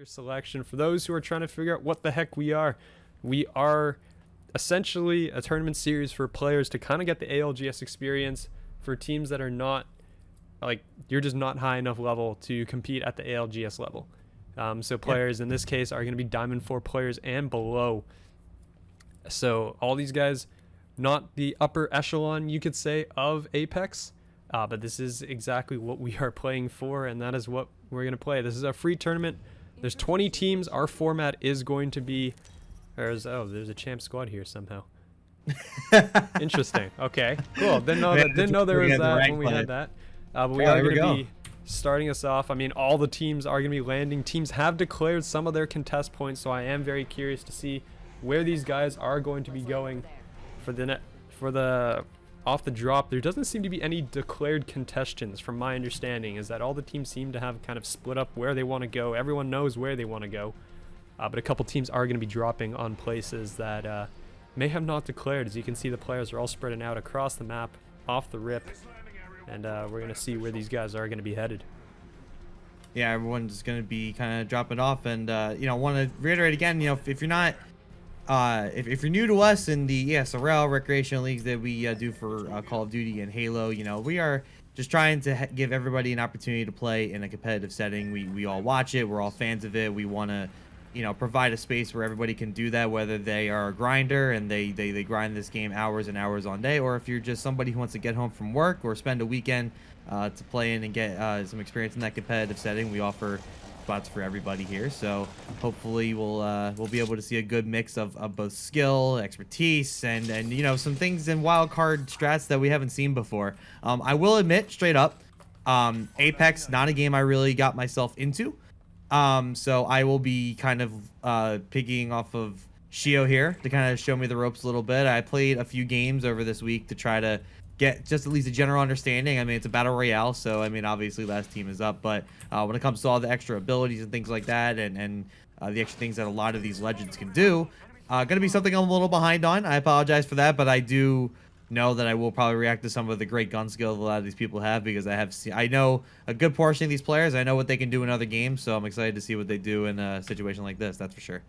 selection. For those who are trying to figure out what the heck we are essentially a tournament series for players to kind of get the ALGS experience for teams that are not, like, you're just not high enough level to compete at the ALGS level. So players in this case are going to be Diamond 4 players and below. So all these guys, not the upper echelon, you could say, of Apex, but this is exactly what we are playing for, and that is what we're going to play. This is a free tournament. There's 20 teams. Our format is going to be... there's a champ squad here somehow. Interesting. Okay, cool. Didn't know there was that when we had that. But we are going to be starting us off. I mean, all the teams are going to be landing. Teams have declared some of their contest points, so I am very curious to see where these guys are going to be going for the off the drop. There doesn't seem to be any declared contestants, from my understanding, is that all the teams seem to have kind of split up where they want to go. Everyone knows where they want to go, but a couple teams are going to be dropping on places that may have not declared. As you can see, the players are all spreading out across the map off the rip, and we're going to see where these guys are going to be headed. Yeah, everyone's going to be kind of dropping off, and want to reiterate again, if you're not if you're new to us in the ESRL recreational leagues that we do for Call of Duty and Halo, we are just trying to give everybody an opportunity to play in a competitive setting. We all watch it. We're all fans of it. We want to, provide a space where everybody can do that, whether they are a grinder and they grind this game hours and hours on day, or if you're just somebody who wants to get home from work or spend a weekend to play in and get some experience in that competitive setting. We offer spots for everybody here, so hopefully we'll be able to see a good mix of both skill, expertise, and some things in wild card strats that we haven't seen before. I will admit straight up, Apex, not a game I really got myself into, so I will be kind of piggying off of Shio here to kind of show me the ropes a little bit. I played a few games over this week to try to get just at least a general understanding. I mean, it's a battle royale, so I mean, obviously last team is up, but when it comes to all the extra abilities and things like that, and the extra things that a lot of these legends can do, gonna be something I'm a little behind on. I apologize for that, but I do know that I will probably react to some of the great gun skill a lot of these people have, because I know a good portion of these players. I know what they can do in other games, so I'm excited to see what they do in a situation like this. That's for sure.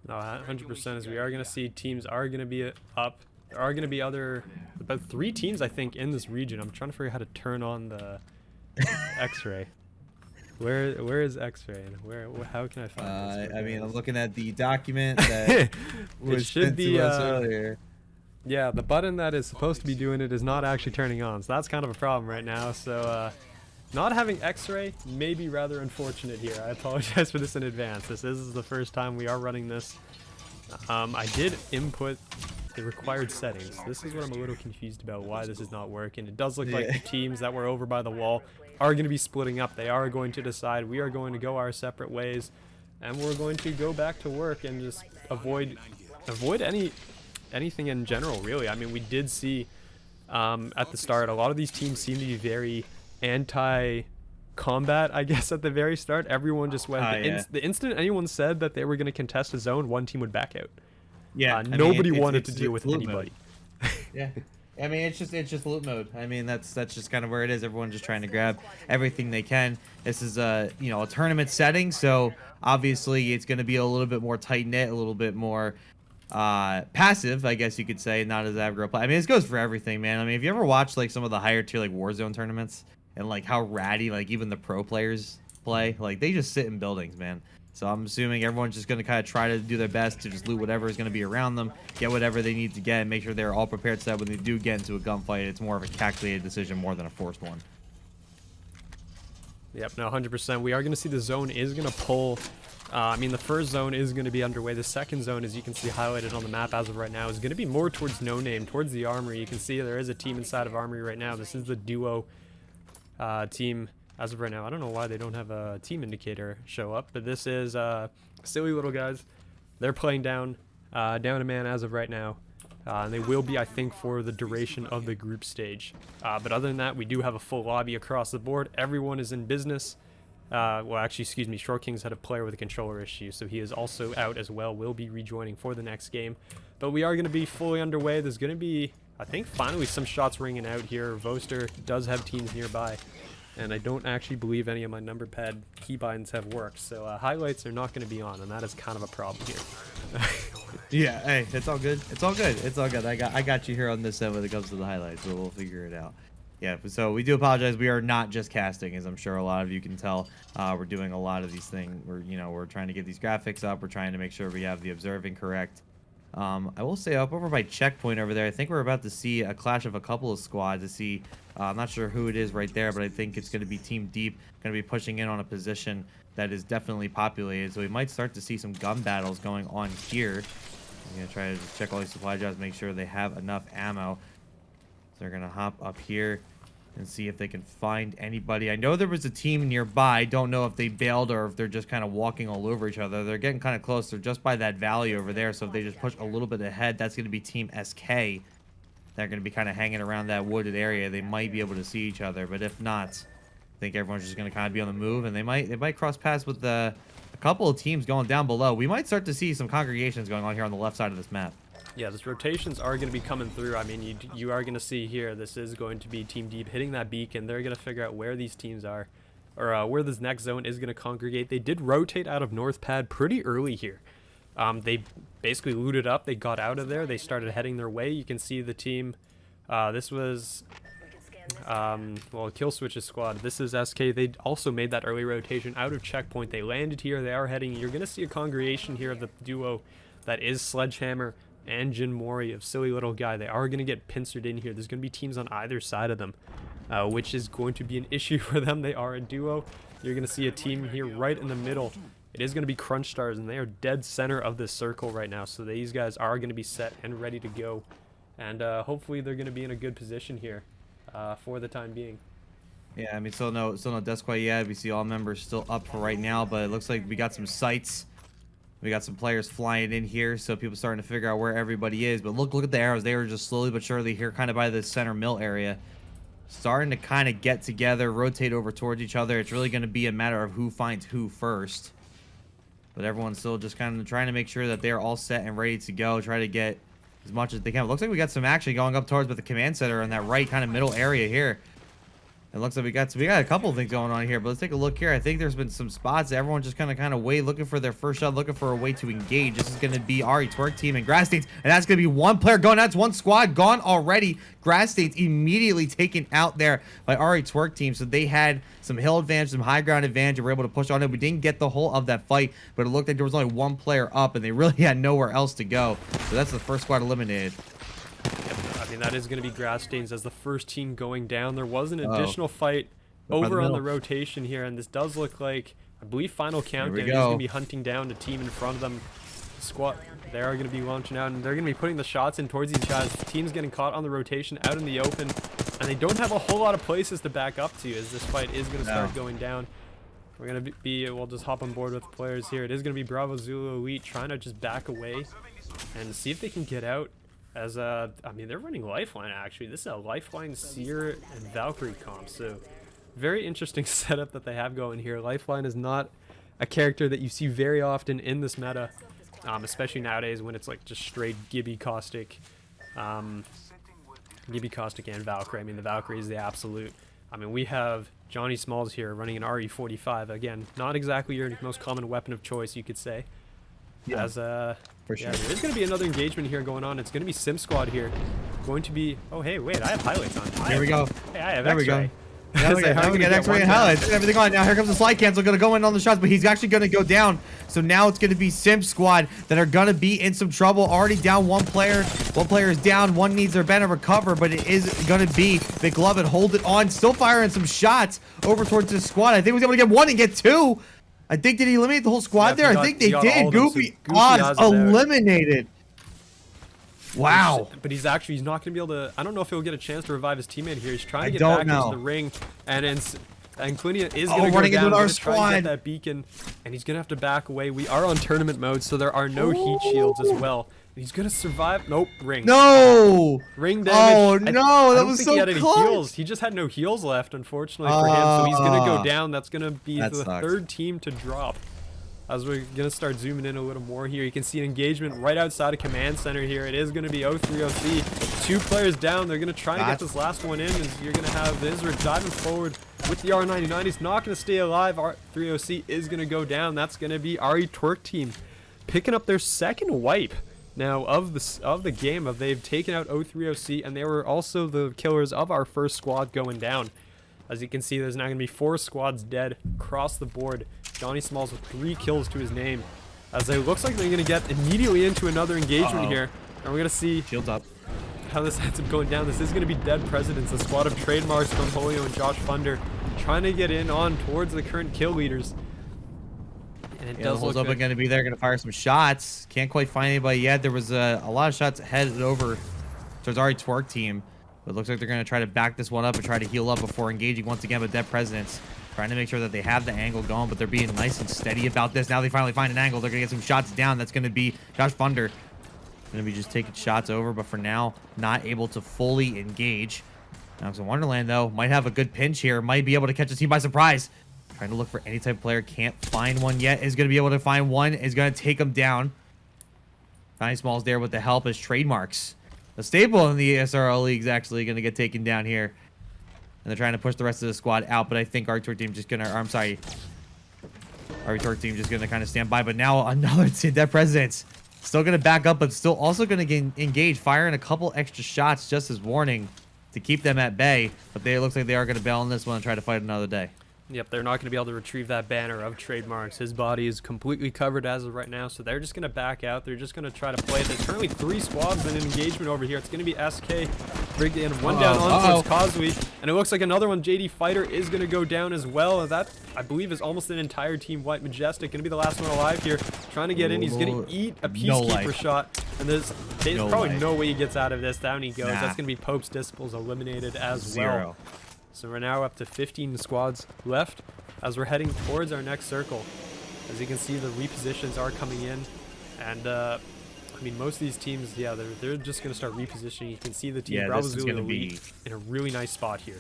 No, 100%. As we are gonna see, teams are gonna be up. There are going to be about 3 teams, I think, in this region. I'm trying to figure out how to turn on the X-ray. Where is X-ray? How can I find this? I mean, I'm looking at the document that was sent to us earlier. Yeah, the button that is supposed to be doing it is not actually turning on, so that's kind of a problem right now. So not having X-ray may be rather unfortunate here. I apologize for this in advance. This is the first time we are running this. I did input the required settings. This is what I'm a little confused about, why this is not working. It does look like the teams that were over by the wall are going to be splitting up. They are going to decide we are going to go our separate ways, and we're going to go back to work and just avoid anything in general, really. I mean, we did see at the start, a lot of these teams seem to be very anti-combat, I guess, at the very start. Everyone just went, the instant anyone said that they were going to contest a zone, one team would back out. Yeah, nobody wanted to deal with anybody. Yeah, I mean, it's just loot mode. I mean, that's just kind of where it is. Everyone's just trying to grab everything they can. This is a a tournament setting, so obviously it's going to be a little bit more tight knit, a little bit more passive, I guess you could say, not as aggro play. I mean, this goes for everything, man. I mean, if you ever watch like some of the higher tier like Warzone tournaments and like how ratty like even the pro players play, like they just sit in buildings, man. So I'm assuming everyone's just going to kind of try to do their best to just loot whatever is going to be around them, get whatever they need to get, and make sure they're all prepared so that when they do get into a gunfight, it's more of a calculated decision more than a forced one. Yep, no, 100%. We are going to see the zone is going to pull. I mean, the first zone is going to be underway. The second zone, as you can see highlighted on the map as of right now, is going to be more towards No Name, towards the Armory. You can see there is a team inside of Armory right now. This is the duo team. As of right now, I don't know why they don't have a team indicator show up, but this is silly little guys. They're playing down a man as of right now, and they will be, I think, for the duration of the group stage. But other than that, we do have a full lobby across the board. Everyone is in business. Well, actually, excuse me, Short King's had a player with a controller issue, so he is also out as well. Will be rejoining for the next game. But we are going to be fully underway. There's going to be, I think, finally some shots ringing out here. Voster does have teams nearby. and I don't actually believe any of my number pad keybinds have worked, so highlights are not going to be on, and that is kind of a problem here. Yeah, hey, it's all good. It's all good. It's all good. I got you here on this end when it comes to the highlights, so we'll figure it out. Yeah, so we do apologize. We are not just casting, as I'm sure a lot of you can tell. We're doing a lot of these things. We're trying to get these graphics up. We're trying to make sure we have the observing correct. I will say up over by checkpoint over there, I think we're about to see a clash of a couple of squads to see. I'm not sure who it is right there, but I think it's going to be Team Deep, going to be pushing in on a position that is definitely populated. So we might start to see some gun battles going on here. I'm going to try to just check all these supply drops, make sure they have enough ammo. So they're going to hop up here and see if they can find anybody. I know there was a team nearby. I don't know if they bailed or if they're just kind of walking all over each other. They're getting kind of close. They're just by that valley over there. So if they just push a little bit ahead, that's going to be Team SK. They're going to be kind of hanging around that wooded area. They might be able to see each other, but if not, I think everyone's just going to kind of be on the move, and they might cross paths with a couple of teams going down below. We might start to see some congregations going on here on the left side of this map. Yeah, these rotations are going to be coming through. I mean, you are going to see here, this is going to be Team Deep hitting that beacon. They're going to figure out where these teams are, or where this next zone is going to congregate. They did rotate out of North Pad pretty early here. They basically looted up. They got out of there. They started heading their way. You can see the team. This was, well, Kill Switch's squad. This is SK. They also made that early rotation out of checkpoint. They landed here. They are heading. You're going to see a congregation here of the duo that is Sledgehammer and Jin Mori of Silly Little Guy. They are going to get pincered in here. There's going to be teams on either side of them, which is going to be an issue for them. They are a duo. You're going to see a team here right in the middle. It is going to be Crunch Stars, and they are dead center of this circle right now. So these guys are going to be set and ready to go. And hopefully they're going to be in a good position here for the time being. Yeah, I mean, still no deaths quite yet. We see all members still up for right now, but it looks like we got some sights. We got some players flying in here, so people starting to figure out where everybody is. But look at the arrows. They were just slowly but surely here kind of by the center mill area. Starting to kind of get together, rotate over towards each other. It's really going to be a matter of who finds who first. But everyone's still just kind of trying to make sure that they're all set and ready to go. Try to get as much as they can. It looks like we got some action going up towards with the command center in that right kind of middle area here. It looks like we got a couple of things going on here, but let's take a look here. I think there's been some spots that everyone just kind of wait, looking for their first shot, looking for a way to engage. This is going to be Ari Twerk team and Grass States, and that's going to be one player gone. That's one squad gone already. Grass States immediately taken out there by Ari Twerk team, so they had some hill advantage, some high ground advantage, and were able to push on it. We didn't get the whole of that fight, but it looked like there was only one player up, and they really had nowhere else to go. So that's the first squad eliminated. I mean, that is going to be Grass Stains as the first team going down. There was an additional fight over on the rotation here, and this does look like, I believe, final countdown. He's going to be hunting down the team in front of them. Squad, they are going to be launching out, and they're going to be putting the shots in towards these guys. The team's getting caught on the rotation out in the open, and they don't have a whole lot of places to back up to as this fight is going to start going down. We're going to we'll just hop on board with the players here. It is going to be Bravo Zulu Elite trying to just back away and see if they can get out. As I mean, they're running Lifeline actually. This is a Lifeline, Seer, and Valkyrie comp, so very interesting setup that they have going here. Lifeline is not a character that you see very often in this meta, especially nowadays when it's like just straight Gibby Caustic, and Valkyrie. I mean, the Valkyrie is the absolute. I mean, we have Johnny Smalls here running an RE45. Again, not exactly your most common weapon of choice, you could say. Yeah. As for sure. Yeah, there's going to be another engagement here going on. It's going to be Sim Squad here. Going to be. Oh, hey, wait, I have highlights on. Here we go. Hey, I have there X-ray. We go. Now we got X-ray and highlights and everything on. Now here comes the slide cancel. Going to go in on the shots, but he's actually going to go down. So now it's going to be Sim Squad that are going to be in some trouble. Already down one player. One player is down. One needs their band to recover, but it is going to be McLovin. Hold it on. Still firing some shots over towards this squad. I think he was able to get one and get two. I think, did he eliminate the whole squad there? I think they did. Goofy Oz eliminated. Wow. But he's not going to be able to. I don't know if he'll get a chance to revive his teammate here. He's trying to get back into the ring, and Clinia is going to go down. He's trying to get that beacon, and he's going to have to back away. We are on tournament mode, so there are no heat shields as well. He's going to survive. Nope, ring. No! Ring damage. Oh, no, that was so close. He had any heals. He just had no heals left, unfortunately, for him, so he's going to go down. That's going to be the third team to drop. As we're going to start zooming in a little more here, you can see an engagement right outside of Command Center here. It is going to be 030C. 2 players down. They're going to try to get this last one in. As you're going to have Isra diving forward with the R99. He's not going to stay alive. R3OC is going to go down. That's going to be RE Twerk team picking up their second wipe now of the game. They've taken out O3OC, and they were also the killers of our first squad going down. As you can see, there's now going to be 4 squads dead across the board. Johnny Smalls with 3 kills to his name. As it looks like they're going to get immediately into another engagement here. And we're going to see Shields up. how this ends up going down. This is going to be Dead Presidents, a squad of Trademarks, Conholio, and Josh Funder trying to get in on towards the current kill leaders. And it does look open, going to be there, going to fire some shots. Can't quite find anybody yet. There was a lot of shots headed over towards RE Twerk team. But it looks like they're going to try to back this one up and try to heal up before engaging once again with Dead Presidents. Trying to make sure that they have the angle going, but they're being nice and steady about this. Now they finally find an angle. They're going to get some shots down. That's going to be Josh Funder. Going to be just taking shots over, but for now, not able to fully engage. Alex in Wonderland, though, might have a good pinch here. Might be able to catch the team by surprise. Trying to look for any type of player. Can't find one yet. Is going to be able to find one. Is going to take him down. Johnny Smalls there with the help as Trademarks. The staple in the ESRL League is actually going to get taken down here. And they're trying to push the rest of the squad out, but I think our Twerk team just going to, I'm sorry, our Twerk team just going to kind of stand by. But now another Dead Presidents. Still going to back up, but still also going to engage, firing a couple extra shots just as warning to keep them at bay. But it looks like they are going to bail on this one and try to fight another day. Yep, they're not going to be able to retrieve that banner of Trademarks. His body is completely covered as of right now, so they're just going to back out. They're just going to try to play. There's currently 3 squads in an engagement over here. It's going to be SK, Brig, and one down on towards Causeway. And it looks like another one, JD Fighter, is going to go down as well. And that, I believe, is almost an entire team wipe. Majestic going to be the last one alive here, trying to get in. He's going to eat a Peacekeeper shot. And there's probably no way he gets out of this. Down he goes. That's going to be Pope's Disciples eliminated as well. So we're now up to 15 squads left as we're heading towards our next circle. As you can see, the repositions are coming in. And, I mean, most of these teams, yeah, they're just going to start repositioning. You can see the team Bravo Zulu Elite in a really nice spot here.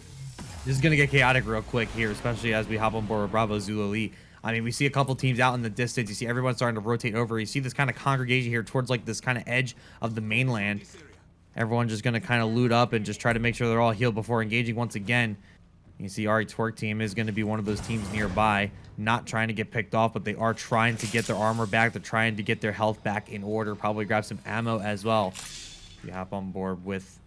This is going to get chaotic real quick here, especially as we hop on board with Bravo Zulu Elite. I mean, we see a couple teams out in the distance. You see everyone starting to rotate over. You see this kind of congregation here towards, like, this kind of edge of the mainland. Everyone just going to kind of loot up and just try to make sure they're all healed before engaging once again. You see RE Twerk team is going to be one of those teams nearby, not trying to get picked off, but they are trying to get their armor back. They're trying to get their health back in order, probably grab some ammo as well. We hop on board with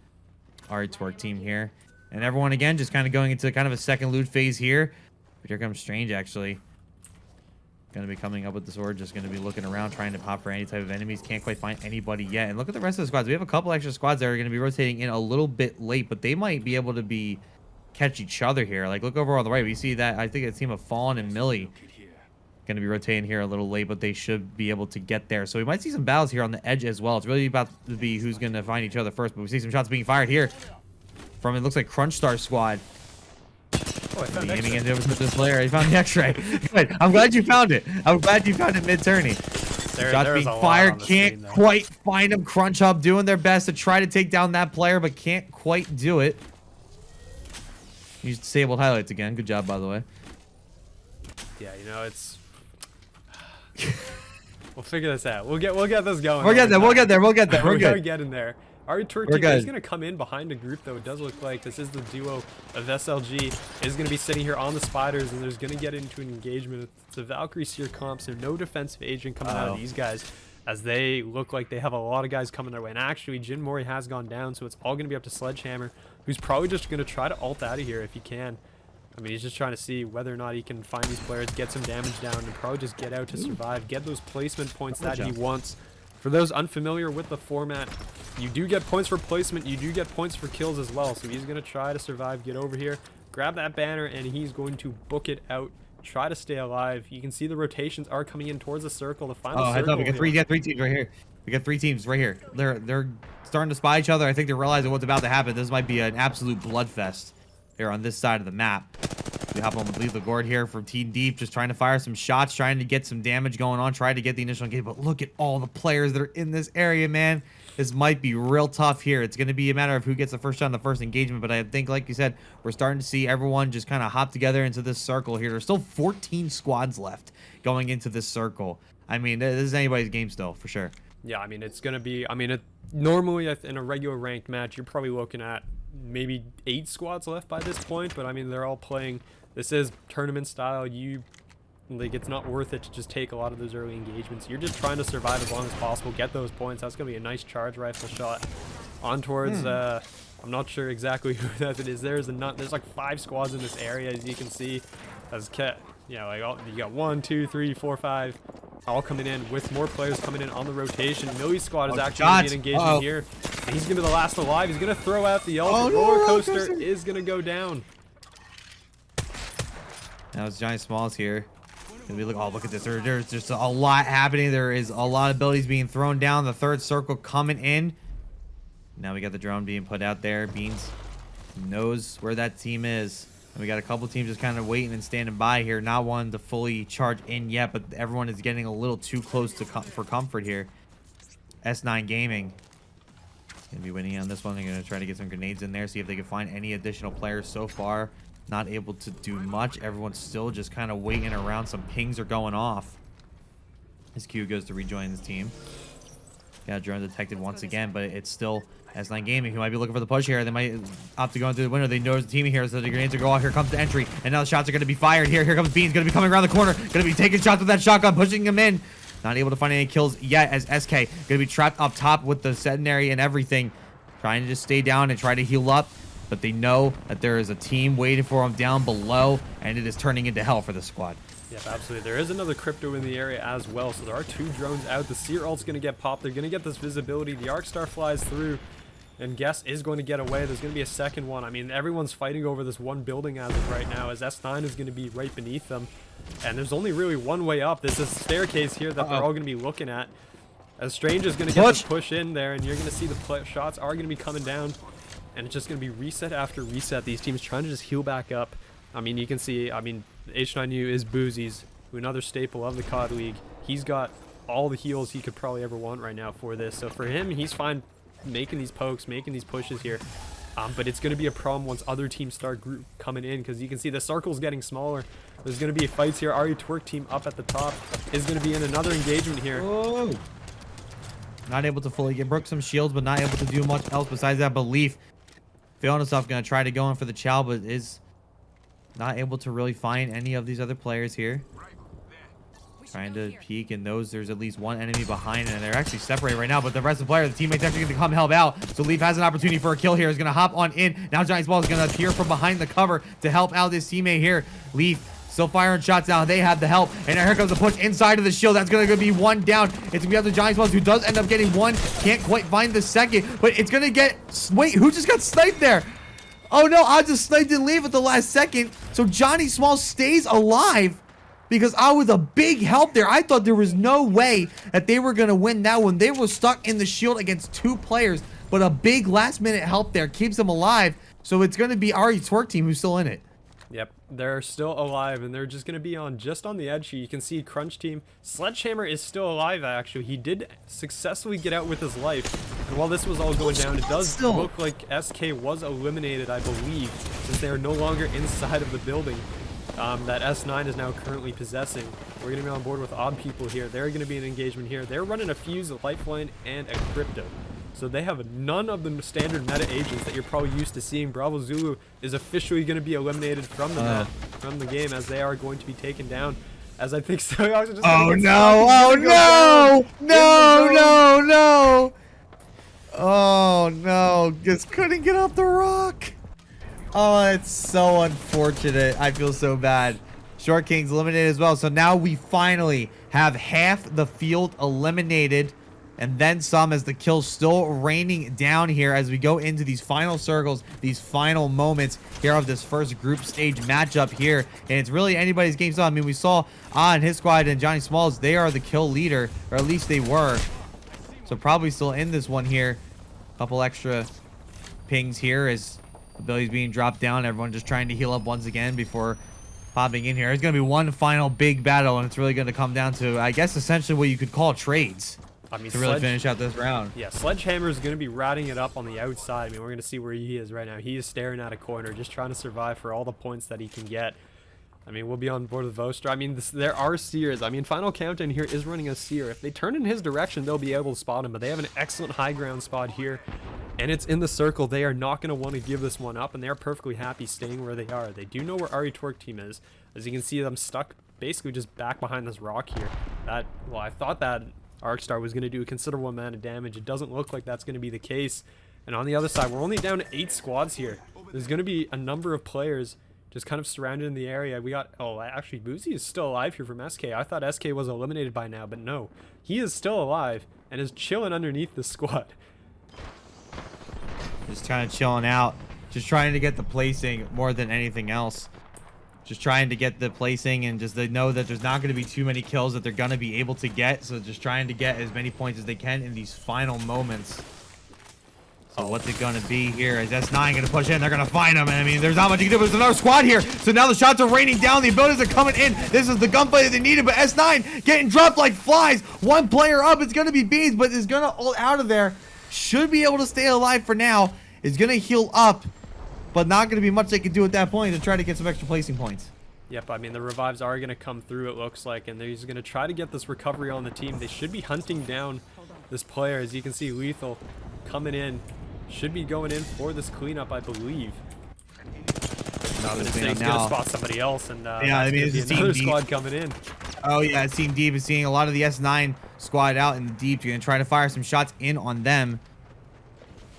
RE Twerk team here. And everyone, again, just kind of going into kind of a second loot phase here. But here comes Strange, actually. Going to be coming up with the sword, just going to be looking around, trying to pop for any type of enemies. Can't quite find anybody yet. And look at the rest of the squads. We have a couple extra squads that are going to be rotating in a little bit late, but they might be able to catch each other here. Like, look over on the right. We see that, I think, a team of Fallen and Millie going to be rotating here a little late, but they should be able to get there. So we might see some battles here on the edge as well. It's really about to be who's going to find each other first, but we see some shots being fired here from, it looks like Crunch Star squad. Oh, I found aiming it over to this player. He found the X-ray. Good. I'm glad you found it. I'm glad you found it mid-tourney. Shots being fired. Can't quite find him. Crunch Hub doing their best to try to take down that player, but can't quite do it. Use disabled highlights again. Good job, by the way. Yeah, you know, it's... We'll figure this out. We'll get this going. We'll get there. We'll get there. We're good. We're getting there. RE Twerk team is going to come in behind a group, though. It does look like this is the duo of SLG. Is going to be sitting here on the spiders, and there's going to get into an engagement. It's a Valkyrie Seer comp, so no defensive agent coming out of these guys, as they look like they have a lot of guys coming their way. And actually, Jin Mori has gone down, so it's all going to be up to Sledgehammer, who's probably just going to try to ult out of here if he can. I mean, he's just trying to see whether or not he can find these players, get some damage down, and probably just get out to survive, get those placement points that he wants. For those unfamiliar with the format, you do get points for placement, you do get points for kills as well. So he's going to try to survive, get over here, grab that banner, and he's going to book it out, try to stay alive. You can see the rotations are coming in towards the circle, the final circle. I thought we got three teams right here. We got 3 teams right here. They're starting to spy each other. I think they're realizing what's about to happen. This might be an absolute bloodfest here on this side of the map. We hop on with Lethal Gord here from Team Deep, just trying to fire some shots, trying to get some damage going on, trying to get the initial engage. But look at all the players that are in this area, man. This might be real tough here. It's going to be a matter of who gets the first shot in the first engagement. But I think, like you said, we're starting to see everyone just kind of hop together into this circle here. There's still 14 squads left going into this circle. I mean, this is anybody's game still, for sure. Yeah, I mean, it's going to be... I mean, normally in a regular ranked match, you're probably looking at maybe 8 squads left by this point. But, I mean, they're all playing... This is tournament style. Like, it's not worth it to just take a lot of those early engagements. You're just trying to survive as long as possible, get those points. That's going to be a nice charge rifle shot on towards, I'm not sure exactly who that it is. There's like 5 squads in this area, as you can see. As you got 1, 2, 3, 4, 5, all coming in with more players coming in on the rotation. Millie's squad is actually going to be an engagement here. And he's going to be the last alive. He's going to throw out the ult. Roller coaster is going to go down. Now it's Giant Smalls here. And we look at this. There's just a lot happening. There is a lot of abilities being thrown down. The third circle coming in. Now we got the drone being put out there. Beans knows where that team is. And we got a couple teams just kind of waiting and standing by here. Not wanting to fully charge in yet, but everyone is getting a little too close to for comfort here. S9 Gaming gonna be winning on this one. They're gonna try to get some grenades in there, see if they can find any additional players. So far, not able to do much. Everyone's still just kind of waiting around. Some pings are going off. His Q goes to rejoin his team. Got drone detected once again, but it's still S9 Gaming, who might be looking for the push here. They might opt to go into the window. They know there's a team here, so the grenades are going off. Here comes the entry, and now the shots are going to be fired here. Here comes Beans, going to be coming around the corner, going to be taking shots with that shotgun, pushing him in. Not able to find any kills yet, as SK going to be trapped up top with the centenary and everything. Trying to just stay down and try to heal up. But they know that there is a team waiting for them down below, and it is turning into hell for this squad. Yep, absolutely. There is another crypto in the area as well, so there are 2 drones out. The Seer ult's going to get popped. They're going to get this visibility. The Arc Star flies through, and Guess is going to get away. There's going to be a second one. I mean, everyone's fighting over this one building as of right now, as S9 is going to be right beneath them. And there's only really one way up. There's a staircase here that they're all going to be looking at. As Strange is going to get this push in there, and you're going to see the shots are going to be coming down. And it's just going to be reset after reset. These teams trying to just heal back up. I mean, you can see, H9U is Boozy's, another staple of the COD League. He's got all the heals he could probably ever want right now for this. So for him, he's fine making these pokes, making these pushes here. But it's going to be a problem once other teams start coming in, because you can see the circle's getting smaller. There's going to be fights here. Ari Twerk team up at the top is going to be in another engagement here. Whoa. Not able to fully get broke some shields, but not able to do much else besides that belief. Fionisov going to try to go in for the chow, but is not able to really find any of these other players here. Trying to peek and knows there's at least one enemy behind, and they're actually separated right now, but the rest of the players, the teammates actually going to come help out. So Leaf has an opportunity for a kill here. He's going to hop on in. Now Giant Ball is going to appear from behind the cover to help out his teammate here. Leaf still firing shots now. They have the help. And now here comes the push inside of the shield. That's going to be one down. It's going to be up to Giant Balls, who does end up getting one. Can't quite find the second, but it's going to get... Wait, who just got sniped there? Oh no, I just sniped and leave at the last second. So Johnny Small stays alive because I was a big help there. I thought there was no way that they were going to win that one. They were stuck in the shield against 2 players, but a big last minute help there keeps them alive. So it's going to be Ari Twerk team who's still in it. Yep, they're still alive, and they're just going to be just on the edge here. You can see Crunch Team. Sledgehammer is still alive, actually. He did successfully get out with his life. And while this was all going down, it does look like SK was eliminated, I believe, since they are no longer inside of the building that S9 is now currently possessing. We're going to be on board with Odd People here. They're going to be in engagement here. They're running a Fuse, a Lifeline, and a Crypto. So they have none of the standard meta agents that you're probably used to seeing. Bravo Zulu is officially going to be eliminated from the game, as they are going to be taken down. As I think so. Oh no! Oh no! No! No! No! Oh no! Just couldn't get off the rock. Oh, it's so unfortunate. I feel so bad. Short King's eliminated as well. So now we finally have half the field eliminated. And then some, as the kills still raining down here as we go into these final circles, these final moments here of this first group stage matchup here. And it's really anybody's game. So, I mean, we saw on his squad and Johnny Smalls, they are the kill leader, or at least they were. So probably still in this one here. Couple extra pings here as abilities being dropped down. Everyone just trying to heal up once again before popping in here. There's going to be one final big battle, and it's really going to come down to, I guess, essentially what you could call trades. I mean, to really finish out this round. Yeah, Sledgehammer is going to be ratting it up on the outside. I mean, we're going to see where he is right now. He is staring at a corner, just trying to survive for all the points that he can get. I mean, we'll be on board with Vostra. I mean, there are Seers. I mean, Final Countdown here is running a Seer. If they turn in his direction, they'll be able to spot him, but they have an excellent high ground spot here. and it's in the circle. They are not going to want to give this one up, and they're perfectly happy staying where they are. They do know where Ari Twerk team is. As you can see, them stuck basically just back behind this rock here. Well, I thought that Arcstar was going to do a considerable amount of damage. It doesn't look like that's going to be the case. And on the other side, we're only down to 8 squads here. There's going to be a number of players just kind of surrounded in the area. We got, oh, actually, Boozy is still alive here from SK. I thought SK was eliminated by now, but no. He is still alive and is chilling underneath the squad. Just kind of chilling out. Just trying to get the placing more than anything else. Just trying to get the placing, and just they know that there's not going to be too many kills that they're going to be able to get. So just trying to get as many points as they can in these final moments. So what's it going to be here? Is S9 going to push in? They're going to find him. And I mean, there's not much you can do, but there's another squad here. So now the shots are raining down. The abilities are coming in. This is the gunfight that they needed, but S9 getting dropped like flies. One player up. It's going to be Beans, but is going to ult out of there. Should be able to stay alive for now. Is going to heal up, but not going to be much they can do at that point to try to get some extra placing points. Yep, I mean, the revives are going to come through, it looks like, and they're going to try to get this recovery on the team. They should be hunting down this player. As you can see, Lethal coming in. Should be going in for this cleanup, I believe. No, but he's going to spot somebody else, and yeah, I mean, it's another squad coming in. Oh, yeah, it's Team Deep is seeing a lot of the S9 squad out in the deep. You're going to try to fire some shots in on them.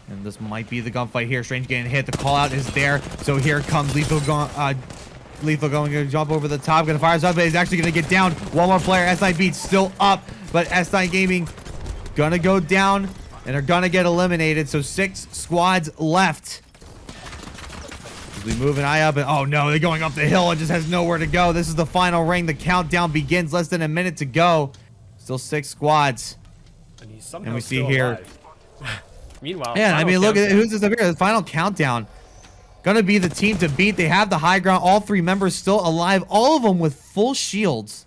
And this might be the gunfight here. Strange getting hit. The call out is there. So here comes Lethal going to jump over the top. Going to fire his up, but he's actually going to get down. One more player. S9 Beats still up, but S9 Gaming going to go down and are going to get eliminated. So 6 squads left. As we move an eye up, and oh no, they're going up the hill. It just has nowhere to go. This is the final ring. The countdown begins. Less than a minute to go. Still 6 squads. And we see here. Meanwhile, yeah, I mean, look at it. Who's this up here? The final countdown. Gonna be the team to beat. They have the high ground. All 3 members still alive. All of them with full shields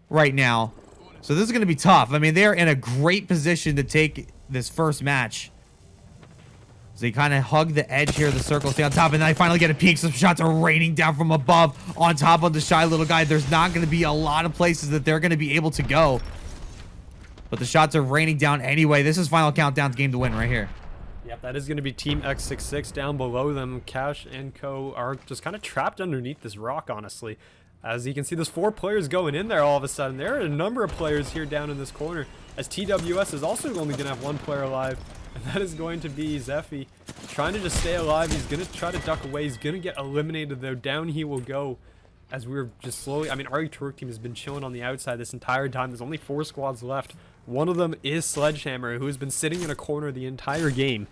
right now. So this is gonna be tough. I mean, they're in a great position to take this first match. So they kind of hug the edge here. The circle stay on top, and then I finally get a peek. Some shots are raining down from above on top of the shy little guy. There's not gonna be a lot of places that they're gonna be able to go. But the shots are raining down anyway. This is final countdown's game to win right here. Yep, that is going to be Team X66 down below them. Cash and Co are just kind of trapped underneath this rock, honestly. As you can see, there's 4 players going in there all of a sudden. There are a number of players here down in this corner. As TWS is also only going to have 1 player alive. And that is going to be Zephy. Trying to just stay alive. He's going to try to duck away. He's going to get eliminated, though. Down he will go. As we're just slowly... I mean, our Turk team has been chilling on the outside this entire time. There's only 4 squads left. One of them is Sledgehammer, who has been sitting in a corner the entire game.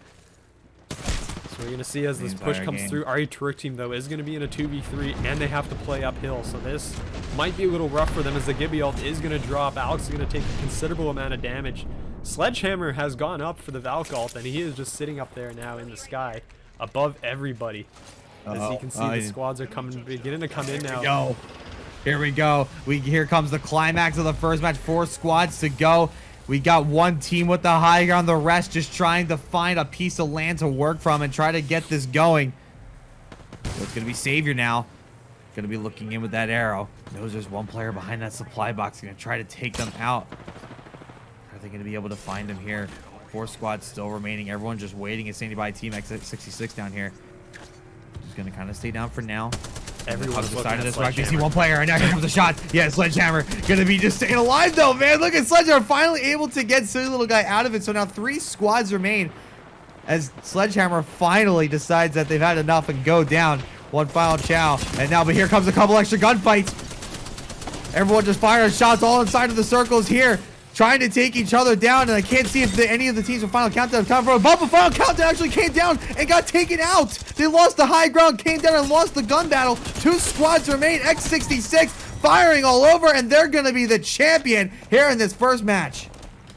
So we're going to see as this push comes through. Our Turk team, though, is going to be in a 2v3, and they have to play uphill. So this might be a little rough for them, as the Gibby ult is going to drop. Alex is going to take a considerable amount of damage. Sledgehammer has gone up for the Valk ult, and he is just sitting up there now in the sky above everybody. As you can see, the squads are beginning to come in now. Here we go. Here comes the climax of the first match. 4 squads to go. We got 1 team with the high ground. The rest just trying to find a piece of land to work from and try to get this going. So it's going to be Savior now. Going to be looking in with that arrow. Knows there's 1 player behind that supply box. Going to try to take them out. Are they going to be able to find him here? 4 squads still remaining. Everyone just waiting. It's standing by Team X66 down here. Just going to kind of stay down for now. Everyone's the side of this rock. You see 1 player, and now here comes a shot. Yeah, Sledgehammer gonna be just staying alive though, man. Look at Sledgehammer finally able to get silly little guy out of it. So now 3 squads remain as Sledgehammer finally decides that they've had enough and go down. 1 final chow, and now but here comes a couple extra gunfights. Everyone just firing shots all inside of the circles here, trying to take each other down, and I can't see if any of the teams from Final Countdown have come from above. But Final Countdown actually came down and got taken out. They lost the high ground, came down and lost the gun battle. 2 squads remain. X66 firing all over, and they're going to be the champion here in this first match.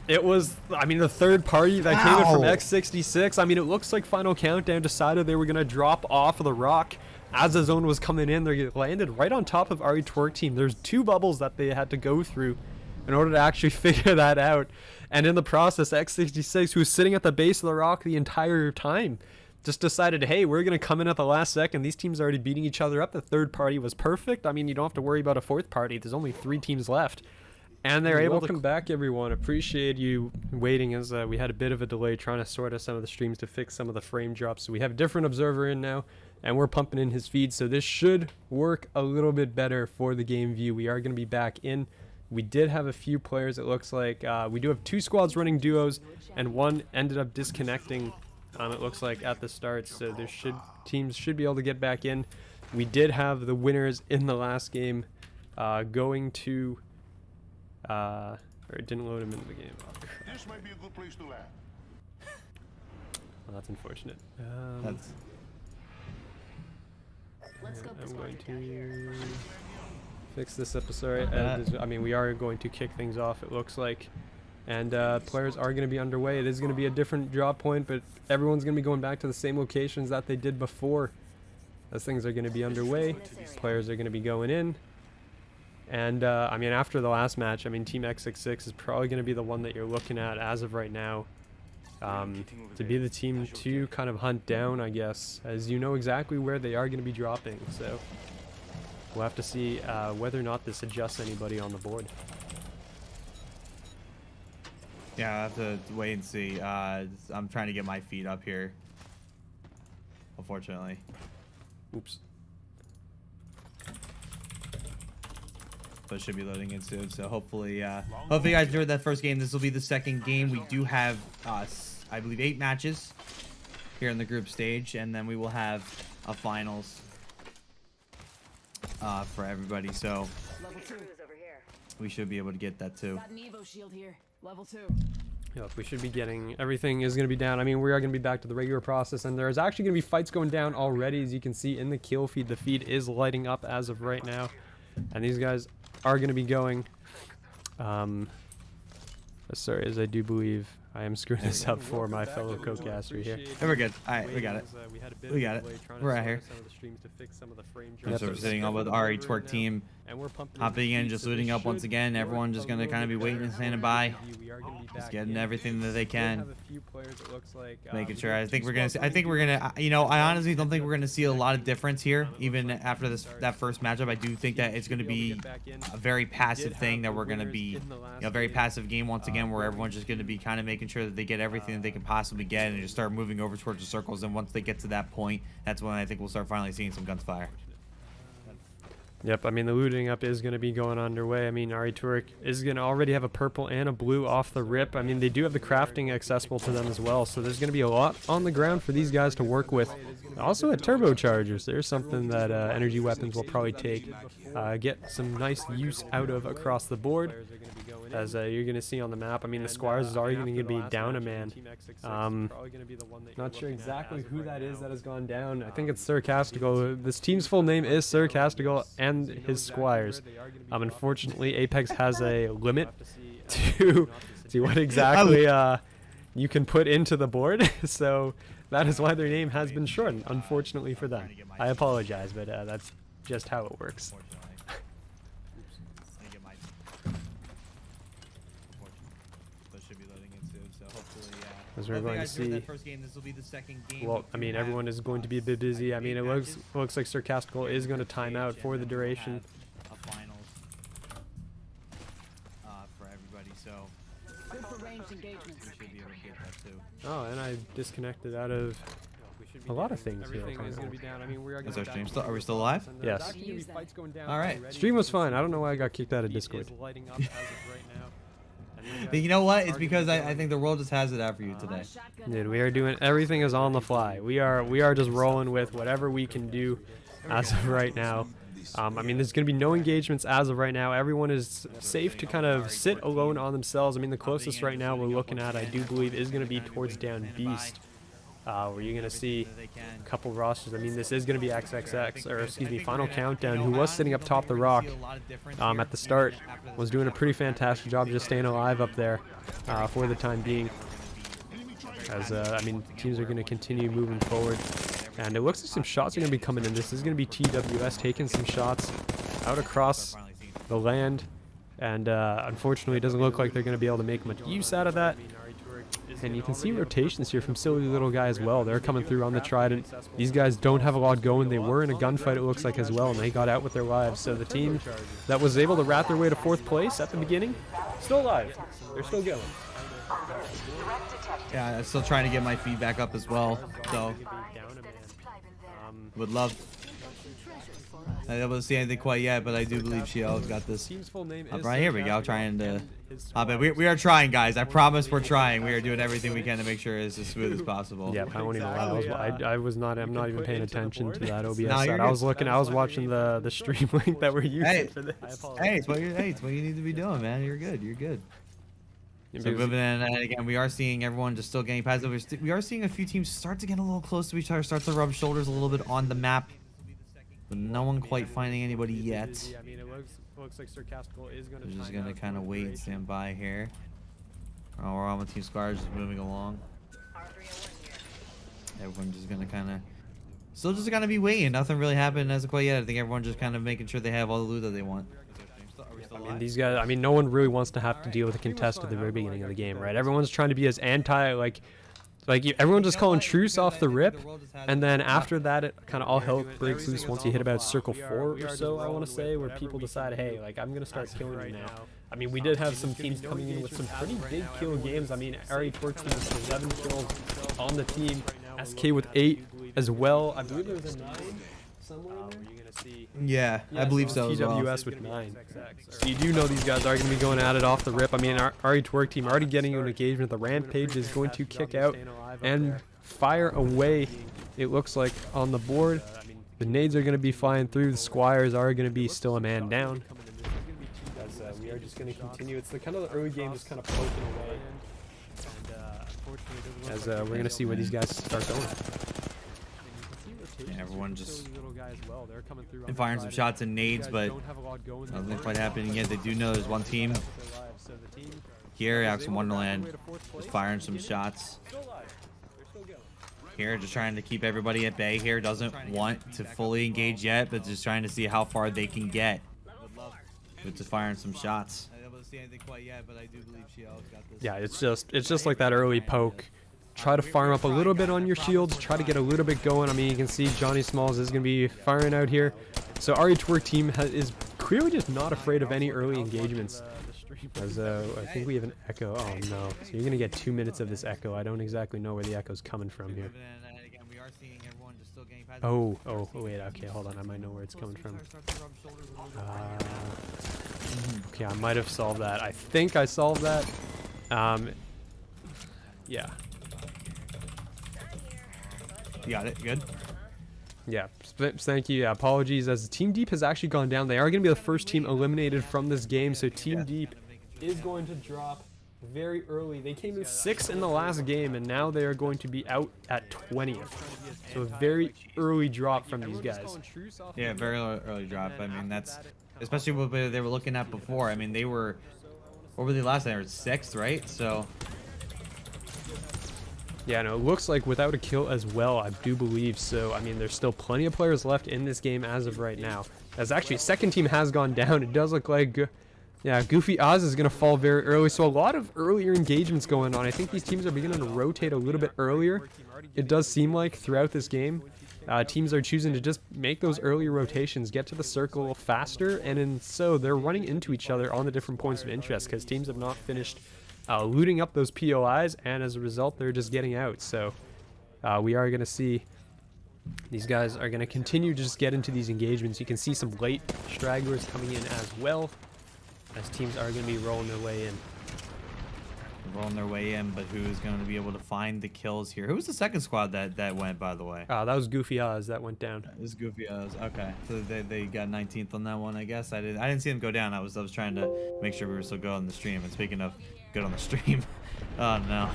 It was, I mean, the third party that came in from X66. I mean, it looks like Final Countdown decided they were going to drop off of the rock. As the zone was coming in, they landed right on top of Ari Twerk team. There's 2 bubbles that they had to go through in order to actually figure that out. And in the process, X66, who was sitting at the base of the rock the entire time, just decided, hey, we're going to come in at the last second. These teams are already beating each other up. The third party was perfect. I mean, you don't have to worry about a 4th party. There's only 3 teams left. And they're able to... Welcome back, everyone. Appreciate you waiting, as we had a bit of a delay trying to sort out some of the streams to fix some of the frame drops. So we have a different observer in now, and we're pumping in his feed. So this should work a little bit better for the game view. We are going to be back in. We did have a few players, it looks like. We do have 2 squads running duos, and one ended up disconnecting, it looks like, at the start. So there teams should be able to get back in. We did have the winners in the last game going to... or it didn't load him into the game. Oh, this might be a good place to land. Well, that's unfortunate. I'm going to fix this episode. I mean, we are going to kick things off, it looks like. And players are going to be underway. It is going to be a different drop point, but everyone's going to be going back to the same locations that they did before. As things are going to be underway, players are going to be going in. And, I mean, after the last match, I mean, Team X66 is probably going to be the one that you're looking at as of right now. To be the team to kind of hunt down, I guess, as you know exactly where they are going to be dropping. So we'll have to see whether or not this adjusts anybody on the board. Yeah, I'll have to wait and see. I'm trying to get my feet up here, unfortunately. Oops. But it should be loading in soon, so hopefully hopefully you guys enjoyed that first game. This will be the second game. We do have I believe 8 matches here in the group stage, and then we will have a finals for everybody, so Level 2 is over here. we should be able to get that too. Got an Evo shield here. Level 2. Yep, we should be getting, everything is going to be down. I mean, we are going to be back to the regular process, and there's actually going to be fights going down already, as you can see in the kill feed. The feed is lighting up as of right now, and these guys are going to be going. Sorry, as I do believe I am screwing this up for my fellow co-caster here. Hey, we're good. All right, we got it. We got it. We're right here. So we're sitting on with RE Twerk team, hopping in, just looting up once again. Everyone just gonna kind of be waiting and standing by, just getting everything that they can, making sure. I think we're gonna. You know, I honestly don't think we're gonna see a lot of difference here, even after that first matchup. I do think that it's gonna be a very passive thing, that we're gonna be, a very passive game once again, where everyone's just gonna be kind of making sure that they get everything that they can possibly get, and just start moving over towards the circles. And once they get to that point, that's when I think we'll start finally seeing some guns fire. Yep, I mean, the looting up is going to be going underway. I mean, RE Twerk is going to already have a purple and a blue off the rip. I mean, they do have the crafting accessible to them as well, so there's going to be a lot on the ground for these guys to work with. Also at turbochargers, there's something that energy weapons will probably get some nice use out of across the board, as you're going to see on the map. I mean, the Squires is already going to be down a man. Not sure exactly who that is that has gone down. I think it's Sir Castigal. This team's full name is Sir Castigal and his Squires. Unfortunately, Apex has a limit to what exactly you can put into the board, so that is why their name has been shortened, unfortunately for them. I apologize, but that's just how it works. As we're going to see, well, I mean, everyone is going to be a bit busy. I mean, it looks like Sir Castigal is going to time out for the duration. For everybody, so Good for ranged engagements. we should be able to get that too. Oh, and I disconnected out of a lot of things here. Is our stream still? Are we still alive? Yes. All right. Stream was fine. I don't know why I got kicked out of Discord. But you know what? It's because I think the world just has it out for you today. Dude, we are doing, everything is on the fly. We are just rolling with whatever we can do as of right now. I mean, there's going to be no engagements as of right now. Everyone is safe to kind of sit alone on themselves. I mean, the closest right now we're looking at, I do believe, is going to be towards Down Beast, where you're going to see a couple rosters. I mean, this is going to be XXX, or excuse me, Final Countdown, who was sitting up top the rock at the start, was doing a pretty fantastic job just staying alive up there for the time being. As I mean, teams are going to continue moving forward, and it looks like some shots are going to be coming in. This is going to be TWS taking some shots out across the land, and unfortunately, it doesn't look like they're going to be able to make much use out of that. And you can see rotations here from Silly Little Guy as well. They're coming through on the Trident. These guys don't have a lot going. They were in a gunfight, it looks like, as well, and they got out with their lives. So the team that was able to rat their way to 4th place at the beginning, still alive. They're still going. Yeah, I'm still trying to get my feedback up as well. So would love. I don't able to see anything quite yet, but I do believe Shio's got this. Team's full name Up is right, here we go. Trying to. But we are trying, guys. I promise we're trying. We are doing everything we can to make sure it's as smooth as possible. Yeah, I won't even lie. I was not. I'm not even paying attention to that OBS No, side. you're I was good. looking. I was watching the stream link that we're using for this. Hey, it's what you need to be doing, man. You're good. You're good. So moving in, and again, we are seeing everyone just still getting past it. We are seeing a few teams start to get a little close to each other, start to rub shoulders a little bit on the map, but no one quite finding anybody yet. I mean, it looks like Sarcastical is going to. We're just gonna kind of wait and stand by here. Oh, we're on with Team Squires just moving along. Everyone's just gonna kind of, still just gonna be waiting. Nothing really happened as of quite yet. I think everyone's just kind of making sure they have all the loot that they want. I mean, these guys. I mean, no one really wants to have to deal with a contest at the very beginning of the game, right? Everyone's trying to be as anti, like everyone's just calling truce off the rip, and then after that, it kind of all hell breaks loose once you hit about circle 4 or so. I want to say, where people decide, hey, like I'm gonna start killing you now. I mean, we did have some teams coming in with some pretty big kill games. I mean, Ari Twerks with 11 kills on the team, SK with 8 as well. I believe there was a 9 somewhere in there. Yeah, I believe so as well. TWS with 9. So you do know these guys are going to be going at it off the rip. I mean, our Ari Twerk team already getting an engagement. The Rampage is going to kick out and fire away, it looks like, on the board. The nades are going to be flying through. The Squires are going to be still a man down. As we are just going to continue. It's the kind of the early game just kind of poking away. As we're going to see where these guys start going. And everyone just firing some shots and nades, but nothing quite happening yet. They do know there's one team here, Alex Wonderland, is firing some shots. Here, just trying to keep everybody at bay here. Doesn't want to fully engage yet, but just trying to see how far they can get. With just firing some shots. Yeah, it's just like that early poke. Try to fire up a little bit on your shields. Try to get a little bit going. I mean, you can see Johnny Smalls is going to be firing out here. So Ari Twerk team is clearly just not afraid of any early engagements. As I think we have an echo. Oh no! So you're going to get 2 minutes of this echo. I don't exactly know where the echo's coming from here. Oh wait. Okay, hold on. I might know where it's coming from. Okay, I might have solved that. I think I solved that. Yeah. You got it. Good. Yeah, thank you. Yeah, apologies, as Team Deep has actually gone down. They are going to be the first team eliminated from this game, so Team Deep is going to drop very early. They came in 6th in the last game, and now they are going to be out at 20th. So a very early drop from these guys. Yeah, very early drop. I mean, that's especially what they were looking at before. I mean, they were, what were they last time? They were 6th, right? So. Yeah, no, it looks like without a kill as well, I do believe. So, I mean, there's still plenty of players left in this game as of right now. As actually, second team has gone down. It does look like, yeah, Goofy Oz is going to fall very early. So a lot of earlier engagements going on. I think these teams are beginning to rotate a little bit earlier. It does seem like throughout this game, teams are choosing to just make those earlier rotations, get to the circle faster, and so they're running into each other on the different points of interest because teams have not finished looting up those POIs, and as a result, they're just getting out. So we are going to see these guys are going to continue to just get into these engagements. You can see some late stragglers coming in as well, as teams are going to be rolling their way in. Rolling their way in, but who's going to be able to find the kills here? Who was the second squad that went, by the way? That was Goofy Oz that went down. It was Goofy Oz. Okay, so they got 19th on that one, I guess. I didn't see them go down. I was trying to make sure we were still good on the stream. And speaking of good on the stream, oh no,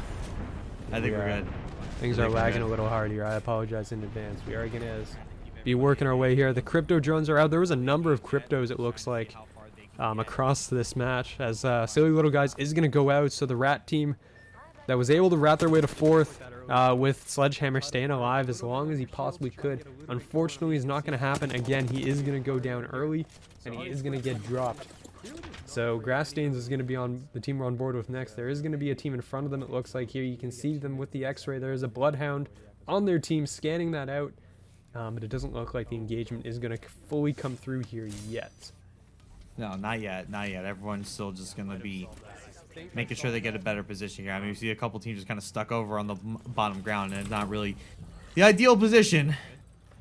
I think we're good. Things are lagging a little hard here. I apologize in advance. We are going to be working our way here. The crypto drones are out. There was a number of cryptos, it looks like, across this match, as Silly Little Guys is going to go out. So the Rat team that was able to rat their way to 4th with Sledgehammer staying alive as long as he possibly could. Unfortunately, it's not going to happen. Again, he is going to go down early, and he is going to get dropped So Grass Stains is going to be on the team we're on board with next. There is going to be a team in front of them, it looks like here. You can see them with the X-ray. There is a Bloodhound on their team scanning that out. But it doesn't look like the engagement is going to fully come through here yet. No, not yet. Not yet. Everyone's still just going to be making sure they get a better position here. I mean, you see a couple teams just kind of stuck over on the bottom ground, and it's not really the ideal position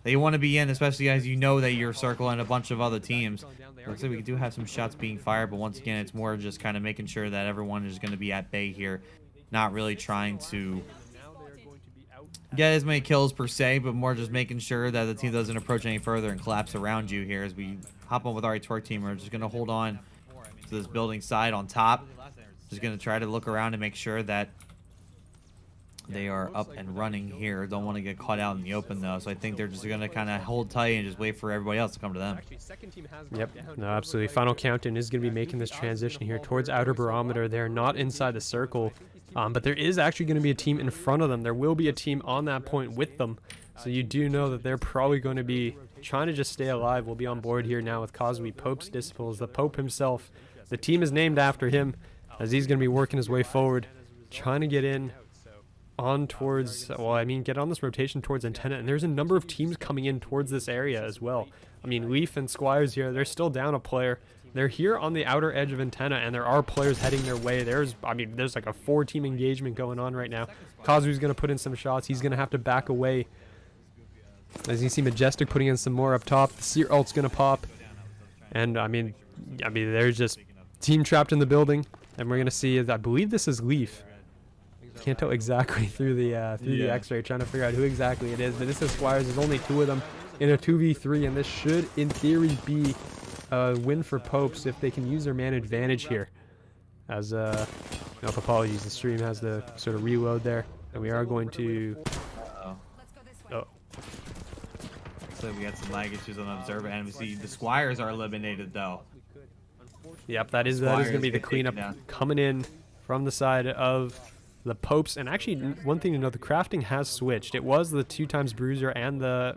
that you want to be in, especially as you know that you're circling a bunch of other teams. Looks like we do have some shots being fired, but once again, it's more just kind of making sure that everyone is going to be at bay here, not really trying to get as many kills per se, but more just making sure that the team doesn't approach any further and collapse around you here as we hop on with our twerk team. We're just going to hold on to this building side on top. Just going to try to look around and make sure that they are up and running here. Don't want to get caught out in the open, though. So I think they're just going to kind of hold tight and just wait for everybody else to come to them. Yep, no, absolutely. Final Countdown is going to be making this transition here towards Outer Barometer. They're not inside the circle, but there is actually going to be a team in front of them. There will be a team on that point with them. So you do know that they're probably going to be trying to just stay alive. We'll be on board here now with Cosby Pope's Disciples. The Pope himself. The team is named after him, as he's going to be working his way forward, trying to get in on towards, well, I mean, get on this rotation towards Antenna. And there's a number of teams coming in towards this area as well. I mean, Leaf and Squires here, they're still down a player. They're here on the outer edge of Antenna, and there are players heading their way. There's like a 4-team engagement going on right now. Cosby's going to put in some shots. He's going to have to back away. As you see Majestic putting in some more up top. The Seer ult's going to pop. And, I mean, there's just team trapped in the building. And we're going to see, I believe this is Leaf. Can't tell exactly through the X-ray, trying to figure out who exactly it is. But this is Squires. There's only 2 of them in a 2v3, and this should, in theory, be a win for Popes if they can use their man advantage here. As, apologies, the stream has to sort of reload there. And we are going to... Oh. So we got some lag issues on Observer, and we see the Squires are eliminated, though. Yep, that is going to be the cleanup coming in from the side of the Popes. And actually, one thing to note, the crafting has switched. It was the 2x Bruiser and the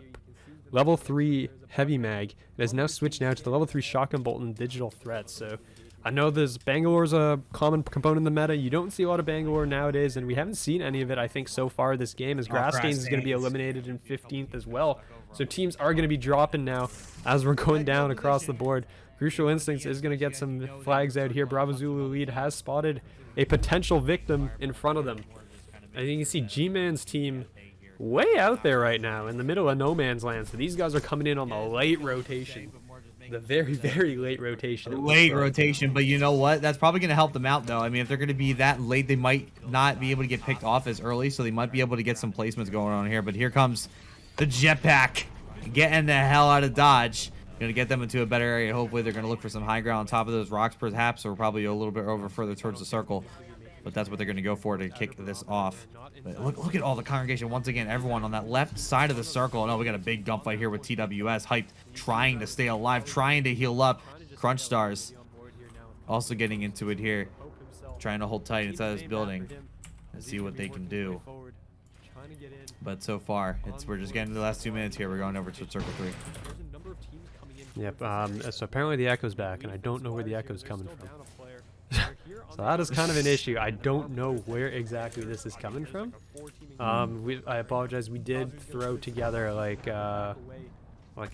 level 3 Heavy Mag. It has now switched now to the level 3 Shotgun Bolt and Digital Threats. So I know Bangalore's a common component in the meta. You don't see a lot of Bangalore nowadays, and we haven't seen any of it, I think, so far this game, as Grass Stains is going to be eliminated in 15th as well. So teams are going to be dropping now as we're going down across the board. Crucial Instincts is going to get some flags out here. Bravo Zulu lead has spotted a potential victim in front of them. And you can see G-Man's team way out there right now in the middle of no man's land. So these guys are coming in on the late rotation. The very, very late rotation. Late rotation, but you know what? That's probably going to help them out, though. I mean, if they're going to be that late, they might not be able to get picked off as early, so they might be able to get some placements going on here. But here comes the jetpack, getting the hell out of Dodge. Going to get them into a better area. Hopefully, they're going to look for some high ground on top of those rocks, perhaps, or probably a little bit over further towards the circle. But that's what they're going to go for to kick this off. But look at all the congregation. Once again, everyone on that left side of the circle. Oh, we got a big gunfight here with TWS. Hyped, trying to stay alive, trying to heal up. Crunch Stars also getting into it here. Trying to hold tight inside this building and see what they can do. But so far, we're just getting to the last 2 minutes here. We're going over to Circle 3. Yep, so apparently the echo's back, and I don't know where the echo's coming from. So that is kind of an issue. I don't know where exactly this is coming from. I apologize. We did throw together like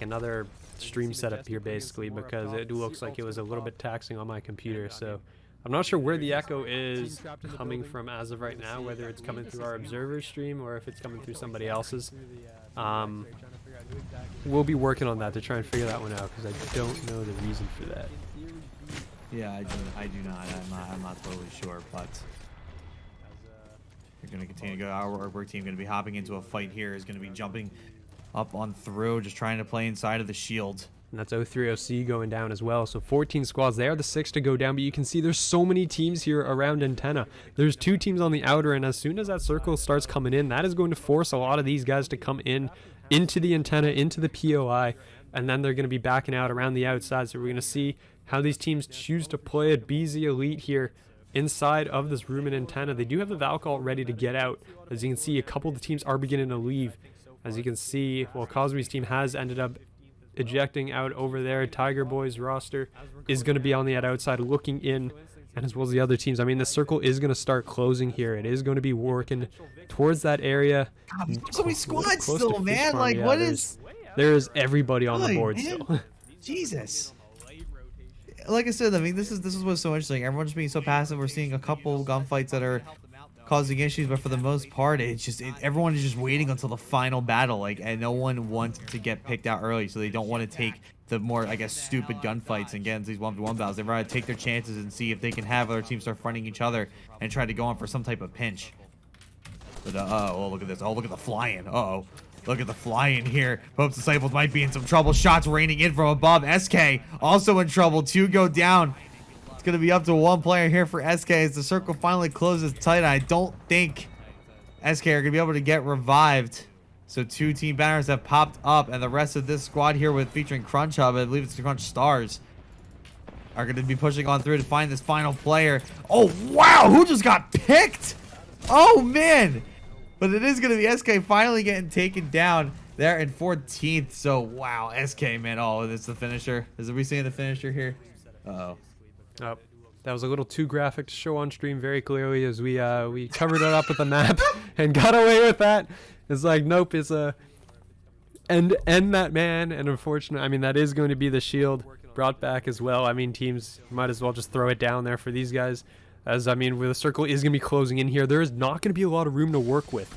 another stream setup here, basically, because it looks like it was a little bit taxing on my computer. So I'm not sure where the echo is coming from as of right now, whether it's coming through our observer stream or if it's coming through somebody else's. We'll be working on that to try and figure that one out, because I don't know the reason for that. Yeah, I do not. I'm not totally sure, but we're going to continue to go. Our work team going to be hopping into a fight here. Is going to be jumping up on through, just trying to play inside of the shield. And that's 030C going down as well. So 14 squads. They are the 6 to go down, but you can see there's so many teams here around Antenna. There's 2 teams on the outer, and as soon as that circle starts coming in, that is going to force a lot of these guys to come in into the Antenna, into the POI, and then they're going to be backing out around the outside. So we're going to see how these teams choose to play it. BZ Elite here inside of this room in Antenna. They do have the Valcall ready to get out. As you can see, a couple of the teams are beginning to leave. As you can see, well, Cosby's team has ended up ejecting out over there. Tiger Boy's roster is going to be on the outside looking in, and as well as the other teams. I mean, the circle is going to start closing here. It is going to be working towards that area. God, so many squads Close still, to Fish man. Farm. Like, Yeah, what is... There is everybody on the board man. still. Jesus. Like I said, I mean, this is what's so interesting. Everyone's being so passive. We're seeing a couple gunfights that are causing issues, but for the most part, it's just everyone is just waiting until the final battle. Like, and no one wants to get picked out early, so they don't want to take the more, I guess, stupid gunfights and get into these 1v1 battles. They rather take their chances and see if they can have other teams start fronting each other and try to go on for some type of pinch. But oh, look at this. Oh, look at the flying. Uh-oh. Look at the flying here. Pope's Disciples might be in some trouble. Shots raining in from above. SK also in trouble. 2 go down. It's going to be up to 1 player here for SK as the circle finally closes tight. I don't think SK are going to be able to get revived. So 2 team banners have popped up, and the rest of this squad here with featuring Crunch Hub, I believe it's the Crunch Stars, are going to be pushing on through to find this final player. Oh, wow. Who just got picked? Oh, man. But it is going to be SK finally getting taken down there in 14th. So, wow. SK, man. Oh, it's the finisher. Are we seeing the finisher here? Uh-oh. Oh, that was a little too graphic to show on stream very clearly as we covered it up with the map and got away with that. It's like, nope, it's a end that man. And unfortunately, I mean, that is going to be the shield brought back as well. I mean, teams might as well just throw it down there for these guys. As, I mean, where the circle is going to be closing in here, there is not going to be a lot of room to work with.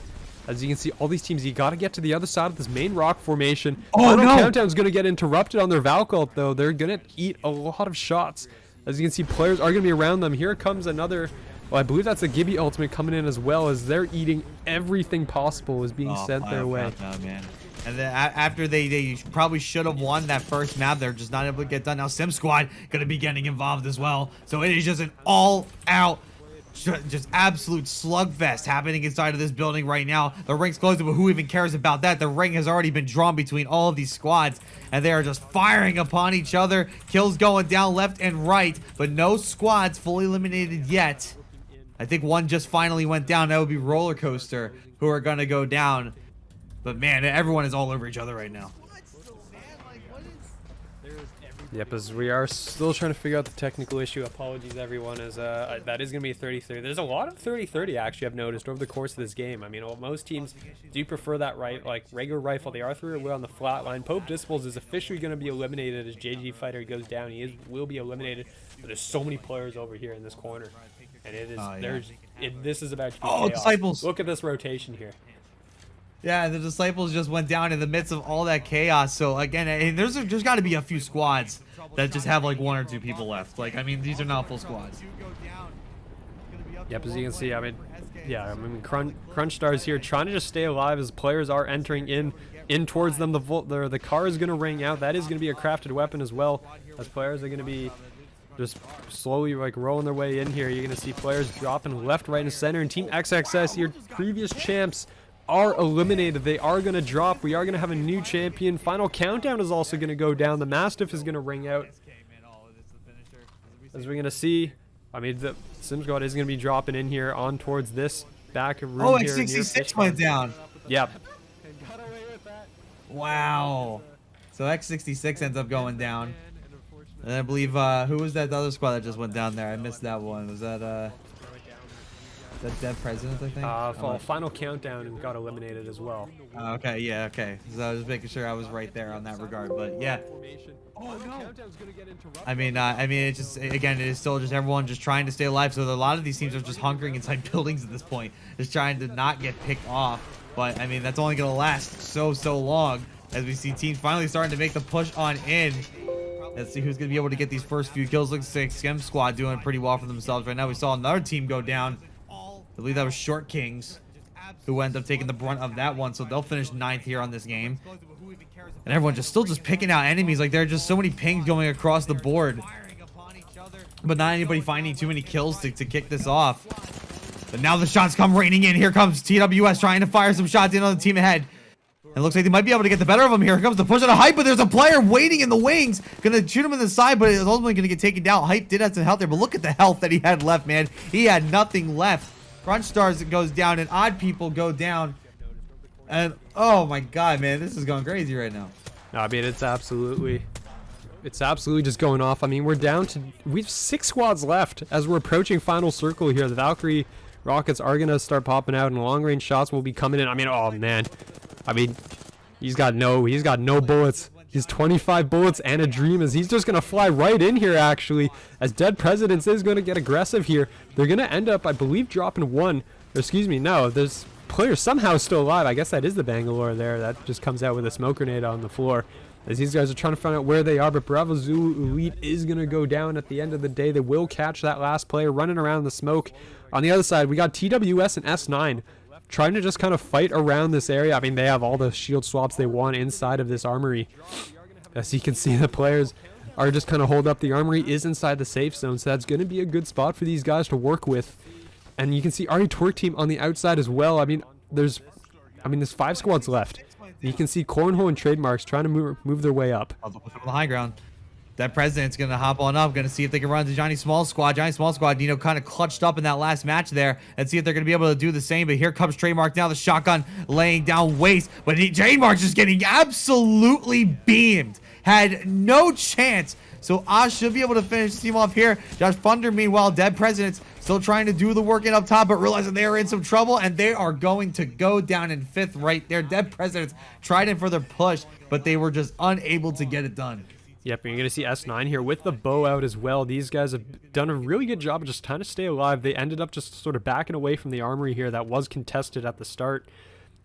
As you can see, all these teams, you got to get to the other side of this main rock formation. Oh, no! Countdown's going to get interrupted on their Valk ult, though. They're going to eat a lot of shots. As you can see, players are going to be around them. Here comes another... Well, I believe that's a Gibby ultimate coming in as well, as they're eating everything possible is being sent their way. Countdown, man. And then after they probably should have won that first map, they're just not able to get done. Now Sim Squad going to be getting involved as well. So it is just an all-out, just absolute slugfest happening inside of this building right now. The ring's closing, but who even cares about that? The ring has already been drawn between all of these squads, and they are just firing upon each other. Kills going down left and right, but no squads fully eliminated yet. I think one just finally went down. That would be Roller Coaster, who are going to go down. But man, everyone is all over each other right now. Yep, as we are still trying to figure out the technical issue. Apologies, everyone, as that is going to be a 30-30. There's a lot of 30-30, actually, I've noticed, over the course of this game. I mean, most teams do prefer that like regular rifle. They are through it on the flat line. Pope Disciples is officially going to be eliminated as JG Fighter goes down. Will be eliminated. But there's so many players over here in this corner. And it is, this is about to be chaos. Disciples. Look at this rotation here. Yeah, the Disciples just went down in the midst of all that chaos. So again, there's got to be a few squads that just have like 1 or 2 people left. Like, I mean, these are not full squads. Yep, as you can see, I mean, yeah, I mean, Crunch Stars here trying to just stay alive as players are entering in towards them. The car is going to ring out. That is going to be a crafted weapon as well, as players are going to be just slowly like rolling their way in here. You're going to see players dropping left, right, and center. And Team XXS, your previous champs, are eliminated. They are going to drop. We are going to have a new champion. Final countdown is also going to go down. The Mastiff is going to ring out. As we're going to see, I mean, the Sim Squad is going to be dropping in here on towards this back room. Oh, here X66 went down. Yep. Wow. So X66 ends up going down. And I believe, who was that other squad that just went down there? I missed that one. Was that Dead President, I think? Final countdown and got eliminated as well. Okay, yeah, okay. So I was making sure I was right there on that regard, but yeah. Oh, no. I mean, it's just, again, it is still just everyone just trying to stay alive. So a lot of these teams are just hunkering inside buildings at this point, just trying to not get picked off. But I mean, that's only gonna last so long as we see teams finally starting to make the push on in. Let's see who's going to be able to get these first few kills. Looks like Schem Squad doing pretty well for themselves right now. We saw another team go down. I believe that was Short Kings, who ended up taking the brunt of that one. So they'll finish 9th here on this game. And everyone still picking out enemies. Like, there are just so many pings going across the board. But not anybody finding too many kills to kick this off. But now the shots come raining in. Here comes TWS trying to fire some shots in on the team ahead. It looks like they might be able to get the better of him here. Here comes the push on a Hype, but there's a player waiting in the wings. Gonna shoot him in the side, but it's ultimately gonna get taken down. Hype did have some health there, but look at the health that he had left, man. He had nothing left. Crunch Stars goes down, and Odd People go down. And, oh my god, man, this is going crazy right now. I mean, it's absolutely just going off. I mean, we've 6 squads left as we're approaching final circle here. The Valkyrie rockets are gonna start popping out, and long range shots will be coming in. I mean, oh man, I mean, he's got no bullets. He's 25 bullets and a dream, as he's just gonna fly right in here actually, as Dead Presidents is gonna get aggressive here. They're gonna end up, I believe, dropping one. Or excuse me, no, there's players somehow still alive. I guess that is the Bangalore there. That just comes out with a smoke grenade on the floor, as these guys are trying to find out where they are. But Bravo Zulu Elite is gonna go down at the end of the day. They will catch that last player running around the smoke. On the other side, we got TWS and S9 trying to just kind of fight around this area. I mean, they have all the shield swaps they want inside of this armory. As you can see, the players are just kind of hold up. The armory is inside the safe zone, so that's going to be a good spot for these guys to work with. And you can see RE Twerk team on the outside as well. I mean, there's 5 squads left. You can see Cornhole and Trademarks trying to move their way up. On the high ground. That President's going to hop on up, going to see if they can run to Johnny Small Squad. Johnny Small Squad, you know, kind of clutched up in that last match there, and see if they're going to be able to do the same. But here comes Trademark now, the shotgun laying down waste. But Trademark's just getting absolutely beamed. Had no chance. So Oz should be able to finish the team off here. Josh Thunder, meanwhile, Dead Presidents still trying to do the work in up top, but realizing they are in some trouble, and they are going to go down in 5th right there. Dead Presidents tried in for their push, but they were just unable to get it done. Yep, and you're going to see S9 here with the bow out as well. These guys have done a really good job of just trying to stay alive. They ended up just sort of backing away from the armory here that was contested at the start.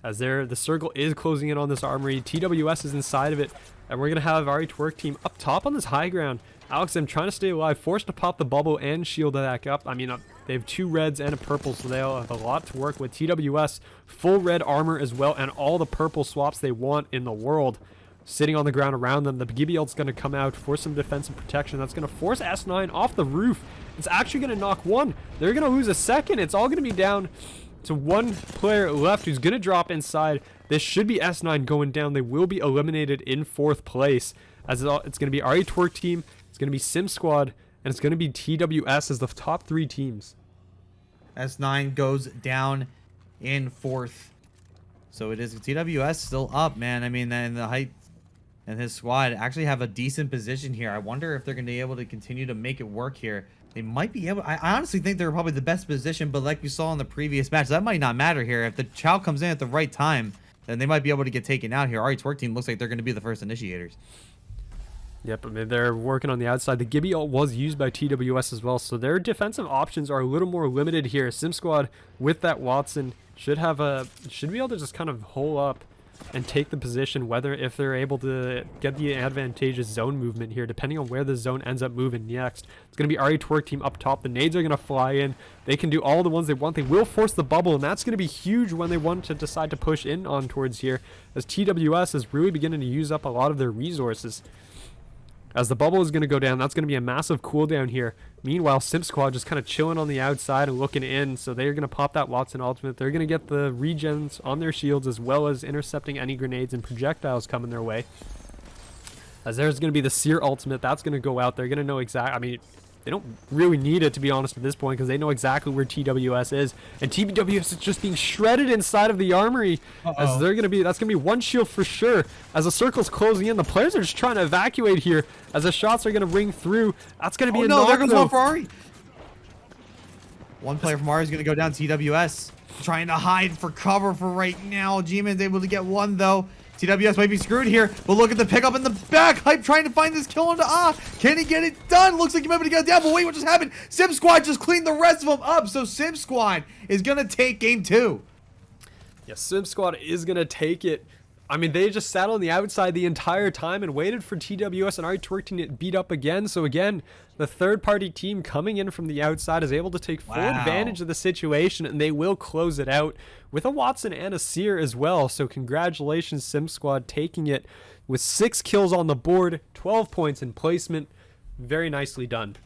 As the circle is closing in on this armory. TWS is inside of it, and we're going to have RE Twerk team up top on this high ground. Alex, I'm trying to stay alive, forced to pop the bubble and shield back up. I mean, they have 2 reds and a purple, so they'll have a lot to work with. TWS, full red armor as well, and all the purple swaps they want in the world sitting on the ground around them. The Gibiel's going to come out for some defensive protection. That's going to force S9 off the roof. It's actually going to knock one. They're going to lose a second. It's all going to be down to 1 player left who's going to drop inside. This should be S9 going down. They will be eliminated in 4th place, as it's going to be RE Twerk team, it's going to be Sim Squad, and it's going to be TWS as the top 3 teams. S9 goes down in 4th. So it is TWS still up, man. I mean, and the height and his squad actually have a decent position here. I wonder if they're going to be able to continue to make it work here. They might be able. I honestly think they're probably the best position, but like we saw in the previous match, that might not matter here. If the Chow comes in at the right time, then they might be able to get taken out here. RE Twerk team looks like they're going to be the first initiators. Yep, I mean, they're working on the outside. The Gibby ult was used by TWS as well, so their defensive options are a little more limited here. Sim Squad with that Watson should be able to just kind of hole up and take the position, whether if they're able to get the advantageous zone movement here, depending on where the zone ends up moving next. It's going to be RE Twerk team up top. The nades are going to fly in. They can do all the ones they want. They will force the bubble, and that's going to be huge when they want to decide to push in on towards here, as TWS is really beginning to use up a lot of their resources. As the bubble is going to go down, that's going to be a massive cooldown here. Meanwhile, Sim Squad just kind of chilling on the outside and looking in, so they're going to pop that Watson ultimate. They're going to get the regens on their shields, as well as intercepting any grenades and projectiles coming their way. As there's going to be the Seer ultimate, that's going to go out. They're going to know exactly, I mean, they don't really need it, to be honest, at this point, because they know exactly where TWS is. And TWS is just being shredded inside of the armory. As they're going to be, that's going to be 1 shield for sure. As the circle's closing in, the players are just trying to evacuate here. As the shots are going to ring through, that's going to be a knock. There goes one for RE. 1 player from RE is going to go down. TWS trying to hide for cover for right now. G-Man's able to get 1 though. TWS might be screwed here, but look at the pickup in the back. Hype trying to find this kill onto Can he get it done? Looks like he might be able to get it down, but wait, what just happened? Sim Squad just cleaned the rest of them up, so Sim Squad is going to take game 2. Yes, Sim Squad is going to take it. I mean, they just sat on the outside the entire time and waited for TWS and RE Twerk team to beat up again. So again, the third-party team coming in from the outside is able to take full advantage of the situation, and they will close it out with a Watson and a Seer as well. So congratulations, Sim Squad, taking it with 6 kills on the board, 12 points in placement. Very nicely done.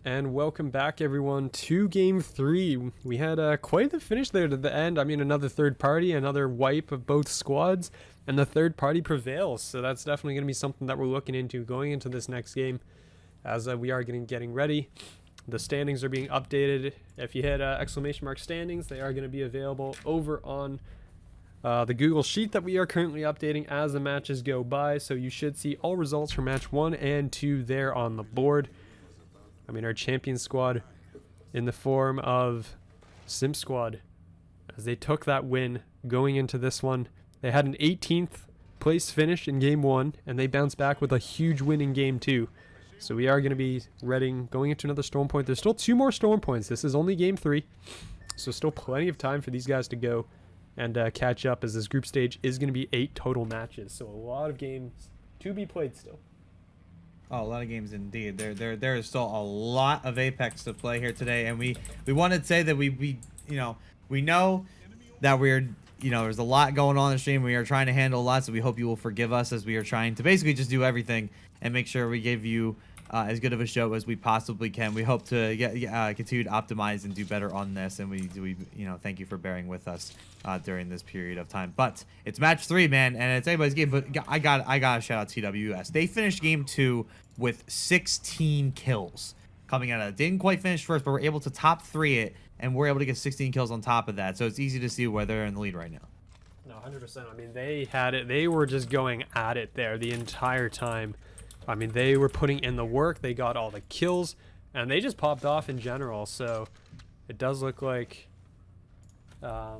And welcome back, everyone, to Game 3. We had quite the finish there to the end. I mean, another third party, another wipe of both squads, and the third party prevails. So that's definitely going to be something that we're looking into going into this next game, as we are getting ready. The standings are being updated. If you hit !standings, they are going to be available over on the Google Sheet that we are currently updating as the matches go by. So you should see all results for match 1 and 2 there on the board. I mean, our champion squad in the form of Sim Squad, as they took that win going into this one. They had an 18th place finish in game 1, and they bounced back with a huge win in game 2. So we are going to be going into another storm point. There's still 2 more storm points. This is only game 3, so still plenty of time for these guys to go and catch up, as this group stage is going to be 8 total matches. So a lot of games to be played still. Oh, a lot of games indeed. There is still a lot of Apex to play here today, and we wanted to say that we know that we're, there's a lot going on in the stream. We are trying to handle a lot, so we hope you will forgive us as we are trying to basically just do everything and make sure we give you as good of a show as we possibly can. We hope to continue to optimize and do better on this, and we thank you for bearing with us during this period of time. But it's match 3, man, and it's anybody's game. But I got to shout out TWS. They finished game 2 with 16 kills coming out of it. Didn't quite finish first, but we're able to top 3 it, and we're able to get 16 kills on top of that. So it's easy to see where they're in the lead right now. No, 100%. I mean, they had it. They were just going at it there the entire time. I mean, they were putting in the work. They got all the kills, and they just popped off in general. So it does look like... sorry,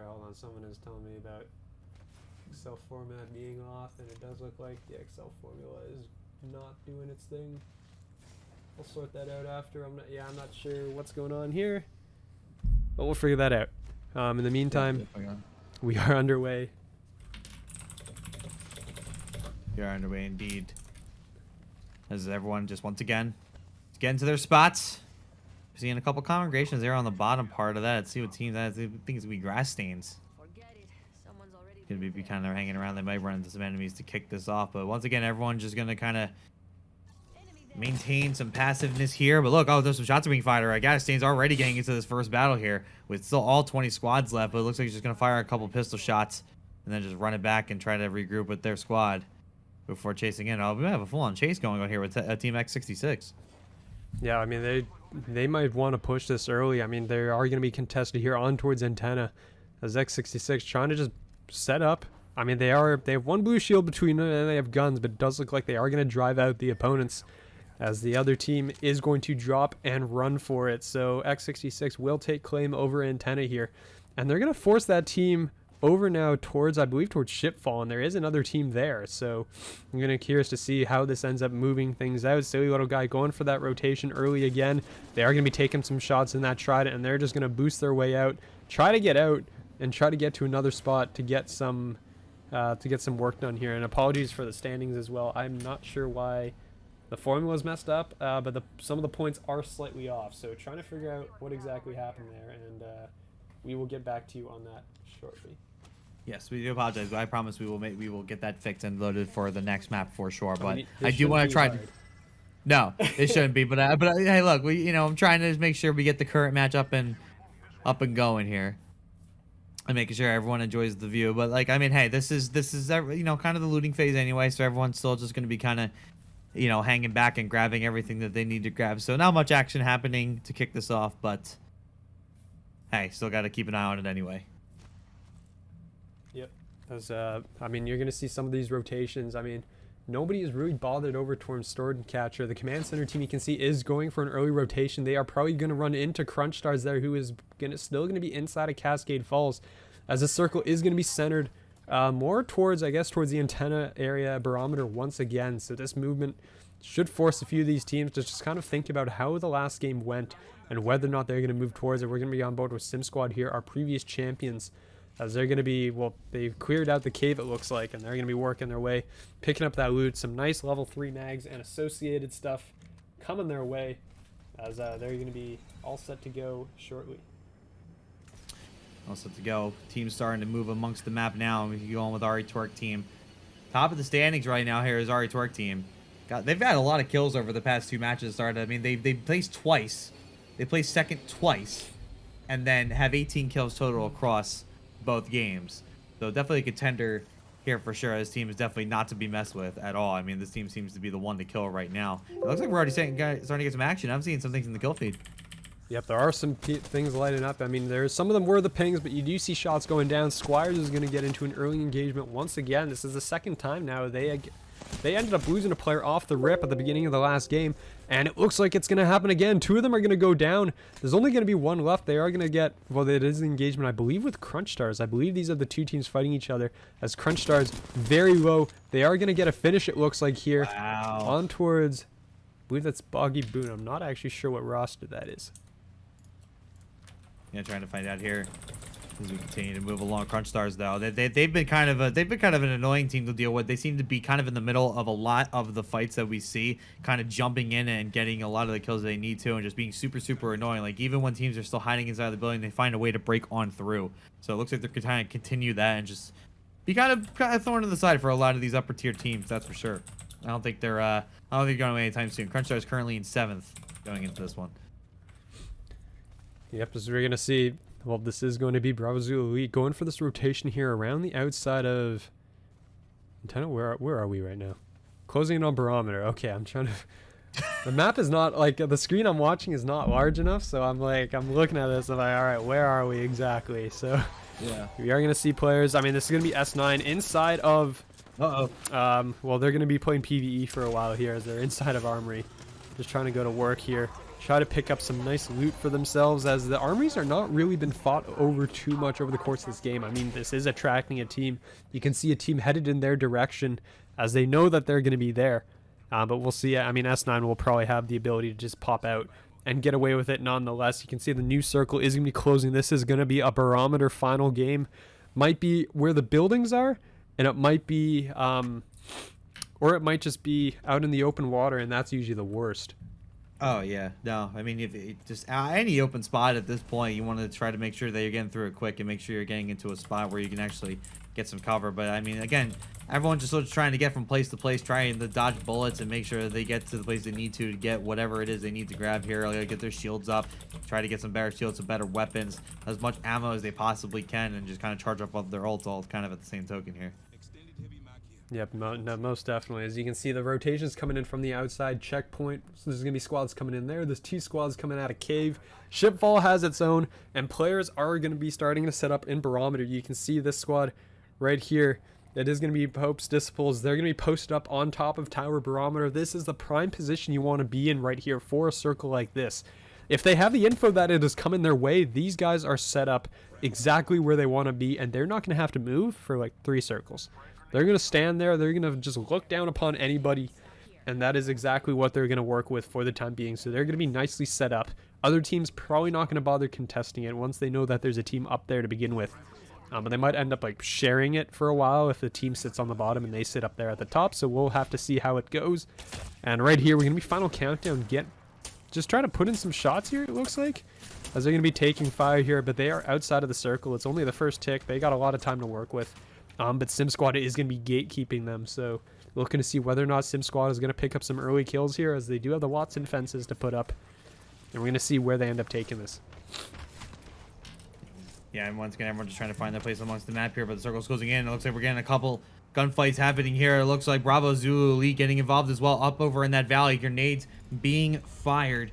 hold on. Someone is telling me about Excel format being off, and it does look like the Excel formula is not doing its thing. We'll sort that out after. I'm not sure what's going on here, but we'll figure that out. In the meantime, we are underway. We are underway indeed. As everyone just once again is getting to their spots. Seeing a couple congregations there on the bottom part of that. Let's see what team that is. I think it's gonna be grass stains. Gonna be kind of hanging around. They might run into some enemies to kick this off, but once again, everyone's just gonna kind of maintain some passiveness here. But look, there's some shots being fired. I guess Stain's already getting into this first battle here with still all 20 squads left, but it looks like he's just gonna fire a couple pistol shots and then just run it back and try to regroup with their squad before chasing in. We might have a full-on chase going on here with Team X66. Yeah, I mean, they might want to push this early. I mean, they are going to be contested here on towards Antenna, as X66 trying to just set up. I mean, they have one blue shield between them and they have guns, but it does look like they are going to drive out the opponents, as the other team is going to drop and run for it. So X66 will take claim over Antenna here, and they're going to force that team over now towards, I believe, towards Shipfall, and there is another team there. So I'm going to be curious to see how this ends up moving things out. Silly little guy going for that rotation early again. They are going to be taking some shots in that trident, and they're just going to boost their way out, try to get out, and try to get to another spot to get some work done here. And apologies for the standings as well. I'm not sure why the formula is messed up, but some of the points are slightly off. So trying to figure out what exactly happened there, and we will get back to you on that shortly. Yes, we do apologize, but I promise we will get that fixed and loaded for the next map for sure. But I do want to try to. No, it shouldn't be. But hey, look, I'm trying to make sure we get the current match up and going here, and making sure everyone enjoys the view. But like, I mean, hey, this is kind of the looting phase anyway, so everyone's still just going to be kind of hanging back and grabbing everything that they need to grab. So not much action happening to kick this off, but hey, still got to keep an eye on it anyway. Yep. As I mean, you're going to see some of these rotations. I mean, nobody is really bothered over towards Sword and Catcher. The Command Center team, you can see, is going for an early rotation. They are probably going to run into Crunch Stars there, who is still going to be inside of Cascade Falls, as the circle is going to be centered more towards, I guess, towards the Antenna area barometer once again. So this movement should force a few of these teams to just kind of think about how the last game went and whether or not they're going to move towards it. We're going to be on board with Sim Squad here, our previous champions, as they're going to be, well, they've cleared out the cave, it looks like, and they're going to be working their way, picking up that loot, some nice level 3 mags and associated stuff coming their way, as they're going to be all set to go shortly. All set to go. Team's starting to move amongst the map now. We can go on with Ari Twerk team. Top of the standings right now here is Ari Twerk team. They've got a lot of kills over the past 2 matches started. I mean, they placed twice. They placed second twice, and then have 18 kills total across both games. So definitely a contender here for sure. This team is definitely not to be messed with at all. I mean, this team seems to be the one to kill right now. It looks like we're already starting to get some action. I'm seeing some things in the kill feed. Yep, there are some things lighting up. I mean, there's some of them were the pings, but you do see shots going down. Squires is going to get into an early engagement once again. This is the second time now. They ended up losing a player off the rip at the beginning of the last game, and it looks like it's going to happen again. 2 of them are going to go down. There's only going to be 1 left. They are going to get, well, it is an engagement, I believe, with Crunch Stars. I believe these are the 2 teams fighting each other, as Crunch Stars very low. They are going to get a finish, it looks like, here. Wow. On towards, I believe that's Boggy Boone. I'm not actually sure what roster that is. Yeah, trying to find out here as we continue to move along. Crunch Stars, though, they've been kind of an annoying team to deal with. They seem to be kind of in the middle of a lot of the fights that we see, kind of jumping in and getting a lot of the kills they need to, and just being super annoying. Like, even when teams are still hiding inside the building, they find a way to break on through. So it looks like they're trying to continue that and just be kind of thrown to the side for a lot of these upper tier teams. That's for sure. I don't think they're going away anytime soon. Crunch Stars currently in 7th going into this one. Yep, as we're going to see, well, this is going to be Bravo Zulu Elite going for this rotation here around the outside of antenna. Where are we right now? Closing in on Barometer. Okay, I'm trying to... The map is not, like, the screen I'm watching is not large enough, so I'm looking at this, I'm like, all right, where are we exactly? So, yeah, we are going to see players. I mean, this is going to be S9 inside of... well, they're going to be playing PvE for a while here as they're inside of Armory. Just trying to go to work here. Try to pick up some nice loot for themselves, as the armies are not really been fought over too much over the course of this game. I mean, this is attracting a team. You can see a team headed in their direction as they know that they're going to be there. But we'll see. I mean, S9 will probably have the ability to just pop out and get away with it nonetheless. You can see the new circle is going to be closing. This is going to be a Barometer final game. Might be where the buildings are, and it might be, or it might just be out in the open water, and that's usually the worst. Oh yeah, no. I mean, if it just any open spot at this point, you want to try to make sure that you're getting through it quick and make sure you're getting into a spot where you can actually get some cover. But I mean, again, everyone's just sort of trying to get from place to place, trying to dodge bullets and make sure they get to the place they need to get whatever it is they need to grab here. Like, get their shields up, try to get some better shields, some better weapons, as much ammo as they possibly can, and just kind of charge up of their ults all kind of at the same token here. Yep, no, most definitely. As you can see, the rotations coming in from the outside checkpoint. So there's going to be squads coming in there. There's 2 squads coming out of cave. Shipfall has its own, and players are going to be starting to set up in Barometer. You can see this squad right here. It is going to be Pope's Disciples. They're going to be posted up on top of Tower Barometer. This is the prime position you want to be in right here for a circle like this. If they have the info that it is coming their way, these guys are set up exactly where they want to be, and they're not going to have to move for like 3 circles. They're going to stand there. They're going to just look down upon anybody, and that is exactly what they're going to work with for the time being. So they're going to be nicely set up. Other teams probably not going to bother contesting it once they know that there's a team up there to begin with. But they might end up like sharing it for a while if the team sits on the bottom and they sit up there at the top. So we'll have to see how it goes. And right here, we're going to be final countdown. Just trying to put in some shots here, it looks like, as they're going to be taking fire here. But they are outside of the circle. It's only the first tick. They got a lot of time to work with. But Sim Squad is going to be gatekeeping them, so looking to see whether or not Sim Squad is going to pick up some early kills here, as they do have the Watson fences to put up. And we're going to see where they end up taking this. Yeah, and once again, everyone's just trying to find their place amongst the map here, but the circle's closing in. It looks like we're getting a couple gunfights happening here. It looks like Bravo Zulu Elite getting involved as well up over in that valley. Grenades being fired.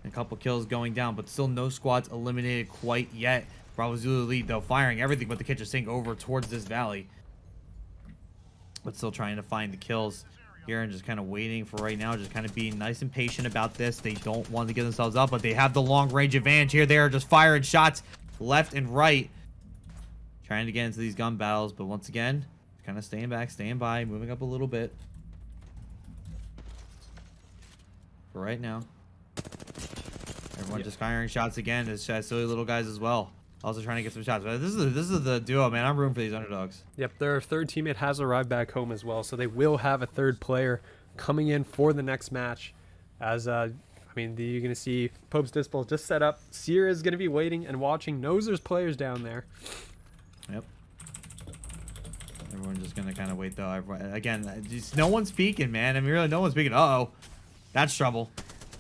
A couple kills going down, but still no squads eliminated quite yet. Bravo Zulu Elite, though, firing everything but the kitchen sink over towards this valley. But still trying to find the kills here and just kind of waiting for right now, just kind of being nice and patient about this. They don't want to get themselves up, but they have the long range advantage here. They are just firing shots left and right, trying to get into these gun battles. But once again, kind of staying back, staying by, moving up a little bit. For right now, everyone just firing shots again. It's silly little guys as well. Also trying to get some shots. But this is the duo, man. I'm rooting for these underdogs. Yep, their third teammate has arrived back home as well, so they will have a third player coming in for the next match. As I mean, you're gonna see Pope's Disciple just set up. Seer is gonna be waiting and watching. Knows there's players down there. Yep. Everyone's just gonna kind of wait though. Again, just no one's speaking, man. I mean, really, no one's speaking. Uh-oh, that's trouble.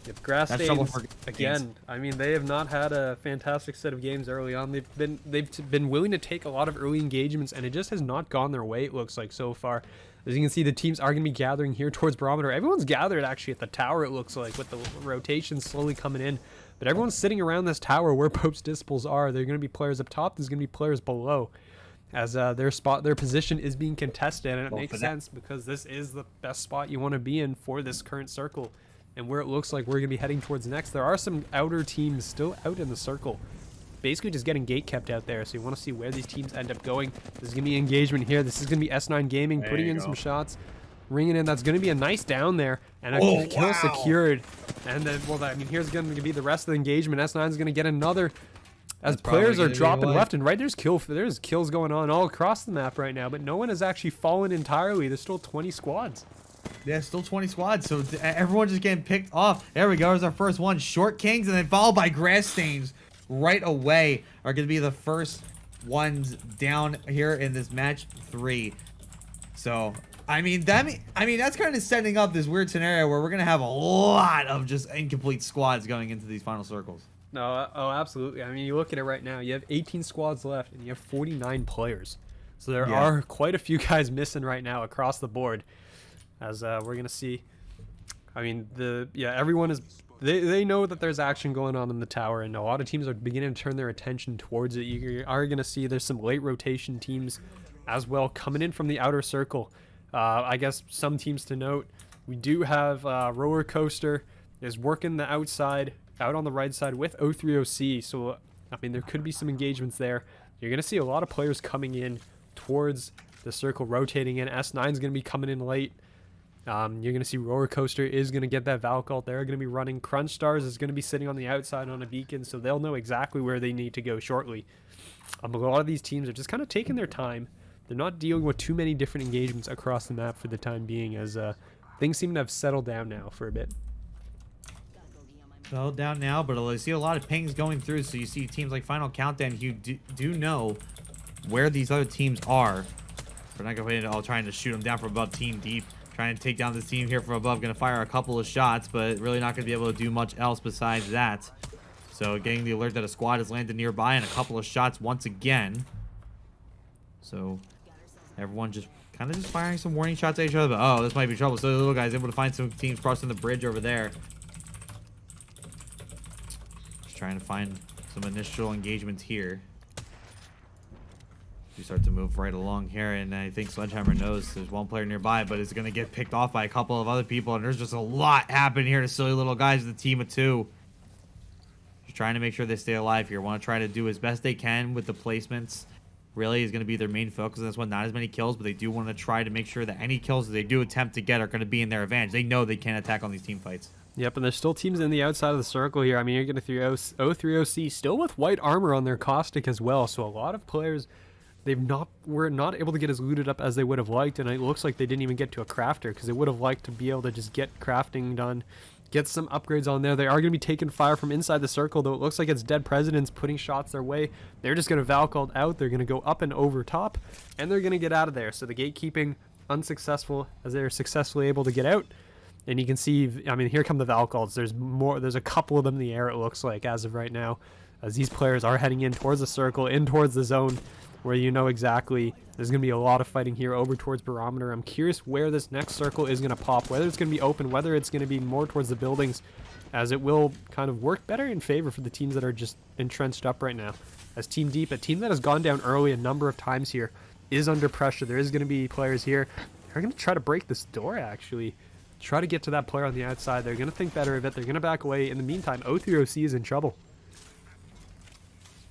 Yep, Grass That's Stains, trouble for again. I mean, they have not had a fantastic set of games early on. They've been willing to take a lot of early engagements, and it just has not gone their way, it looks like, so far. As you can see, the teams are going to be gathering here towards Barometer. Everyone's gathered, actually, at the tower, it looks like, with the rotation slowly coming in. But everyone's sitting around this tower where Pope's Disciples are. There are going to be players up top. There's going to be players below. As their position is being contested, and it makes sense because this is the best spot you want to be in for this current circle, and where it looks like we're going to be heading towards next. There are some outer teams still out in the circle, basically just getting gate kept out there. So you want to see where these teams end up going. There's going to be engagement here. This is going to be S9 Gaming putting in some shots, ringing in. That's going to be a nice down there, and a kill secured. And then, well, I mean, here's going to be the rest of the engagement. S9 is going to get another. As players are dropping left and right, there's kills going on all across the map right now, but no one has actually fallen entirely. There's still 20 squads. Yeah, still 20 squads, so everyone's just getting picked off. There we go, there's our first one. Short Kings, and then followed by Grass Stains right away are going to be the first ones down here in this match 3. So, I mean, that's kind of setting up this weird scenario where we're going to have a lot of just incomplete squads going into these final circles. No, oh, absolutely. I mean, you look at it right now. You have 18 squads left, and you have 49 players. So there are quite a few guys missing right now across the board. As we're gonna see. I mean, everyone is. They know that there's action going on in the tower, and a lot of teams are beginning to turn their attention towards it. You are gonna see there's some late rotation teams as well coming in from the outer circle. I guess some teams to note. We do have Roller Coaster is working the outside. Out on the right side with O3OC, so I mean there could be some engagements there. You're gonna see a lot of players coming in towards the circle, rotating in. S9 is gonna be coming in late. You're gonna see Roller Coaster is gonna get that Valk ult. They're gonna be running. Crunch Stars is gonna be sitting on the outside on a beacon, so they'll know exactly where they need to go shortly. A lot of these teams are just kind of taking their time. They're not dealing with too many different engagements across the map for the time being, as things seem to have settled down now for a bit. Well, down now, but I see a lot of pings going through, so you see teams like Final Countdown who do know where these other teams are. We're not going to trying to shoot them down from above team deep, trying to take down this team here from above, going to fire a couple of shots, but really not going to be able to do much else besides that. So getting the alert that a squad has landed nearby and a couple of shots once again. So everyone just kind of just firing some warning shots at each other, but oh, this might be trouble. So the little guy's able to find some teams crossing the bridge over there. Trying to find some initial engagements here. We start to move right along here, and I think Sledgehammer knows there's one player nearby, but it's going to get picked off by a couple of other people, and there's just a lot happening here to silly little guys with a team of 2. Just trying to make sure they stay alive here. Want to try to do as best they can with the placements. Really is going to be their main focus on this one. Not as many kills, but they do want to try to make sure that any kills that they do attempt to get are going to be in their advantage. They know they can't attack on these team fights. Yep, and there's still teams in the outside of the circle here. I mean, you're going to see O3OC still with white armor on their caustic as well. So a lot of players, were not able to get as looted up as they would have liked, and it looks like they didn't even get to a crafter because they would have liked to be able to just get crafting done, get some upgrades on there. They are going to be taking fire from inside the circle, though it looks like it's Dead Presidents putting shots their way. They're just going to Valk ult out. They're going to go up and over top, and they're going to get out of there. So the gatekeeping unsuccessful as they're successfully able to get out. And you can see, I mean, here come the Valk ults. There's a couple of them in the air, it looks like, as of right now, as these players are heading in towards the circle, in towards the zone, where you know exactly there's going to be a lot of fighting here over towards Barometer. I'm curious where this next circle is going to pop, whether it's going to be open, whether it's going to be more towards the buildings, as it will kind of work better in favor for the teams that are just entrenched up right now. As Team Deep, a team that has gone down early a number of times here, is under pressure. There is going to be players here. They're going to try to break this door, actually. Try to get to that player on the outside. They're going to think better of it. They're going to back away. In the meantime, O3OC is in trouble.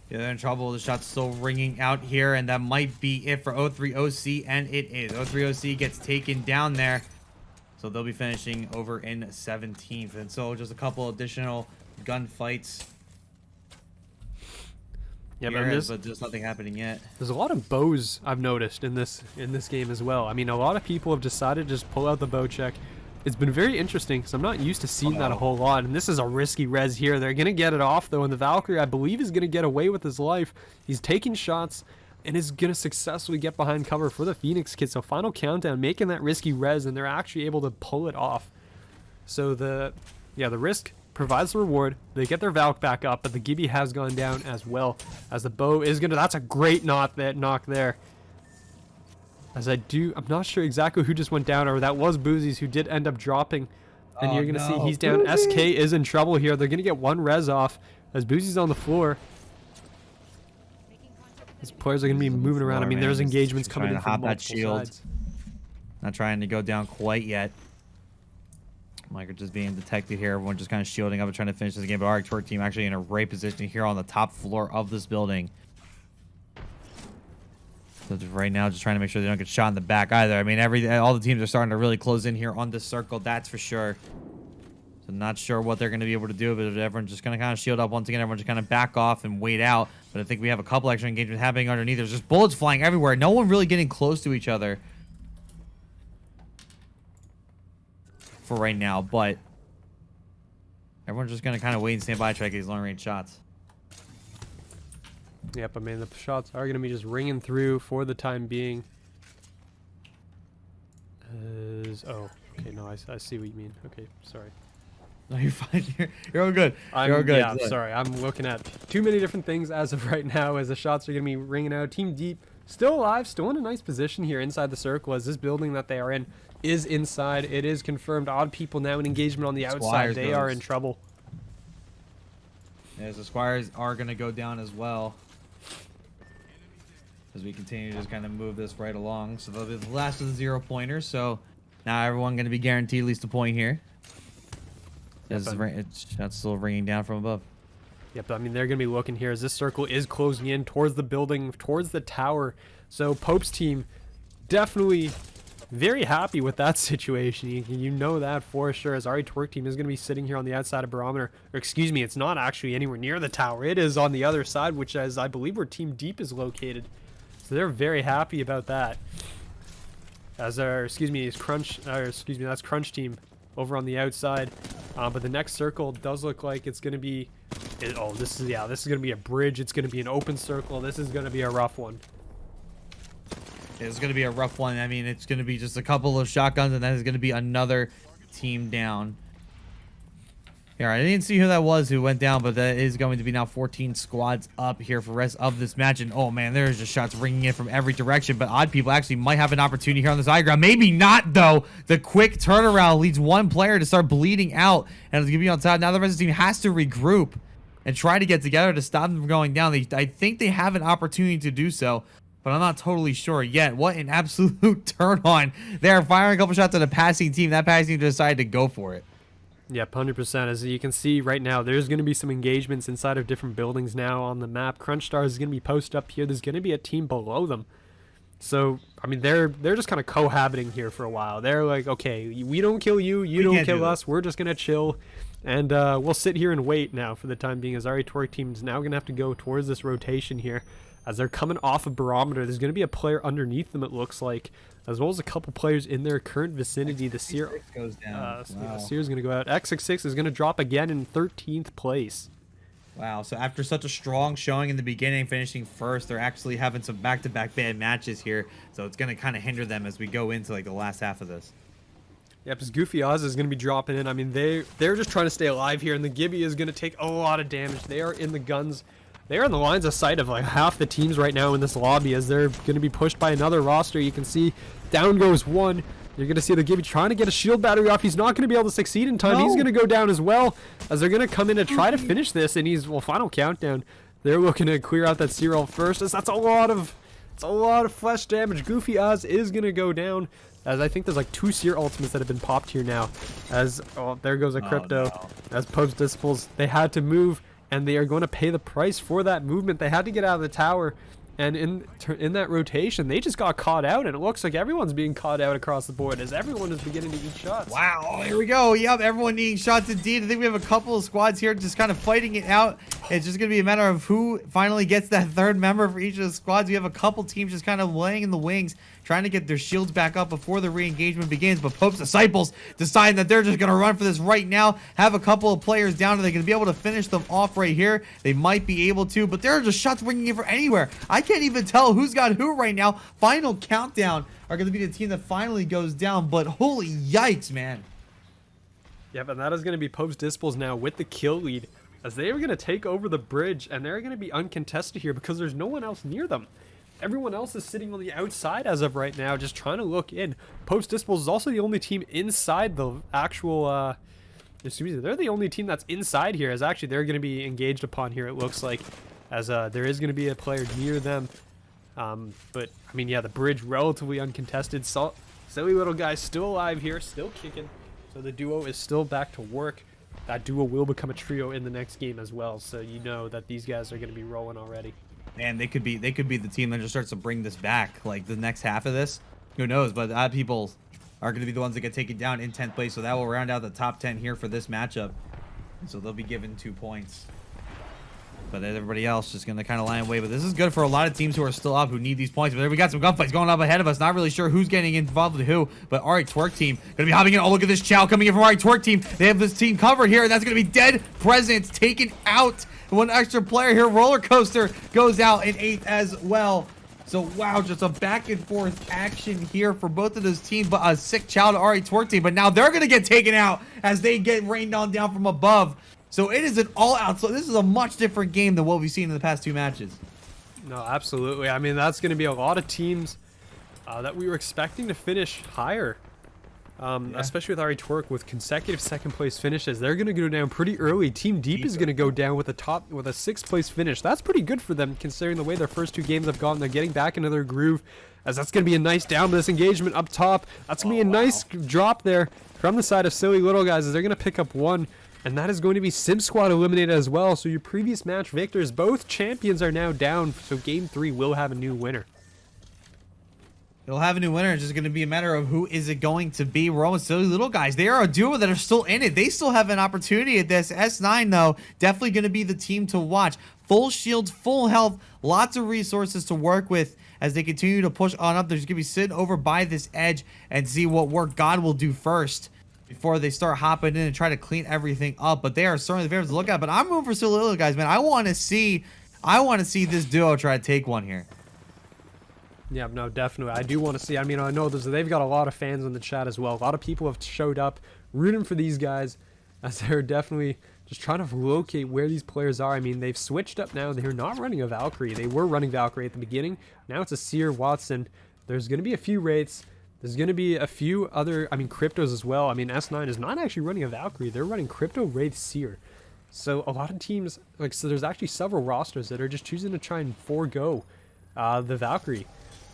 Yeah, they're in trouble. The shot's still ringing out here, and that might be it for O3OC, and it is. O3OC gets taken down there, so they'll be finishing over in 17th. And so just a couple additional gunfights. Yeah, but just nothing happening yet. There's a lot of bows I've noticed in this game as well. I mean, a lot of people have decided to just pull out the bow check. It's been very interesting because I'm not used to seeing that a whole lot. And this is a risky res here. They're going to get it off, though. And the Valkyrie, I believe, is going to get away with his life. He's taking shots and is going to successfully get behind cover for the Phoenix Kid. So Final Countdown making that risky res, and they're actually able to pull it off. So the risk provides the reward. They get their Valk back up, but the Gibby has gone down as well. As the bow is going to... That's a great knock there. I'm not sure exactly who just went down, or that was Boozies, who did end up dropping And Oh, you're going to see no. he's down. Boozy! SK is in trouble here. They're going to get one res off as Boozy's on the floor. These players are going to be moving around. I mean, there's engagements coming in from hop that multiple shield. sides. Not trying to go down quite yet. Micro just being detected here. Everyone just kind of shielding up and trying to finish this game. But our Twerk team actually in a great position here on the top floor of this building. So just right now, just trying to make sure they don't get shot in the back either. I mean, all the teams are starting to really close in here on this circle. That's for sure. So not sure what they're going to be able to do, but everyone's just going to kind of shield up once again. Everyone just kind of back off and wait out. But I think we have a couple extra engagements happening underneath. There's just bullets flying everywhere. No one really getting close to each other for right now, but everyone's just going to kind of wait and stand by to try to get these long-range shots. Yep, I mean, the shots are going to be just ringing through for the time being. Oh, okay, no, I see what you mean. Okay, sorry. No, you're fine. You're all good. You're all good. Yeah, sorry. I'm looking at too many different things as of right now as the shots are going to be ringing out. Team Deep still alive, still in a nice position here inside the circle as this building that they are in is inside. It is confirmed. Odd People now in engagement on the outside. Squires They are in trouble. Yes, the Squires are going to go down as well as we continue to just kind of move this right along. So they'll be the last of the 0-pointers. So now everyone going to be guaranteed at least a point here. Yep, That's still ringing down from above. Yep, I mean, they're going to be looking here as this circle is closing in towards the building, towards the tower. So Pope's team definitely very happy with that situation. You know that for sure, as our Twerk team is going to be sitting here on the outside of Barometer. Or excuse me, it's not actually anywhere near the tower. It is on the other side, which is, I believe, where Team Deep is located. So they're very happy about that. As our, that's Crunch team over on the outside. But the next circle does look like it's going to be... this is going to be a bridge. It's going to be an open circle. This is going to be a rough one. It's going to be a rough one. I mean, it's going to be just a couple of shotguns, and then it's going to be another team down. Yeah, I didn't see who that was who went down, but that is going to be now 14 squads up here for the rest of this match. And, oh, man, there's just shots ringing in from every direction. But Odd People actually might have an opportunity here on this high ground. Maybe not, though. The quick turnaround leads one player to start bleeding out, and it's going to be on top. Now the rest of the team has to regroup and try to get together to stop them from going down. I think they have an opportunity to do so, but I'm not totally sure yet. What an absolute turn on. They're firing a couple shots at a passing team. That passing team decided to go for it. Yep, 100%. As you can see right now, there's going to be some engagements inside of different buildings now on the map. Crunch Stars is going to be posted up here. There's going to be a team below them. So, I mean, they're just kind of cohabiting here for a while. They're like, okay, we don't kill you, you don't kill us. We're just going to chill. And we'll sit here and wait now for the time being, as our Twerk team is now going to have to go towards this rotation here. As they're coming off of Barometer, there's going to be a player underneath them, it looks like, as well as a couple players in their current vicinity. The Seer goes down. the Seer's going to go out. X66 is going to drop again in 13th place. Wow, so after such a strong showing in the beginning, finishing first, they're actually having some back-to-back bad matches here. So it's going to kind of hinder them as we go into like the last half of this. Yep, as Goofy Oz is going to be dropping in. I mean, they're just trying to stay alive here, and the Gibby is going to take a lot of damage. They are in the guns. They are in the lines of sight of like half the teams right now in this lobby, as they're going to be pushed by another roster. You can see down goes one. You're going to see the Gibby trying to get a shield battery off. He's not going to be able to succeed in time. No. He's going to go down as well, as they're going to come in to try to finish this. And final countdown. They're looking to clear out that Cyril first, as that's a lot of flesh damage. Goofy Oz is going to go down, as I think there's like 2 Seer ultimates that have been popped here now. As, there goes a Crypto. No. As Pope's Disciples, they had to move, and they are going to pay the price for that movement. They had to get out of the tower, and in that rotation, they just got caught out, and it looks like everyone's being caught out across the board, as everyone is beginning to eat shots. Wow, here we go. Yep, everyone eating shots indeed. I think we have a couple of squads here just kind of fighting it out. It's just going to be a matter of who finally gets that third member for each of the squads. We have a couple teams just kind of laying in the wings, trying to get their shields back up before the re-engagement begins. But Pope's Disciples decide that they're just going to run for this right now. Have a couple of players down, and they're going to be able to finish them off right here. They might be able to, but there are just shots ringing in from anywhere. I can't even tell who's got who right now. Final countdown are going to be the team that finally goes down, but holy yikes, man. Yep, and that is going to be Pope's Disciples now with the kill lead, as they are going to take over the bridge, and they're going to be uncontested here because there's no one else near them. everyone else is sitting on the outside as of right now, just trying to look in. Post Dispels is also the only team inside the actual, excuse me, they're the only team that's inside here, as actually they're going to be engaged upon here, it looks like, as there is going to be a player near them. But, I mean, yeah, the bridge relatively uncontested. Silly little guy's still alive here, still kicking. So the duo is still back to work. That duo will become a trio in the next game as well. So you know that these guys are going to be rolling already. Man, they could be the team that just starts to bring this back. Like the next half of this, who knows? But odd people are going to be the ones that get taken down in 10th place. So that will round out the top 10 here for this matchup. So they'll be given 2 points. But everybody else just going to kind of line away. But this is good for a lot of teams who are still up, who need these points. But there we got some gunfights going up ahead of us. Not really sure who's getting involved with who. But Alright Twerk team going to be hopping in. Oh, look at this Chow coming in from Alright Twerk team. They have this team covered here. And that's going to be Dead Presence taken out. One extra player here. Roller Coaster goes out in 8th as well. So, wow, just a back and forth action here for both of those teams. But a sick Chow to Alright Twerk team. But now they're going to get taken out as they get rained on down from above. So it is an all-out. So this is a much different game than what we've seen in the past 2 matches. No, absolutely. I mean, that's going to be a lot of teams that we were expecting to finish higher. Especially with Ari Twerk with consecutive second place finishes. They're going to go down pretty early. Team Deep is going to go down with a 6th place finish. That's pretty good for them considering the way their first 2 games have gone. They're getting back into their groove, as that's going to be a nice down this engagement up top. That's going to be a nice drop there from the side of Silly Little Guys as they're going to pick up 1. And that is going to be Sim Squad eliminated as well. So your previous match victors, both champions are now down. So game 3 will have a new winner. It'll have a new winner. It's just going to be a matter of who is it going to be. We're almost Silly Little Guys. They are a duo that are still in it. They still have an opportunity at this. S9, though, definitely going to be the team to watch. Full shields, full health, lots of resources to work with as they continue to push on up. They're just going to be sitting over by this edge and see what work God will do first before they start hopping in and try to clean everything up. But they are certainly the favorites to look at. But I'm moving for Silly Little Guys, man. I want to see this duo try to take one here. Yeah, no, definitely. I do want to see. I mean, I know they've got a lot of fans in the chat as well. A lot of people have showed up rooting for these guys as they're definitely just trying to locate where these players are. I mean, they've switched up now. They're not running a Valkyrie. They were running Valkyrie at the beginning. Now it's a Seer Watson. There's going to be a few Wraiths. There's going to be a few other, Cryptos as well. I mean, S9 is not actually running a Valkyrie. They're running Crypto, Wraith, Seer. So a lot of teams, so there's actually several rosters that are just choosing to try and forego the Valkyrie.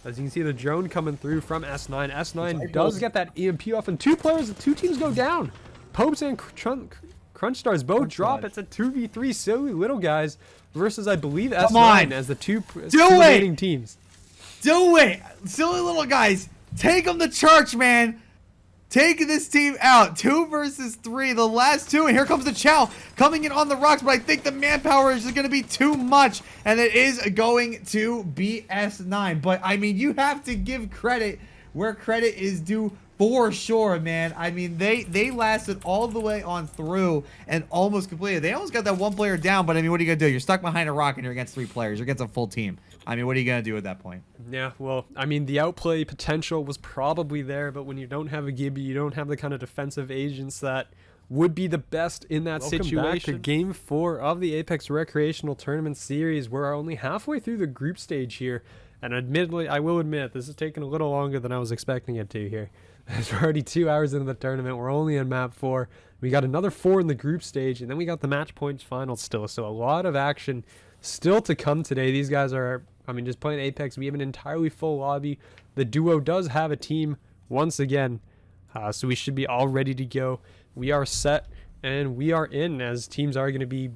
As you can see, the drone coming through from S9. S9 does get that EMP off, and 2 teams go down. Popes and Crunch Stars both drop. It's a 2v3 Silly Little Guys versus, I believe, S9 as the two remaining teams. Do it! Silly Little Guys, take them to church, man. Take this team out. 2 versus 3, the last 2. And here comes the Chow coming in on the rocks. But I think the manpower is going to be too much. And it is going to be S9. But, I mean, you have to give credit where credit is due for sure, man. I mean, they lasted all the way on through and almost completed. They almost got that 1 player down. But, I mean, what are you going to do? You're stuck behind a rock and you're against 3 players. You're against a full team. I mean, what are you going to do at that point? Yeah, well, I mean, the outplay potential was probably there, but when you don't have a Gibby, you don't have the kind of defensive agents that would be the best in that situation. Welcome back to Game 4 of the Apex Recreational Tournament Series. We're only halfway through the group stage here, and admittedly, I will admit, this is taking a little longer than I was expecting it to here. We're already 2 hours into the tournament. We're only on map 4. We got another 4 in the group stage, and then we got the match points final still, so a lot of action still to come today. These guys are, just playing Apex. We have an entirely full lobby. The duo does have a team once again, so we should be all ready to go. We are set, and we are in, as teams are going to be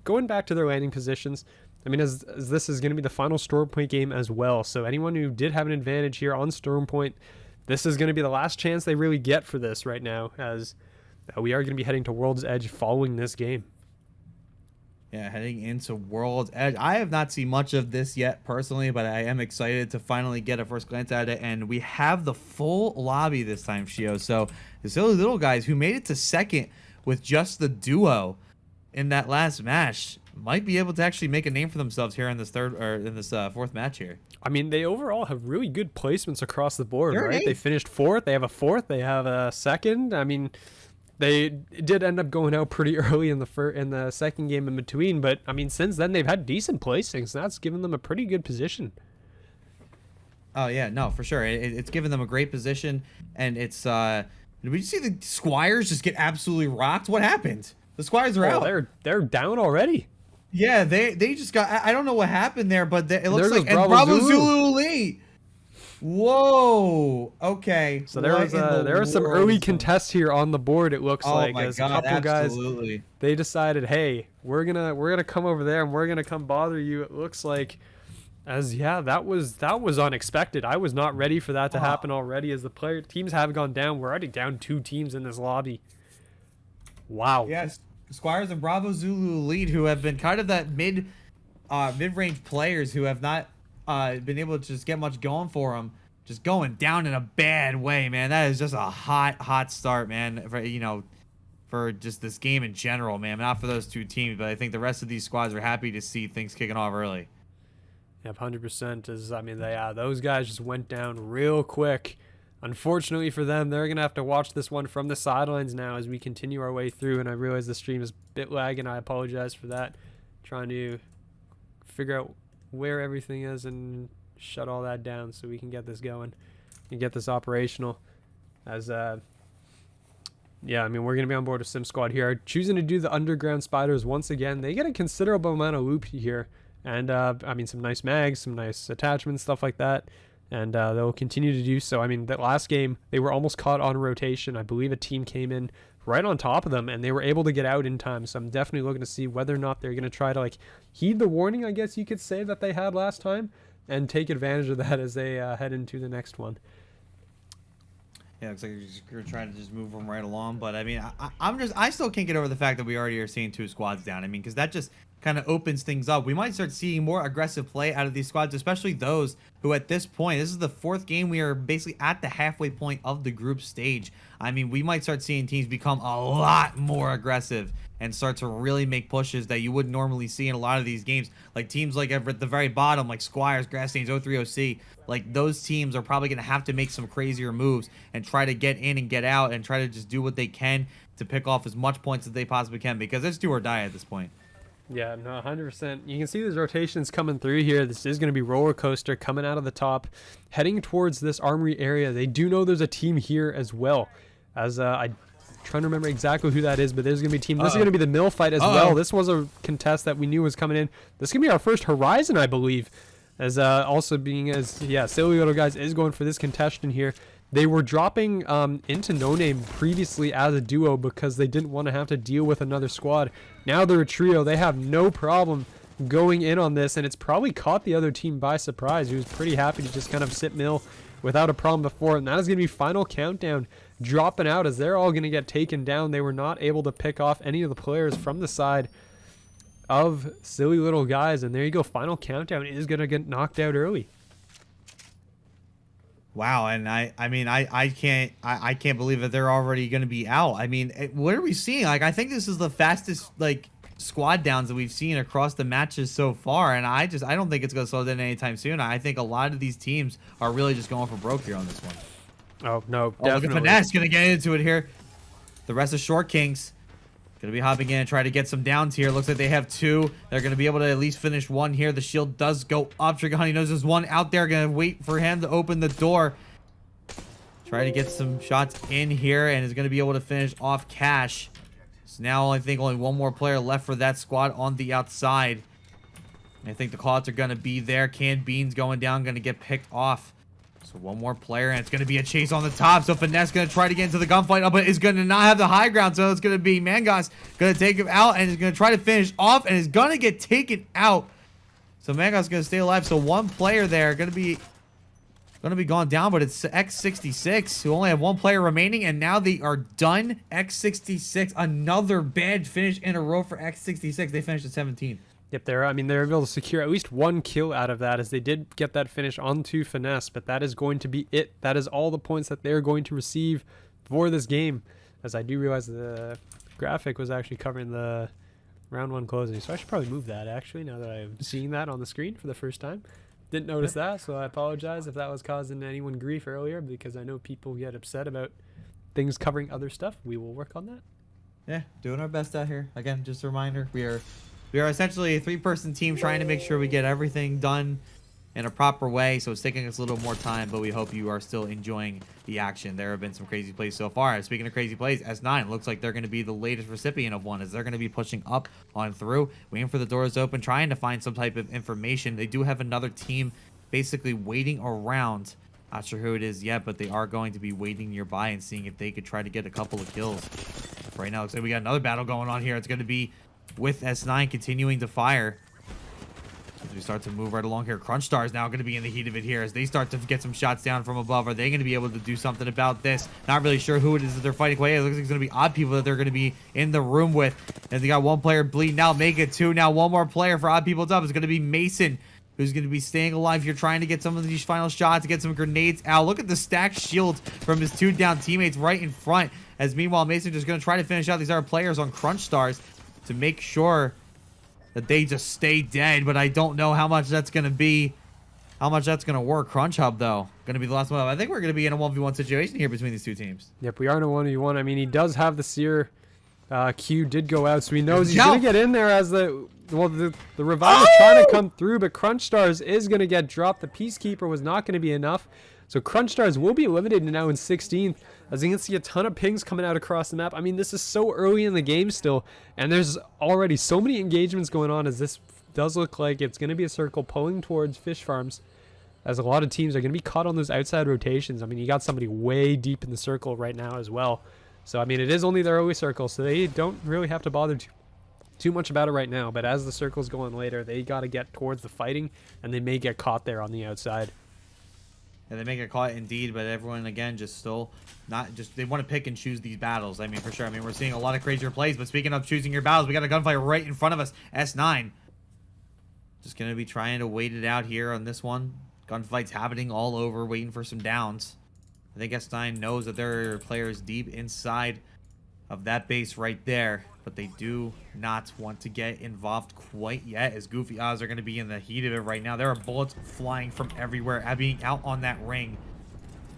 going back to their landing positions. As this is going to be the final Storm Point game as well, so anyone who did have an advantage here on Storm Point, this is going to be the last chance they really get for this right now, as we are going to be heading to World's Edge following this game. Yeah, heading into World's Edge. I have not seen much of this yet personally, but I am excited to finally get a first glance at it. And we have the full lobby this time, Shio. So the Silly Little Guys who made it to second with just the duo in that last match might be able to actually make a name for themselves here in this fourth match here. They overall have really good placements across the board, right? They finished 4th. They have a 4th. They have a 2nd. They did end up going out pretty early in the second game in between, but since then they've had decent placings. That's given them a pretty good position. Oh yeah, no, for sure. It's given them a great position, and it's did we see the Squires just get absolutely rocked? What happened? The Squires are Oh, out. they're down already. Yeah, they just got. I don't know what happened there, but it looks there like goes and Bravo Bravo Zulu. Zulu Elite. Whoa. Okay. So there was What in the there was some world early is going- contests here on the board. It looks Oh like my as a God! couple guys Absolutely. they decided, hey, we're gonna come over there and we're gonna come bother you. It looks like that was unexpected. I was not ready for that to happen already. As the teams have gone down, we're already down 2 teams in this lobby. Wow. Yes, Squires and Bravo Zulu Elite, who have been kind of that mid-range players who have not been able to just get much going for them, just going down in a bad way, man. That is just a hot start, man. For just this game in general, man. Not for those 2 teams, but I think the rest of these squads are happy to see things kicking off early. Yep, 100%. I mean, those guys just went down real quick. Unfortunately for them, they're going to have to watch this one from the sidelines now as we continue our way through. And I realize the stream is a bit lagging. I apologize for that. Trying to figure out where everything is and shut all that down so we can get this going and get this operational. Yeah, I mean, we're going to be on board with Sim Squad here. Choosing to do the underground spiders once again. They get a considerable amount of loot here. And, I mean, some nice mags, some nice attachments, stuff like that. And they'll continue to do so. I mean, that last game, they were almost caught on rotation. I believe a team came in right on top of them, and they were able to get out in time. So I'm definitely looking to see whether or not they're going to try to, like, heed the warning, I guess you could say, that they had last time, and take advantage of that as they head into the next one. Yeah, looks like you're trying to just move them right along. But I mean, I still can't get over the fact that we already are seeing 2 squads down. I mean, because that just kind of opens things up. We might start seeing more aggressive play out of these squads, especially those who at this point, this is the 4th game, we are basically at the halfway point of the group stage. I mean, we might start seeing teams become a lot more aggressive and start to really make pushes that you wouldn't normally see in a lot of these games. Like teams like at the very bottom, like Squires, Grass Stains, 030C, like those teams are probably going to have to make some crazier moves and try to get in and get out and try to just do what they can to pick off as much points as they possibly can, because it's do or die at this point. Yeah, no, 100%. You can see these rotations coming through here. This is going to be roller coaster coming out of the top, heading towards this armory area. They do know there's a team here as well. As I'm trying to remember exactly who that is, but there's going to be a team. This is going to be the mill fight as well. This was a contest that we knew was coming in. This is going to be our first Horizon, I believe. As also being as, yeah, Silly Little Guys is going for this contestant here. They were dropping into No Name previously as a duo because they didn't want to have to deal with another squad. Now they're a trio. They have no problem going in on this, and it's probably caught the other team by surprise, who's pretty happy to just kind of sit mill without a problem before. And that is going to be final countdown dropping out as they're all going to get taken down. They were not able to pick off any of the players from the side of Silly Little Guys, and there you go. Final countdown is going to get knocked out early. Wow, and I can't believe that they're already going to be out. I mean, what are we seeing? Like, I think this is the fastest like squad downs that we've seen across the matches so far, and I don't think it's going to slow down anytime soon. I think a lot of these teams are really just going for broke here on this one. Oh no, definitely. Look at Finesse going to get into it here. The rest of Short Kings going to be hopping in and try to get some downs here. Looks like they have 2. They're going to be able to at least finish 1 here. The shield does go up. Trigger Honey knows there's 1 out there. Going to wait for him to open the door. Try to get some shots in here and is going to be able to finish off Cash. So now I think only 1 more player left for that squad on the outside. I think the callouts are going to be there. Canned Beans going down, going to get picked off. So 1 more player, and it's going to be a chase on the top. So Finesse going to try to get into the gunfight, but is going to not have the high ground. So it's going to be Mangos going to take him out and is going to try to finish off and is going to get taken out. So Mangos is going to stay alive. So 1 player there going to be gone down, but it's X66 who only have 1 player remaining, and now they are done. X66, another bad finish in a row for X66. They finished at 17. Yep, they're able to secure at least 1 kill out of that, as they did get that finish onto Finesse, but that is going to be it. That is all the points that they're going to receive for this game, as I do realize the graphic was actually covering the round 1 closing, so I should probably move that actually now that I'm seeing that on the screen for the first time. Didn't notice that, so I apologize if that was causing anyone grief earlier, because I know people get upset about things covering other stuff. We will work on that. Yeah, doing our best out here. Again, just a reminder, we are essentially a 3-person team trying to make sure we get everything done in a proper way, so it's taking us a little more time, but we hope you are still enjoying the action. There have been some crazy plays so far. Speaking of crazy plays, S9 looks like they're going to be the latest recipient of one, as they're going to be pushing up on through, waiting for the doors to open, trying to find some type of information. They do have another team basically waiting around. Not sure who it is yet, but they are going to be waiting nearby and seeing if they could try to get a couple of kills. Right now, looks like we got another battle going on here. It's going to be with S9 continuing to fire. As we start to move right along here, Crunch Star is now going to be in the heat of it here as they start to get some shots down from above. Are they going to be able to do something about this? Not really sure who it is that they're fighting. It looks like it's going to be Odd People that they're going to be in the room with. And they got one player bleeding out, make it two. Now one more player for Odd People's up. It's going to be Mason, who's going to be staying alive here, trying to get some of these final shots, get some grenades out. Look at the stacked shields from his two down teammates right in front. As meanwhile, Mason just going to try to finish out these other players on Crunch Stars to make sure that they just stay dead. But I don't know how much that's going to be, how much that's going to work. Crunch Hub, though, going to be the last one up. I think we're going to be in a 1v1 situation here between these two teams. Yep, we are in a 1v1. I mean, he does have the Seer. Q did go out, so he knows he's going to get in there as the revive is trying to come through, but Crunch Stars is going to get dropped. The Peacekeeper was not going to be enough, so Crunch Stars will be eliminated now in 16th. As you can see, a ton of pings coming out across the map. I mean, this is so early in the game still, and there's already so many engagements going on, as this does look like it's going to be a circle pulling towards fish farms, as a lot of teams are going to be caught on those outside rotations. I mean, you got somebody way deep in the circle right now as well. So, I mean, it is only the early circle, so they don't really have to bother too much about it right now. But as the circle's going later, they got to get towards the fighting, and they may get caught there on the outside. And they make it caught indeed, but everyone, again, just still not just, they want to pick and choose these battles. I mean, for sure. I mean, we're seeing a lot of crazier plays, but speaking of choosing your battles, we got a gunfight right in front of us. S9 just going to be trying to wait it out here on this one. Gunfights happening all over, waiting for some downs. I think S9 knows that there are players deep inside of that base right there, but they do not want to get involved quite yet, as Goofy Oz are going to be in the heat of it right now. There are bullets flying from everywhere. Being out on that ring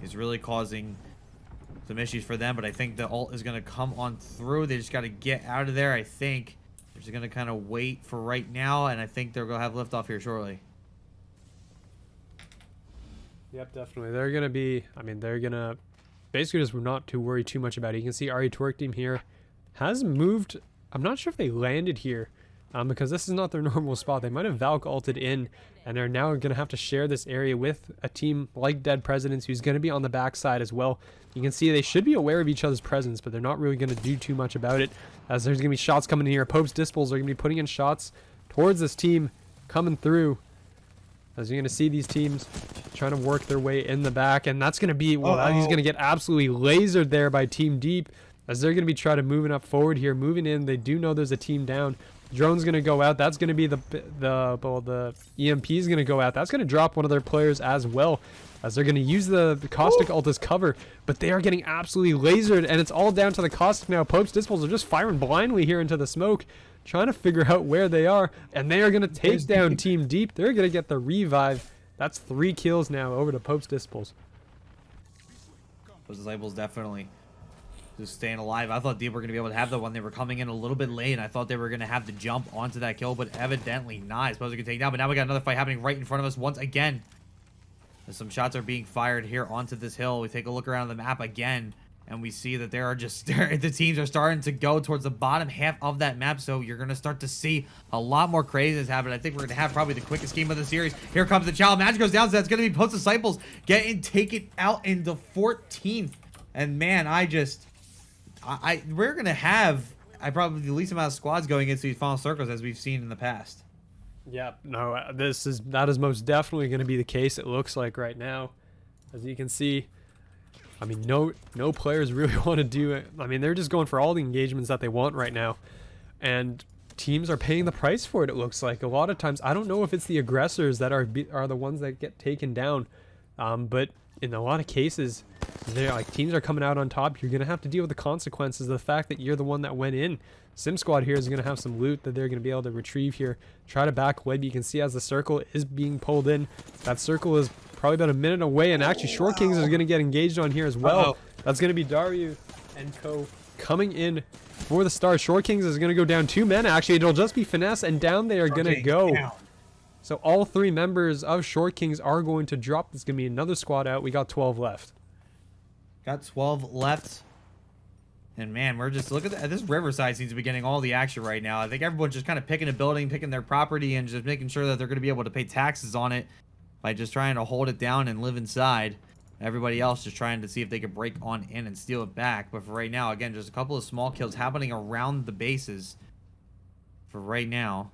is really causing some issues for them, but I think the ult is going to come on through. They just got to get out of there, I think. They're just going to kind of wait for right now, and I think they're going to have liftoff here shortly. Yep, definitely. They're going to be, I mean, they're going to basically just not to worry too much about it. You can see RE Twerk team here has moved. I'm not sure if they landed here because this is not their normal spot. They might have Valk ulted in, and they're now going to have to share this area with a team like Dead Presidents, who's going to be on the backside as well. You can see they should be aware of each other's presence, but they're not really going to do too much about it, as there's going to be shots coming in here. Pope's Dispels are going to be putting in shots towards this team coming through. As you're going to see these teams trying to work their way in the back, and that's going to be, well, he's going to get absolutely lasered there by Team Deep, as they're going to be trying to moving up forward here, moving in. They do know there's a team down. Drone's going to go out. That's going to be the EMP is going to go out. That's going to drop one of their players as well, as they're going to use the Caustic ult as cover, but they are getting absolutely lasered, and it's all down to the Caustic now. Pope's Dispels are just firing blindly here into the smoke, trying to figure out where they are, and they are going to take down Team Deep. They're going to get the revive. That's 3 kills now over to Pope's Dispels. Those disciples definitely just staying alive. I thought Deep were going to be able to have the one. They were coming in a little bit late, and I thought they were going to have to jump onto that kill, but evidently not. I suppose we can take down, but now we got another fight happening right in front of us once again. As some shots are being fired here onto this hill. We take a look around the map again, and we see that there are just the teams are starting to go towards the bottom half of that map, so you're going to start to see a lot more craziness happen. I think we're going to have probably the quickest game of the series. Here comes the child. Magic goes down, so that's going to be Post Disciples getting taken out in the 14th. And man, we're going to have probably the least amount of squads going into these final circles as we've seen in the past. Yeah, no, that is most definitely going to be the case, it looks like right now. As you can see, I mean, no players really want to do it. I mean, they're just going for all the engagements that they want right now. And teams are paying the price for it, it looks like. A lot of times, I don't know if it's the aggressors that are the ones that get taken down. But in a lot of cases, they're like, teams are coming out on top. You're going to have to deal with the consequences of the fact that you're the one that went in. Sim Squad here is going to have some loot that they're going to be able to retrieve here. Try to back web. You can see as the circle is being pulled in. That circle is probably about a minute away, and actually Short Kings is going to get engaged on here as well. That's going to be Dario and co coming in for the start. Short Kings is going to go down 2 men. Actually, it'll just be Finesse, and down they are going to go. So all 3 members of Short Kings are going to drop. There's going to be another squad out. We got 12 left. Got 12 left. And man, we're just, look at that. This Riverside seems to be getting all the action right now. I think everyone's just kind of picking a building, picking their property, and just making sure that they're going to be able to pay taxes on it by just trying to hold it down and live inside. Everybody else just trying to see if they can break on in and steal it back. But for right now, again, just a couple of small kills happening around the bases for right now.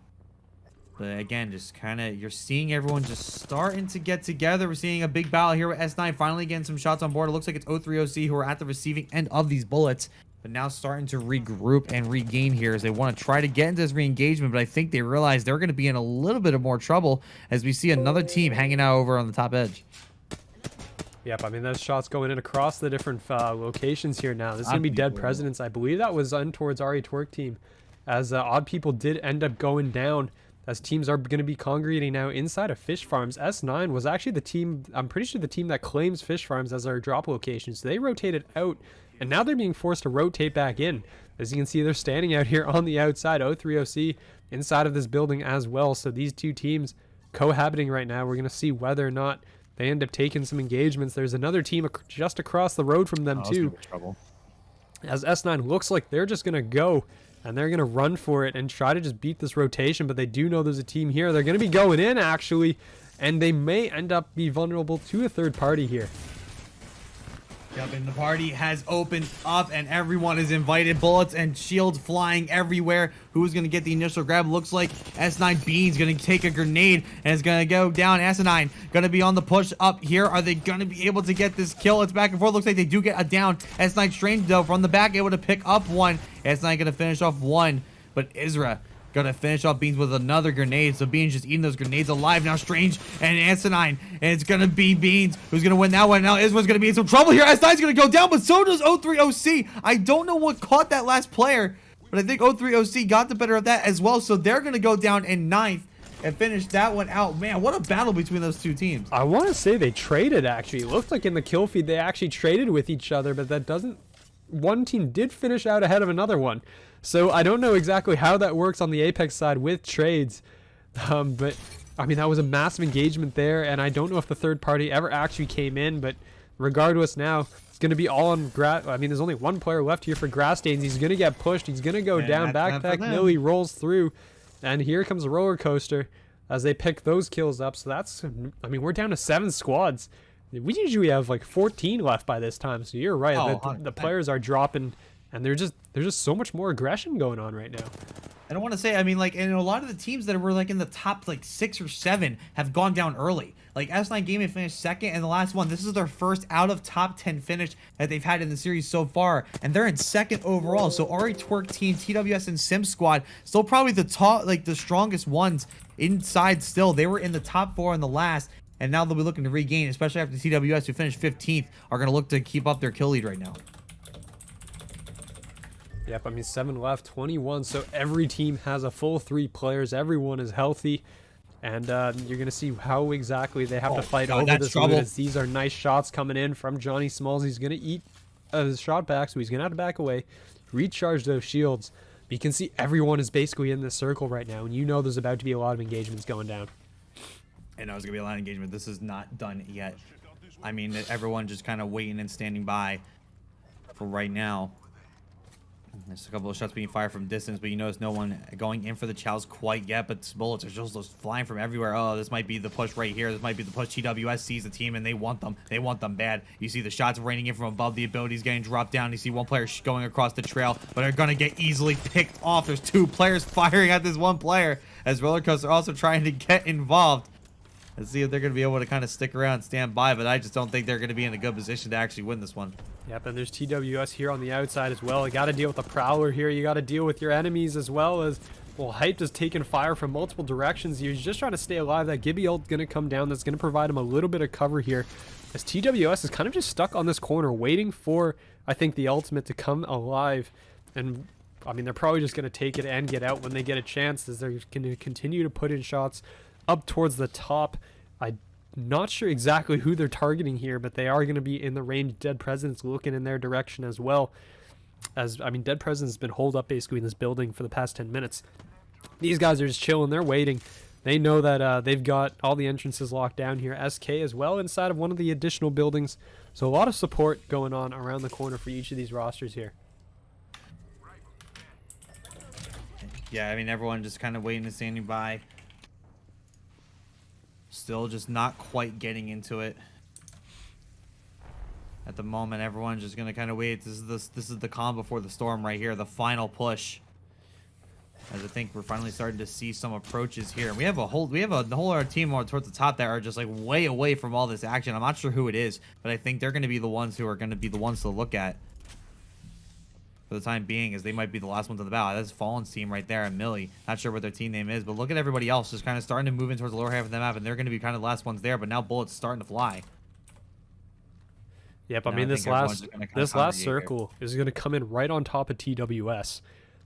But again, just kind of, you're seeing everyone just starting to get together. We're seeing a big battle here with S9 finally getting some shots on board. It looks like it's 03OC who are at the receiving end of these bullets, but now starting to regroup and regain here as they want to try to get into this re-engagement. But I think they realize they're going to be in a little bit of more trouble as we see another team hanging out over on the top edge. Yep, I mean, those shots going in across the different locations here now. This is going to be Dead Presidents. I believe that was in towards RE Twerk team, as Odd People did end up going down, as teams are going to be congregating now inside of Fish Farms. S9 was actually the team, I'm pretty sure the team that claims Fish Farms as our drop location. So they rotated out, and now they're being forced to rotate back in. As you can see, they're standing out here on the outside, 03OC inside of this building as well. So these two teams cohabiting right now. We're going to see whether or not they end up taking some engagements. There's another team just across the road from them too. As S9 looks like they're just going to go and they're going to run for it and try to just beat this rotation, but they do know there's a team here. They're going to be going in actually, and they may end up be vulnerable to a third party here. Yep, and the party has opened up and everyone is invited. Bullets and shields flying everywhere. Who's going to get the initial grab? Looks like S9 Bean's going to take a grenade and it's going to go down. S9 going to be on the push up here. Are they going to be able to get this kill? It's back and forth. Looks like they do get a down. S9 Strange though from the back able to pick up one. S9 going to finish off one, but Isra gonna finish off Beans with another grenade. So Beans just eating those grenades alive. Now Strange and Asinine. And it's gonna be Beans who's gonna win that one. Now Isra's gonna be in some trouble here. S9's gonna go down, but so does 03OC. I don't know what caught that last player, but I think 03OC got the better of that as well. So they're gonna go down in 9th and finish that one out. Man, what a battle between those two teams. I want to say they traded actually. It looked like in the kill feed they actually traded with each other, but that doesn't... One team did finish out ahead of another one. So I don't know exactly how that works on the Apex side with trades. But I mean, that was a massive engagement there, and I don't know if the third party ever actually came in, but regardless now, it's going to be all on I mean, there's only one player left here for Grass Stains. He's going to get pushed. He's going to go down. Backpack Millie rolls through, and here comes a roller coaster as they pick those kills up. So that's, I mean, we're down to 7 squads. We usually have like 14 left by this time. So you're right. The players are dropping, and there's just so much more aggression going on right now. I don't want to say, I mean, like, and a lot of the teams that were like in the top like 6 or 7 have gone down early. Like S9 Gaming finished 2nd, and the last one, this is their first out of top 10 finish that they've had in the series so far, and they're in 2nd overall. So RE Twerk team, TWS, and Sim Squad still probably the top, like the strongest ones inside. Still, they were in the top 4 in the last. And now they'll be looking to regain, especially after TWS, who finished 15th, are going to look to keep up their kill lead right now. Yep, I mean, 7 left, 21. So every team has a full 3 players. Everyone is healthy. And you're going to see how exactly they have to fight over this loot, as these are nice shots coming in from Johnny Smalls. He's going to eat a shot back, so he's going to have to back away, recharge those shields. But you can see everyone is basically in this circle right now, and you know there's about to be a lot of engagements going down. And there's going to be a lot of engagement. This is not done yet. I mean, everyone just kind of waiting and standing by for right now. There's a couple of shots being fired from distance, but you notice no one going in for the chows quite yet. But bullets are just flying from everywhere. Oh, this might be the push right here. This might be the push. TWS sees the team, and they want them. They want them bad. You see the shots raining in from above. The abilities getting dropped down. You see one player going across the trail, but they're going to get easily picked off. There's 2 players firing at this one player, as Roller Coaster also trying to get involved. Let's see if they're going to be able to kind of stick around and stand by, but I just don't think they're going to be in a good position to actually win this one. Yep, and there's TWS here on the outside as well. You got to deal with the Prowler here. You got to deal with your enemies as well as, well, Hype is taking fire from multiple directions. He's just trying to stay alive. That Gibby ult going to come down. That's going to provide him a little bit of cover here, as TWS is kind of just stuck on this corner waiting for, I think, the ultimate to come alive. And, I mean, they're probably just going to take it and get out when they get a chance, as they're going to continue to put in shots up towards the top. I'm not sure exactly who they're targeting here, but they are going to be in the range. Dead President's looking in their direction as well. As, I mean, Dead President's been holed up basically in this building for the past 10 minutes. These guys are just chilling. They're waiting. They know that they've got all the entrances locked down here. SK as well inside of one of the additional buildings. So a lot of support going on around the corner for each of these rosters here. Yeah, I mean, everyone just kind of waiting and standing by. Still just not quite getting into it. At the moment, everyone's just going to kind of wait. This is the calm before the storm right here, the final push. As I think we're finally starting to see some approaches here. We have the whole other team towards the top that are just like way away from all this action. I'm not sure who it is, but I think they're going to be the ones who are going to be the ones to look at for the time being, as they might be the last ones on the bow. That's Fallen's team right there, and Millie. Not sure what their team name is, but look at everybody else just kind of starting to move in towards the lower half of the map, and they're going to be kind of the last ones there. But now bullets starting to fly. Yep, I mean, this last circle is going to come in right on top of TWS.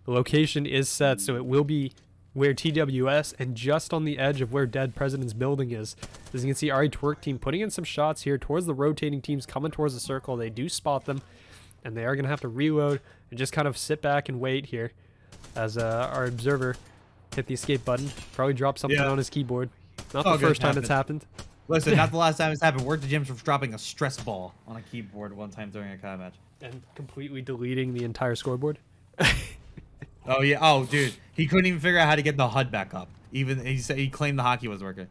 The location is set, so it will be where TWS and just on the edge of where Dead President's building is. As you can see, RE Twerk team putting in some shots here towards the rotating teams coming towards the circle. They do spot them, and they are going to have to reload and just kind of sit back and wait here as our observer hit the escape button. Probably dropped something on his keyboard. Not the first time it's happened. Listen, not the last time it's happened. Worked the gyms for dropping a stress ball on a keyboard one time during a COD match. And completely deleting the entire scoreboard. Oh, yeah. Oh, dude. He couldn't even figure out how to get the HUD back up. Even he said he claimed the hockey was working.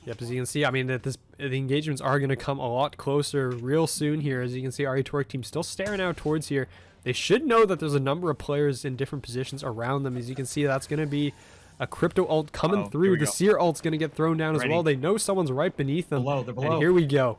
Yep, as you can see, I mean, that the engagements are going to come a lot closer real soon here. As you can see, RE Twerk team still staring out towards here. They should know that there's a number of players in different positions around them. As you can see, that's going to be a crypto ult coming through. The seer ult's going to get thrown down as well. They know someone's right beneath them. They're below. And here we go.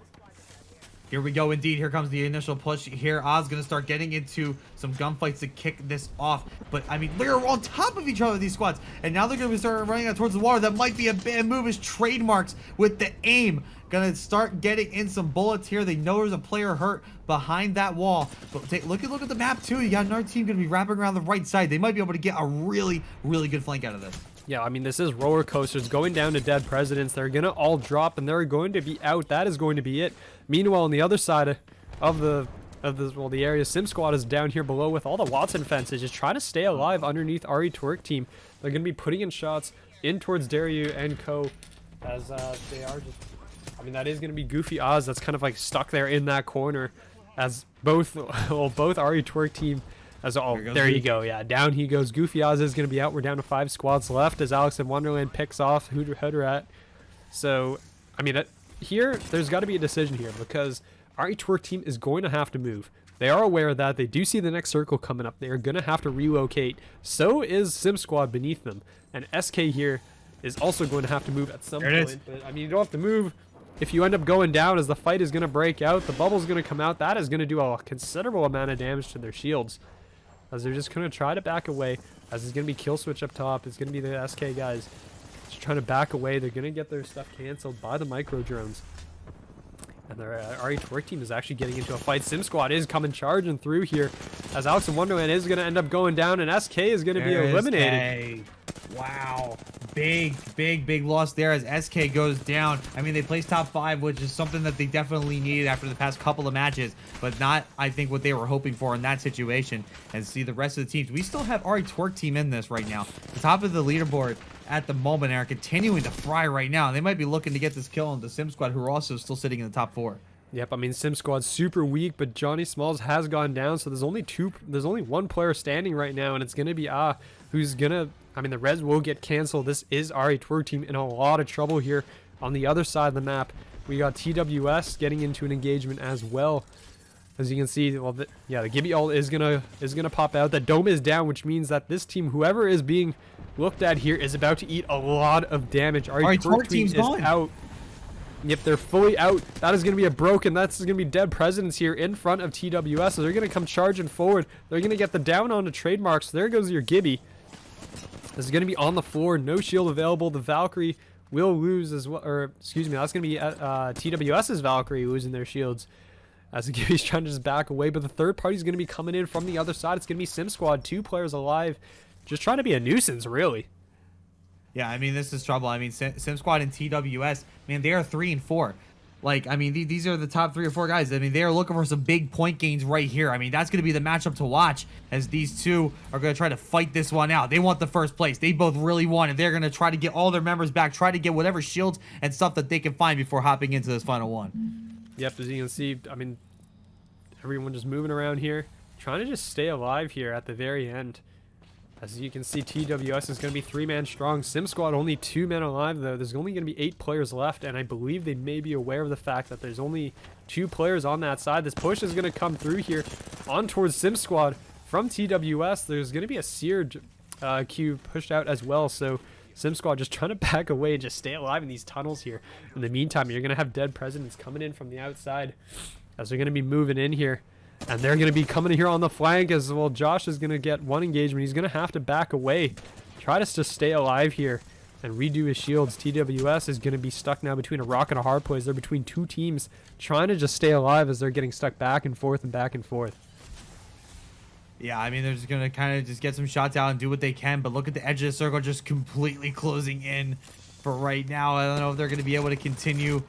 Here we go, indeed. Here comes the initial push. Here, Oz going to start getting into some gunfights to kick this off. But, I mean, they're on top of each other, these squads. And now they're going to start running out towards the water. That might be a bad move as trademarks with the aim. Going to start getting in some bullets here. They know there's a player hurt behind that wall. But look at the map, too. You got another team going to be wrapping around the right side. They might be able to get a really, really good flank out of this. Yeah, I mean, this is roller coasters going down to Dead Presidents. They're going to all drop, and they're going to be out. That is going to be it. Meanwhile, on the other side of the area, Sim Squad is down here below with all the Watson fences, just trying to stay alive underneath RE Twerk team. They're going to be putting in shots in towards Dario and Co. as they are just... I mean, that is going to be Goofy Oz that's kind of like stuck there in that corner as both RE Twerk team... there you go. Yeah, down he goes. Goofy Oz is going to be out. We're down to 5 squads left as Alex in Wonderland picks off Hooterat. So, I mean, here, there's got to be a decision here because RE Twerk team is going to have to move. They are aware of that. They do see the next circle coming up. They are going to have to relocate. So is Sim Squad beneath them. And SK here is also going to have to move at some point. But, I mean, you don't have to move. If you end up going down as the fight is going to break out, the bubble's going to come out. That is going to do a considerable amount of damage to their shields. As they're just going to try to back away. As it's going to be kill switch up top. It's going to be the SK guys just trying to back away. They're going to get their stuff canceled by the micro drones. And their RE Twerk team is actually getting into a fight. Sim Squad is coming charging through here. As Alex in Wonderland is going to end up going down. And SK is going to be eliminated. Wow. Big loss there as SK goes down. I mean, they placed top 5, which is something that they definitely needed after the past couple of matches, but not, I think, what they were hoping for in that situation. And see the rest of the teams. We still have RE Twerk team in this right now. The top of the leaderboard at the moment and are continuing to fry right now. They might be looking to get this kill on the Sim Squad, who are also still sitting in the top 4. Yep, I mean, Sim Squad's super weak, but Johnny Smalls has gone down, so there's only one player standing right now, and it's going to be who's going to... I mean, the Reds will get canceled. This is RE Twerk team in a lot of trouble here. On the other side of the map, we got TWS getting into an engagement as well. As you can see, well, the Gibby ult is gonna pop out. The dome is down, which means that this team, whoever is being looked at here, is about to eat a lot of damage. RE Twerk team is out. Yep, they're fully out. That is going to be a broken. That's going to be Dead Presidents here in front of TWS. So they're going to come charging forward. They're going to get the down on the trademark. So there goes your Gibby. This is going to be on the floor. No shield available. The Valkyrie will lose as well. Or, excuse me, that's going to be TWS's Valkyrie losing their shields. As the Gibby's trying to just back away. But the third party is going to be coming in from the other side. It's going to be Sim Squad. 2 players alive. Just trying to be a nuisance, really. Yeah, I mean, this is trouble. I mean, Sim Squad and TWS, man, they are 3 and 4. Like, I mean, these are the top 3 or 4 guys. I mean, they are looking for some big point gains right here. I mean, that's going to be the matchup to watch as these two are going to try to fight this one out. They want the first place. They both really want it. They're going to try to get all their members back, try to get whatever shields and stuff that they can find before hopping into this final one. Yep, as you can see, I mean, everyone just moving around here, trying to just stay alive here at the very end. As you can see, TWS is going to be 3-man strong. Sim Squad only 2 men alive, though. There's only going to be 8 players left, and I believe they may be aware of the fact that there's only 2 players on that side. This push is going to come through here on towards Sim Squad from TWS. There's going to be a seared queue pushed out as well, so Sim Squad just trying to back away and just stay alive in these tunnels here. In the meantime, you're going to have dead presidents coming in from the outside as they're going to be moving in here. And they're going to be coming here on the flank as well. Josh is going to get one engagement. He's going to have to back away. Try to just stay alive here and redo his shields. TWS is going to be stuck now between a rock and a hard place. They're between 2 teams trying to just stay alive as they're getting stuck back and forth and back and forth. Yeah, I mean, they're just going to kind of just get some shots out and do what they can. But look at the edge of the circle just completely closing in for right now. I don't know if they're going to be able to continue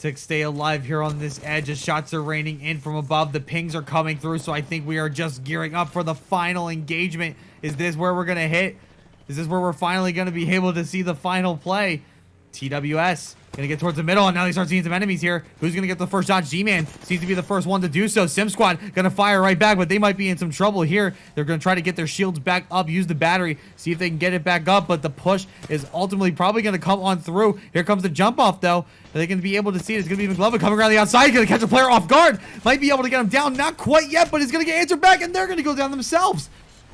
to stay alive here on this edge as shots are raining in from above. The pings are coming through, so I think we are just gearing up for the final engagement. Is this where we're going to hit? Is this where we're finally going to be able to see the final play? TWS going to get towards the middle, and now they start seeing some enemies here. Who's going to get the first shot? G-Man seems to be the first one to do so. Sim Squad going to fire right back, but they might be in some trouble here. They're going to try to get their shields back up, use the battery, see if they can get it back up, but the push is ultimately probably going to come on through. Here comes the jump off, though. Are they going to be able to see it? It's going to be McLovin coming around the outside, going to catch a player off guard. Might be able to get him down. Not quite yet, but he's going to get answered back, and they're going to go down themselves.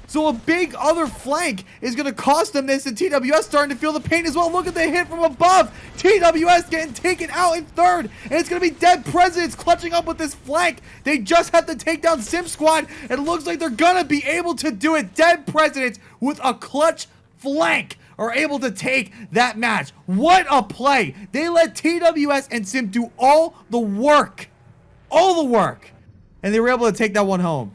So a big other flank is going to cost them this, and TWS starting to feel the pain as well. Look at the hit from above. TWS getting taken out in third, and it's going to be dead presidents clutching up with this flank. They just have to take down Sim Squad, and it looks like they're going to be able to do it. Dead presidents with a clutch flank are able to take that match. What a play. They let TWS and Sim do all the work. All the work. And they were able to take that one home.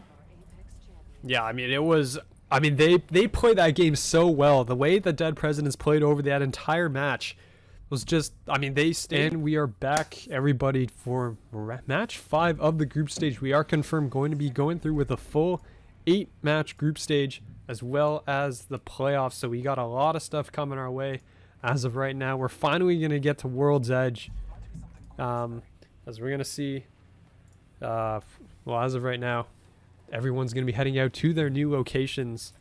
Yeah, I mean, it was... I mean, they played that game so well. The way the Dead Presidents played over that entire match was just... I mean, they stayed... And we are back, everybody, for match 5 of the group stage. We are confirmed going to be going through with a full 8-match group stage as well as the playoffs. So we got a lot of stuff coming our way as of right now. We're finally going to get to World's Edge. As we're going to see... well, as of right now... Everyone's going to be heading out to their new locations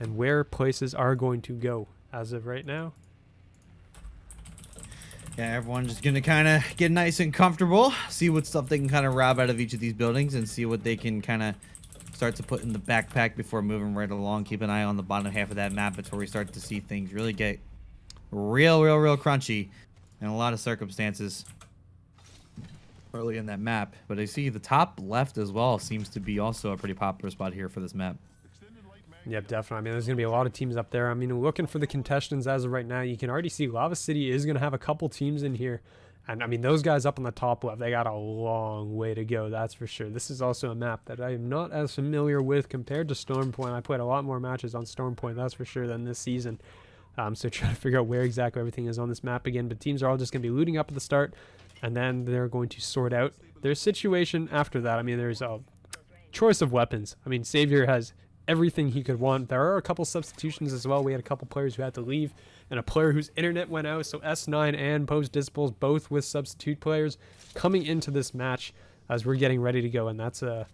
and where places are going to go as of right now. Yeah, everyone's just going to kind of get nice and comfortable, see what stuff they can kind of rob out of each of these buildings and see what they can kind of start to put in the backpack before moving right along. Keep an eye on the bottom half of that map. It's where we start to see things really get real crunchy in a lot of circumstances early in that map. But I see the top left as well seems to be also a pretty popular spot here for this map. Yep, definitely. I mean, there's going to be a lot of teams up there. I mean, looking for the contestants as of right now, you can already see Lava City is going to have a couple teams in here. And, I mean, those guys up on the top left, they got a long way to go, that's for sure. This is also a map that I am not as familiar with compared to Storm Point. I played a lot more matches on Storm Point, that's for sure, than this season. So trying to figure out where exactly everything is on this map again. But teams are all just going to be looting up at the start. And then they're going to sort out their situation after that. I mean, there's a choice of weapons. I mean, Savior has everything he could want. There are a couple substitutions as well. We had a couple players who had to leave and a player whose internet went out. So S9 and Post Dispels both with substitute players coming into this match as we're getting ready to go. And that's I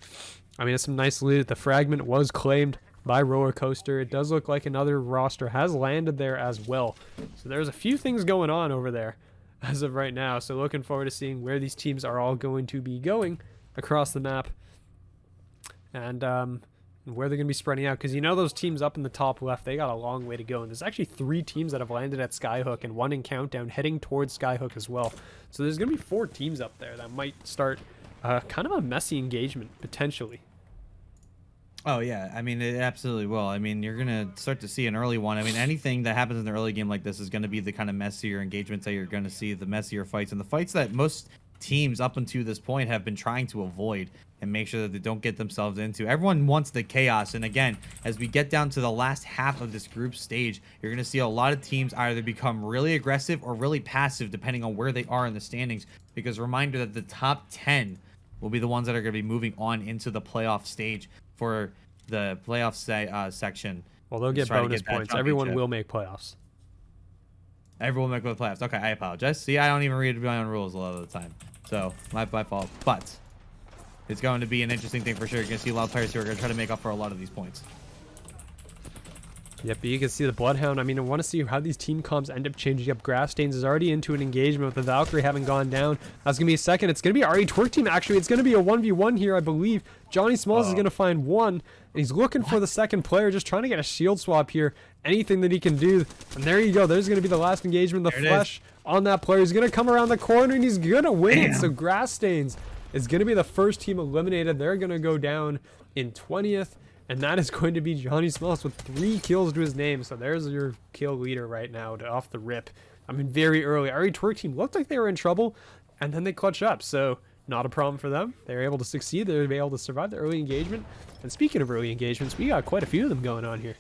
mean, it's some nice loot. The fragment was claimed by Roller Coaster. It does look like another roster has landed there as well. So there's a few things going on over there as of right now. So looking forward to seeing where these teams are all going to be going across the map and where they're going to be spreading out. Because you know those teams up in the top left, they got a long way to go. And there's actually 3 teams that have landed at Skyhook and 1 in Countdown heading towards Skyhook as well. So there's going to be 4 teams up there that might start kind of a messy engagement, potentially. Oh, yeah. I mean, it absolutely will. I mean, you're going to start to see an early one. I mean, anything that happens in the early game like this is going to be the kind of messier engagements that you're going to see, the messier fights, and the fights that most teams up until this point have been trying to avoid and make sure that they don't get themselves into. Everyone wants the chaos. And again, as we get down to the last half of this group stage, you're going to see a lot of teams either become really aggressive or really passive, depending on where they are in the standings. Because reminder that the top 10 will be the ones that are going to be moving on into the playoff stage for the playoff section. Well, they'll get bonus points. Everyone will make playoffs. Everyone will make the playoffs. Okay, I apologize. See, I don't even read my own rules a lot of the time. So, my fault. But it's going to be an interesting thing for sure. You're going to see a lot of players who are going to try to make up for a lot of these points. Yep, but you can see the Bloodhound. I mean, I want to see how these team comps end up changing up. Grassstains is already into an engagement with the Valkyrie having gone down. That's going to be a second. It's going to be RE Twerk Team, actually. It's going to be a 1v1 here, I believe. Johnny Smalls is going to find one, and he's looking for the second player, just trying to get a shield swap here. Anything that he can do. And there you go. There's going to be the last engagement. The flesh on that player. He's going to come around the corner, and he's going to win it. So Grassstains is going to be the first team eliminated. They're going to go down in 20th. And that is going to be Johnny Smalls with 3 kills to his name. So there's your kill leader right now off the rip. I mean, very early. RE Twerk Team looked like they were in trouble, and then they clutched up. So not a problem for them. They were able to succeed. They were able to survive the early engagement. And speaking of early engagements, we got quite a few of them going on here.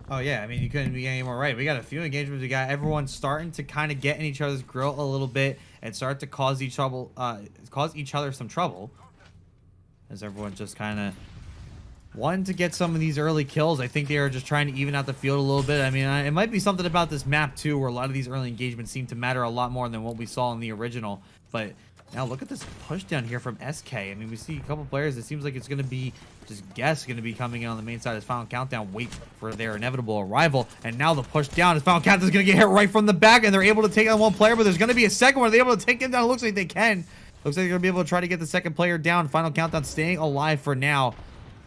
Oh, yeah. I mean, you couldn't be any more right. We got a few engagements. We got everyone starting to kind of get in each other's grill a little bit and start to cause each other some trouble. As everyone just kind of wanting to get some of these early kills. I think they are just trying to even out the field a little bit. I mean, it might be something about this map too, where a lot of these early engagements seem to matter a lot more than what we saw in the original. But now look at this push down here from SK. I mean, we see a couple players. It seems like it's going to be, just guess, going to be coming in on the main side as Final Countdown wait for their inevitable arrival. And now the push down as Final Countdown is going to get hit right from the back, and they're able to take on one player, but there's going to be a second one. They're able to take him down. It looks like they can. Looks like they're going to be able to try to get the second player down. Final Countdown staying alive for now.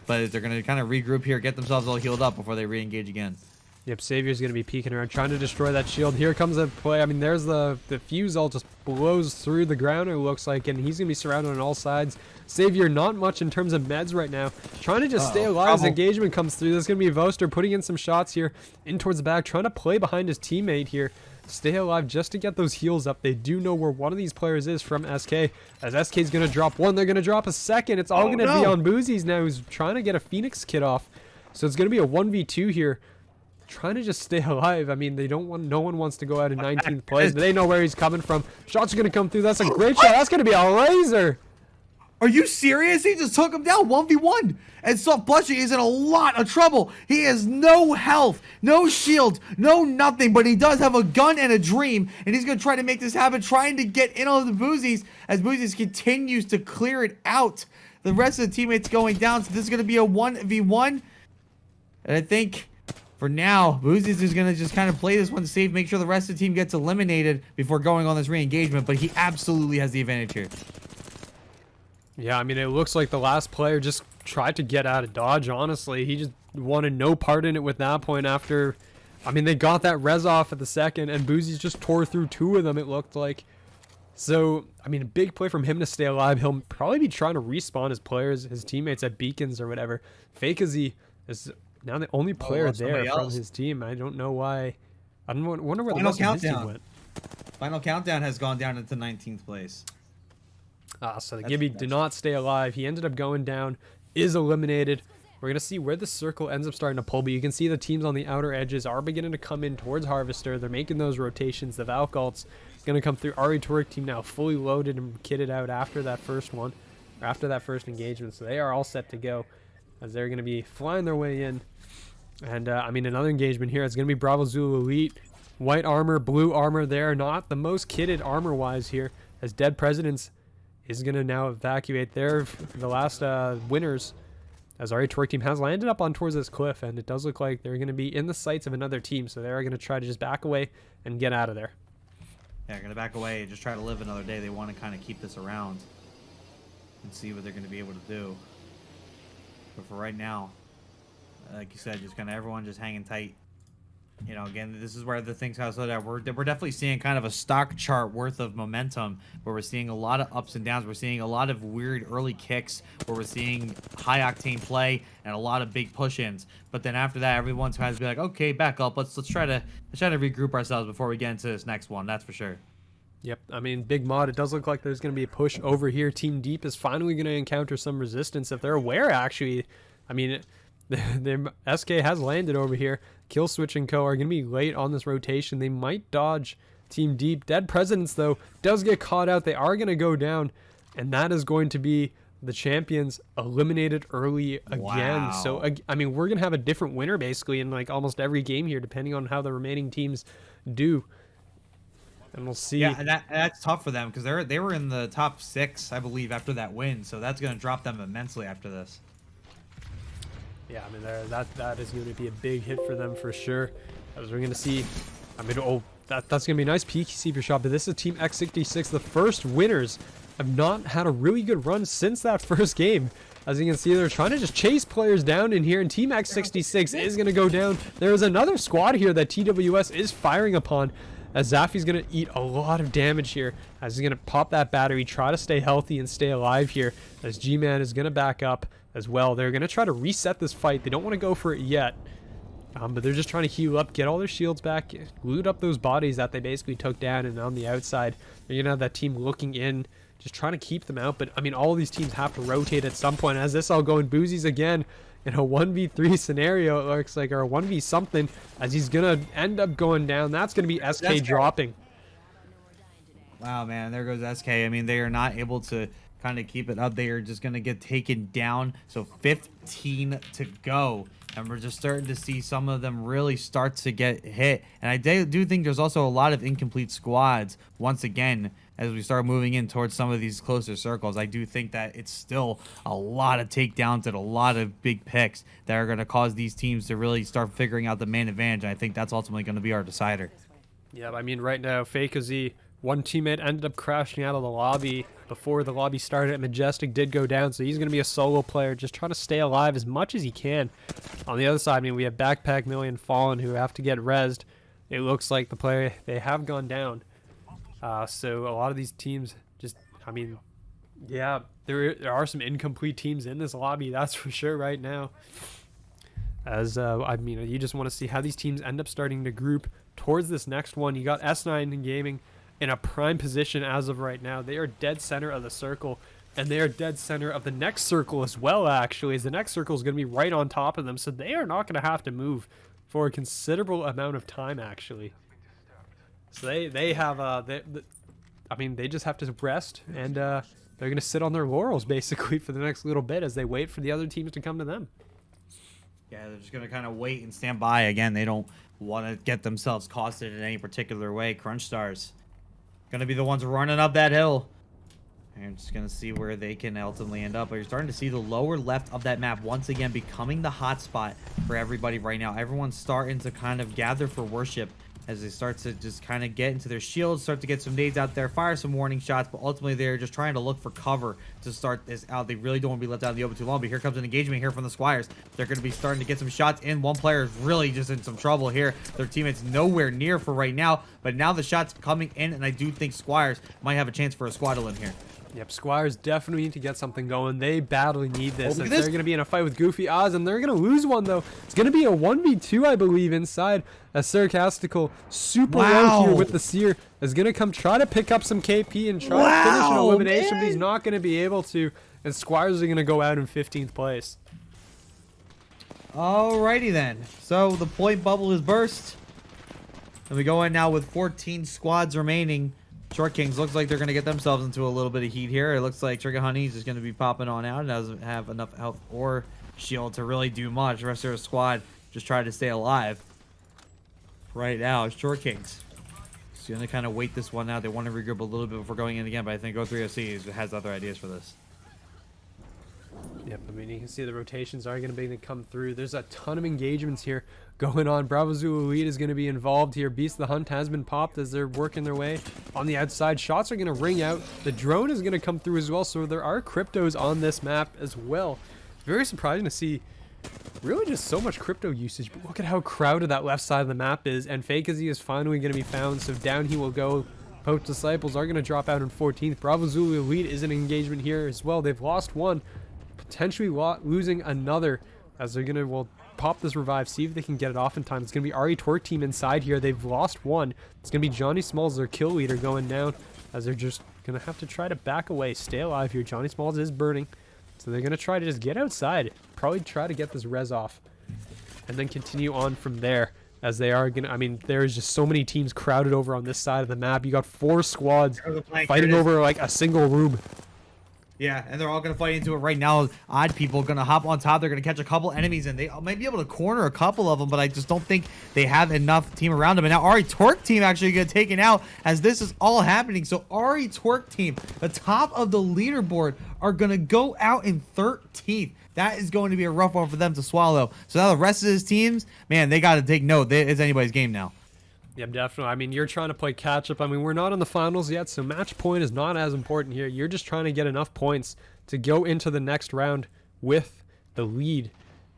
But they're going to kind of regroup here, get themselves all healed up before they re-engage again. Yep, Savior's going to be peeking around, trying to destroy that shield. Here comes a play. I mean, there's the fuse ult just blows through the ground, it looks like, and he's going to be surrounded on all sides. Savior, not much in terms of meds right now. Trying to just stay alive as engagement comes through. There's going to be Voster putting in some shots here in towards the back, trying to play behind his teammate here. Stay alive just to get those heals up. They do know where one of these players is from SK. As SK is going to drop one, they're going to drop a second. It's all going to be on Boozies now, who's trying to get a Phoenix kit off. So it's going to be a 1v2 here. Trying to just stay alive. I mean, they don't want, no one wants to go out in 19th place, but they know where he's coming from. Shots are going to come through. That's a great shot. That's going to be a laser. Are you serious? He just took him down 1v1. And Soft Blushing is in a lot of trouble. He has no health, no shield, no nothing, but he does have a gun and a dream, and he's going to try to make this happen, trying to get in on the Boozies as Boozies continues to clear it out. The rest of the teammates going down, so this is going to be a 1v1. And I think for now, Boozies is going to just kind of play this one safe, make sure the rest of the team gets eliminated before going on this re-engagement, but he absolutely has the advantage here. Yeah, I mean, it looks like the last player just tried to get out of dodge, honestly. He just wanted no part in it with that point after... I mean, they got that res off at the second, and Boozies just tore through 2 of them, it looked like. So, I mean, a big play from him to stay alive. He'll probably be trying to respawn his players, his teammates at beacons or whatever. Fakazy is now the only player there from his team. I don't know why. I don't wonder where the rest of his team went. Final Countdown has gone down into 19th place. So the Gibby did not stay alive. He ended up going down, is eliminated. We're going to see where the circle ends up starting to pull, but you can see the teams on the outer edges are beginning to come in towards Harvester. They're making those rotations. The Valk ult's going to come through. RE Twerk Team now fully loaded and kitted out after that first one, after that first engagement. So they are all set to go as they're going to be flying their way in. And, I mean, another engagement here is going to be Bravo Zulu Elite. White armor, blue armor. They are not the most kitted armor-wise here, as Dead Presidents is going to now evacuate. They're the last winners, as RE Twerk Team has landed up on towards this cliff, and it does look like they're going to be in the sights of another team, so they're going to try to just back away and get out of there. Yeah, they're going to back away and just try to live another day. They want to kind of keep this around and see what they're going to be able to do. But for right now, like you said, just kind of everyone just hanging tight. You know, again, this is where the things have slowed down. We're definitely seeing kind of a stock chart worth of momentum where we're seeing a lot of ups and downs. We're seeing a lot of weird early kicks where we're seeing high octane play and a lot of big push-ins. But then after that, everyone's has to be like, okay, back up. Let's try to regroup ourselves before we get into this next one. That's for sure. Yep, I mean, Big Mod, it does look like there's going to be a push over here. Team Deep is finally going to encounter some resistance if they're aware, actually. I mean, the SK has landed over here. Kill Switch and Co. are going to be late on this rotation. They might dodge Team Deep. Dead Presidents, though, does get caught out. They are going to go down, and that is going to be the champions eliminated early again. Wow. So, I mean, we're going to have a different winner, basically, in like almost every game here, depending on how the remaining teams do. And we'll see. Yeah, and that's tough for them because they were in the top 6, I believe, after that win. So that's going to drop them immensely after this. Yeah, I mean, that is going to be a big hit for them for sure. As we're going to see, I mean, that's going to be a nice peacekeeper shot. But this is Team X66, the first winners. Have not had a really good run since that first game. As you can see, they're trying to just chase players down in here, and Team X66 is going to go down. There is another squad here that TWS is firing upon, as Zaffi's going to eat a lot of damage here, as he's going to pop that battery, try to stay healthy and stay alive here, as G-Man is going to back up as well. They're going to try to reset this fight. They don't want to go for it yet, but they're just trying to heal up, get all their shields back, loot up those bodies that they basically took down, and on the outside, they're going to have that team looking in, just trying to keep them out. But, I mean, all of these teams have to rotate at some point. As this all going, Boozy's again in a 1v3 scenario, it looks like, or a 1v something, as he's going to end up going down. That's going to be SK dropping. Wow, man, there goes SK. I mean, they are not able to kind of keep it up. They are just going to get taken down. So 15 to go. And we're just starting to see some of them really start to get hit. And I do think there's also a lot of incomplete squads once again as we start moving in towards some of these closer circles. I do think that it's still a lot of takedowns and a lot of big picks that are going to cause these teams to really start figuring out the main advantage. And I think that's ultimately going to be our decider. Yeah, I mean, right now, Fakeazy, one teammate ended up crashing out of the lobby before the lobby started. Majestic did go down, so he's going to be a solo player, just trying to stay alive as much as he can. On the other side, I mean, we have Backpack Million Fallen who have to get rezzed. It looks like the player, they have gone down. So a lot of these teams just, I mean, yeah, there are some incomplete teams in this lobby, that's for sure right now. As, I mean, you just want to see how these teams end up starting to group towards this next one. You got S9 in Gaming in a prime position as of right now. They are dead center of the circle, and they are dead center of the next circle as well, actually, as the next circle is going to be right on top of them, so they are not going to have to move for a considerable amount of time, actually. So they have, I mean, they just have to rest, and they're going to sit on their laurels, basically, for the next little bit as they wait for the other teams to come to them. Yeah, they're just going to kind of wait and stand by. Again, they don't want to get themselves costed in any particular way. Crunch Stars going to be the ones running up that hill. And just going to see where they can ultimately end up. But you're starting to see the lower left of that map once again becoming the hot spot for everybody right now. Everyone's starting to kind of gather for worship as they start to just kind of get into their shields, start to get some nades out there, fire some warning shots, but ultimately they're just trying to look for cover to start this out. They really don't want to be left out in the open too long, but here comes an engagement here from the Squires. They're going to be starting to get some shots in. One player is really just in some trouble here. Their teammates nowhere near for right now, but now the shots coming in, and I do think Squires might have a chance for a squaddle in here. Yep, Squires definitely need to get something going. They badly need this. Oh, They're going to be in a fight with Goofy Oz, and they're going to lose one, though. It's going to be a 1v2, I believe, inside. A Sarcastical super low here with the Seer is going to come try to pick up some KP and try to finish an elimination, but he's not going to be able to, and Squires are going to go out in 15th place. Alrighty then. So the point bubble is burst. And we go in now with 14 squads remaining. Short Kings looks like they're going to get themselves into a little bit of heat here. It looks like Trigger Honeys is going to be popping on out and doesn't have enough health or shield to really do much. The rest of their squad just trying to stay alive. Right now, Short Kings is going to kind of wait this one out. They want to regroup a little bit before going in again, but I think O3OC has other ideas for this. Yep, I mean, you can see the rotations are going to be to come through. There's a ton of engagements here going on. Bravo Zulu Elite is going to be involved here. Beast of the Hunt has been popped as they're working their way on the outside. Shots are going to ring out. The drone is going to come through as well, so there are cryptos on this map as well. Very surprising to see really just so much crypto usage, but look at how crowded that left side of the map is, and Fakeazy is finally going to be found, so down he will go. Poach Disciples are going to drop out in 14th. Bravo Zulu Elite is an engagement here as well. They've lost one, potentially losing another, as they're going to, pop this revive, see if they can get it off in time. It's going to be RE Twerk team inside here. They've lost one. It's going to be Johnny Smalls, their kill leader, going down. as they're just going to have to try to back away, stay alive here. Johnny Smalls is burning, so they're going to try to just get outside, probably try to get this res off, and then continue on from there, as they are going to, I mean, there's just so many teams crowded over on this side of the map. You got 4 squads fighting over like a single room. Yeah, and they're all going to fight into it right now. Odd people going to hop on top. They're going to catch a couple enemies, and they might be able to corner a couple of them, but I just don't think they have enough team around them. And now Ari Twerk team actually get taken out as this is all happening. So Ari Twerk team, the top of the leaderboard, are going to go out in 13th. That is going to be a rough one for them to swallow. So now the rest of his teams, man, they got to take note. It's anybody's game now. Yeah, definitely. I mean, you're trying to play catch up. I mean, we're not in the finals yet, so match point is not as important here. You're just trying to get enough points to go into the next round with the lead.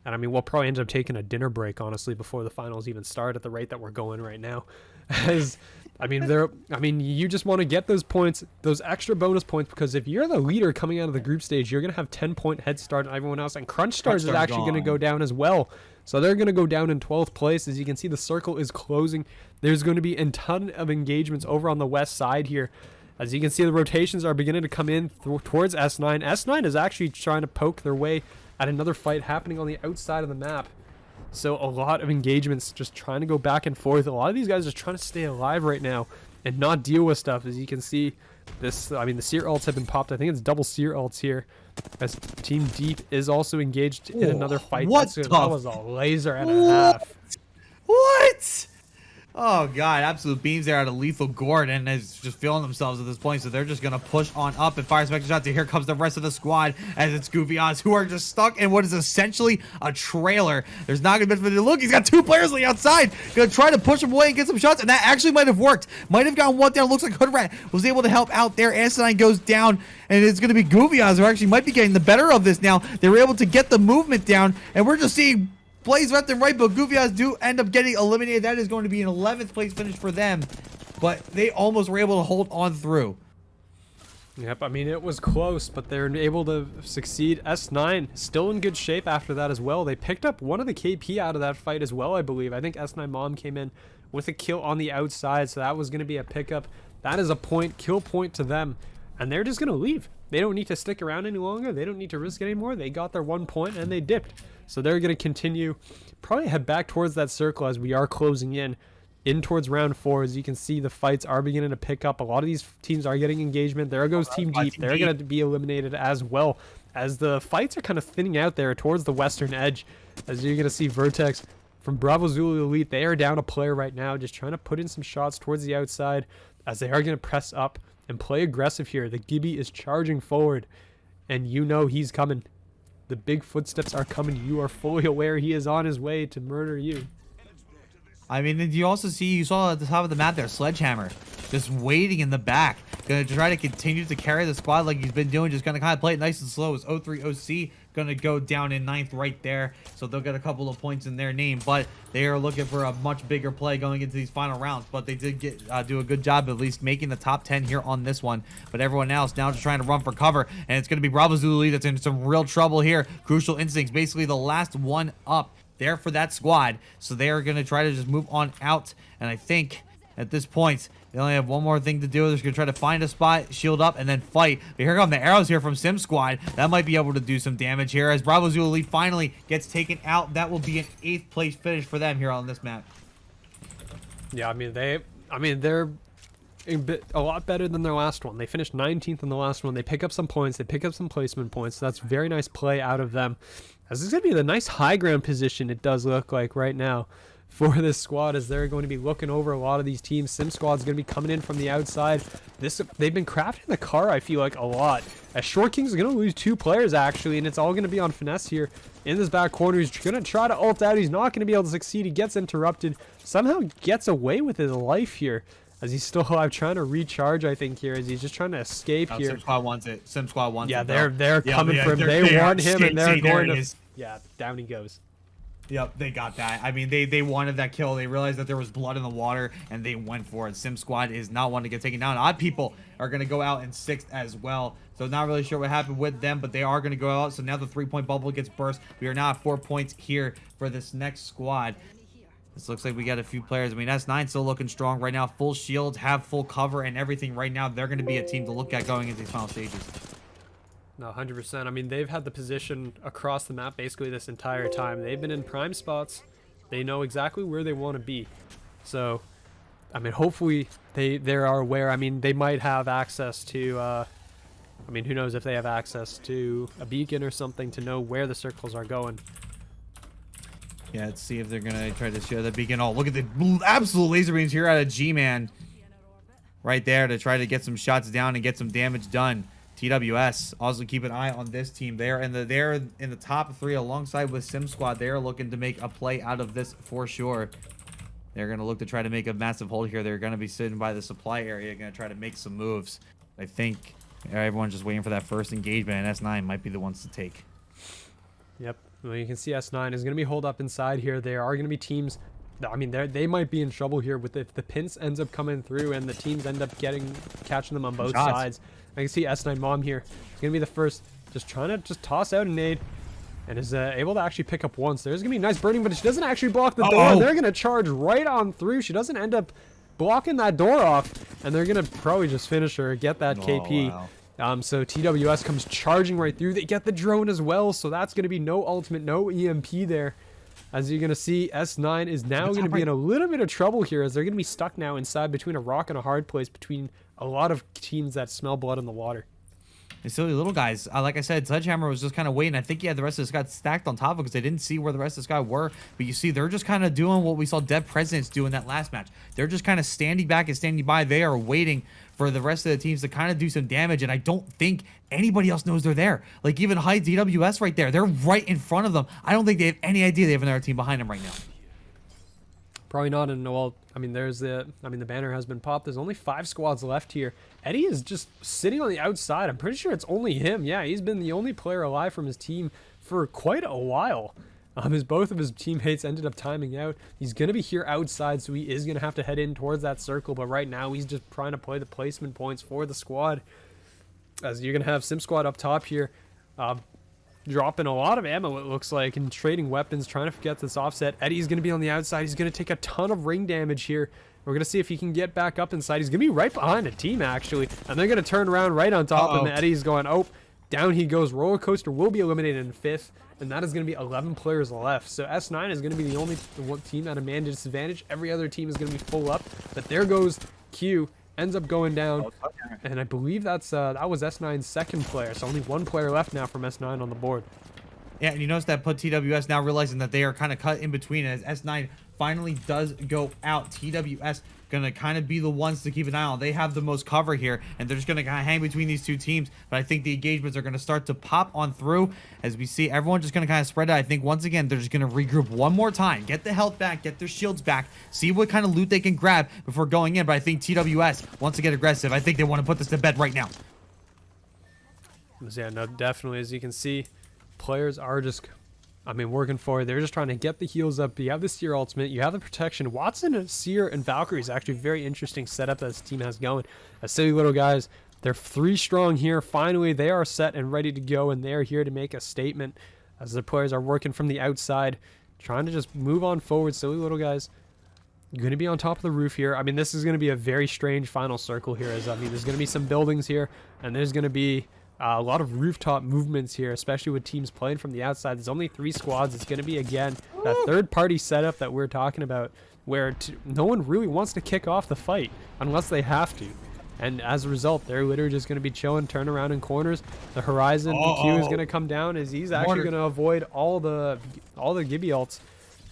And I mean, we'll probably end up taking a dinner break, honestly, before the finals even start at the rate that we're going right now. As I mean, you just want to get those points, those extra bonus points, because if you're the leader coming out of the group stage, you're going to have 10-point head start on everyone else. And Crunch Stars is actually going to go down as well. So they're going to go down in 12th place. As you can see, the circle is closing. There's going to be a ton of engagements over on the west side here. As you can see, the rotations are beginning to come in towards S9. S9 is actually trying to poke their way at another fight happening on the outside of the map. So a lot of engagements just trying to go back and forth. A lot of these guys are trying to stay alive right now and not deal with stuff. As you can see, this, I mean, the seer ults have been popped. I think it's double seer ults here. As Team Deep is also engaged in another fight. That was a laser and a half. What? Oh, God. Absolute beams there out of Lethal Gordon is just feeling themselves at this point. So they're just going to push on up and fire spectre shots. Here comes the rest of the squad as it's Goofy Oz, who are just stuck in what is essentially a trailer. There's not going to be much. Look, he's got 2 players on the outside. Going to try to push him away and get some shots. And that actually might have worked. Might have gotten one down. Looks like Hood Rat was able to help out there. Asinine goes down. And it's going to be Goofy Oz who actually might be getting the better of this now. They were able to get the movement down. And we're just seeing plays left and right, but Goofy Eyes do end up getting eliminated. That is going to be an 11th place finish for them, but they almost were able to hold on through. Yep, I mean, it was close, but they're able to succeed. S9 still in good shape after that as well. They picked up one of the KP out of that fight as well, I believe. I think S9 Mom came in with a kill on the outside, so that was going to be a pickup. That is a kill point to them, and they're just going to leave. They don't need to stick around any longer. They don't need to risk anymore. They got their 1 point, and they dipped. So they're going to continue, probably head back towards that circle as we are closing in towards round 4. As you can see, the fights are beginning to pick up. A lot of these teams are getting engagement. There goes Team Deep. They're going to be eliminated as well, as the fights are kind of thinning out there towards the western edge. As you're going to see Vertex from Bravo Zulu Elite, they are down a player right now, just trying to put in some shots towards the outside, as they are going to press up and play aggressive here. The Gibby is charging forward, and you know he's coming. The big footsteps are coming. You are fully aware he is on his way to murder you. I mean, did you also see, you saw at the top of the map there, Sledgehammer just waiting in the back. Going to try to continue to carry the squad like he's been doing. Just going to kind of play it nice and slow. As 03 OC going to go down in 9th right there. So they'll get a couple of points in their name. But they are looking for a much bigger play going into these final rounds. But they did do a good job at least making the top 10 here on this one. But everyone else now just trying to run for cover. And it's going to be Bravo Zulu that's in some real trouble here. Crucial Instincts, basically the last one up there for that squad. So they are going to try to just move on out. And I think at this point, they only have one more thing to do. They're just going to try to find a spot, shield up, and then fight. But here come the arrows here from Sim Squad. That might be able to do some damage here as Bravo Zulu Elite finally gets taken out. That will be an 8th place finish for them here on this map. Yeah, they're a lot better than their last one. They finished 19th in the last one. They pick up some points. They pick up some placement points. So that's very nice play out of them. As this is going to be the nice high ground position, it does look like right now for this squad, as they're going to be looking over a lot of these teams. Sim Squad's going to be coming in from the outside. They've been crafting the car, I feel like, a lot. As Short King's going to lose 2 players, actually, and it's all going to be on Finesse here in this back corner. He's going to try to ult out. He's not going to be able to succeed. He gets interrupted. Somehow gets away with his life here, as he's still alive, trying to recharge, I think, here, as he's just trying to escape here. Sim Squad wants it. Sim Squad wants it. Yeah, they're coming for him. They want him, and they're going to... Yeah, down he goes. Yep, they got that. I mean, they wanted that kill. They realized that there was blood in the water, and they went for it. Sim Squad is not one to get taken down. Odd People are going to go out in 6th as well. So not really sure what happened with them, but they are going to go out. So now the 3-point bubble gets burst. We are now at 4 points here for this next squad. This looks like we got a few players. I mean, S9 still looking strong right now. Full shields, have full cover and everything right now. They're going to be a team to look at going into these final stages. No, 100%. I mean, they've had the position across the map basically this entire time. They've been in prime spots. They know exactly where they want to be. So, I mean, hopefully they are aware. I mean, they might have access to, I mean, who knows if they have access to a beacon or something to know where the circles are going. Yeah, let's see if they're going to try to share the beacon. Oh, look at the absolute laser beams here out of G-Man. Right there to try to get some shots down and get some damage done. TWS also keep an eye on this team. They're in the top 3 alongside with Sim Squad. They're looking to make a play out of this for sure. They're going to look to try to make a massive hold here. They're going to be sitting by the supply area, going to try to make some moves. I think everyone's just waiting for that first engagement, and S9 might be the ones to take. Yep. Well, you can see S9 is going to be holed up inside here. There are going to be teams. I mean, they might be in trouble here with if the pinch ends up coming through and the teams end up catching them on both sides. I can see S9 Mom here. He's going to be the first, just trying to just toss out a nade. And is able to actually pick up once. There's going to be nice burning, but she doesn't actually block the door. They're going to charge right on through. She doesn't end up blocking that door off. And they're going to probably just finish her, get that KP. Wow. So TWS comes charging right through. They get the drone as well. So that's going to be no ultimate, no EMP there. As you're going to see, S9 is now going to be in a little bit of trouble here as they're going to be stuck now inside between a rock and a hard place between a lot of teams that smell blood in the water. The silly little guys, like I said, Sledgehammer was just kind of waiting. I think he had the rest of this guy stacked on top of it because they didn't see where the rest of this guy were. But you see, they're just kind of doing what we saw Dead Presidents do in that last match. They're just kind of standing back and standing by. They are waiting for the rest of the teams to kind of do some damage. And I don't think anybody else knows they're there. Like even Hyde DWS right there. They're right in front of them. I don't think they have any idea they have another team behind them right now. Probably not. And well, I mean, the banner has been popped. There's only 5 squads left here. Eddie is just sitting on the outside. I'm pretty sure it's only him. Yeah, he's been the only player alive from his team for quite a while. As both of his teammates ended up timing out. He's going to be here outside, so he is going to have to head in towards that circle. But right now, he's just trying to play the placement points for the squad. As you're going to have Sim Squad up top here. Dropping a lot of ammo, it looks like, and trading weapons, trying to get this offset. Eddie's going to be on the outside. He's going to take a ton of ring damage here. We're going to see if he can get back up inside. He's going to be right behind a team, actually. And they're going to turn around right on top of him. Eddie's going, oh, down he goes. Roller Coaster will be eliminated in 5th. And that is going to be 11 players left. So S9 is going to be the only team at a man disadvantage. Every other team is going to be full up. But there goes Q. Ends up going down. And I believe that was S9's second player. So only 1 player left now from S9 on the board. Yeah, and you notice that put TWS now realizing that they are kind of cut in between as S9 finally does go out. TWS going to kind of be the ones to keep an eye on. They have the most cover here, and they're just going to kind of hang between these two teams. But I think the engagements are going to start to pop on through as we see everyone just going to kind of spread out. I think once again, they're just going to regroup one more time, get the health back, get their shields back, see what kind of loot they can grab before going in. But I think TWS wants to get aggressive. I think they want to put this to bed right now. Yeah, no, definitely. As you can see, players are just, working for it. They're just trying to get the heals up. You have the Seer ultimate. You have the protection. Watson, Seer, and Valkyrie is actually a very interesting setup that this team has going. As silly little guys, they're 3 strong here. Finally, they are set and ready to go, and they're here to make a statement as the players are working from the outside, trying to just move on forward. Silly little guys. You're going to be on top of the roof here. This is going to be a very strange final circle here. As there's going to be some buildings here, and there's going to be a lot of rooftop movements here, especially with teams playing from the outside. There's only 3 squads. It's going to be, again, that third-party setup that we're talking about where no one really wants to kick off the fight unless they have to. And as a result, they're literally just going to be chilling, turn around in corners. The Horizon Q is going to come down as he's actually going to avoid all the Gibby ults.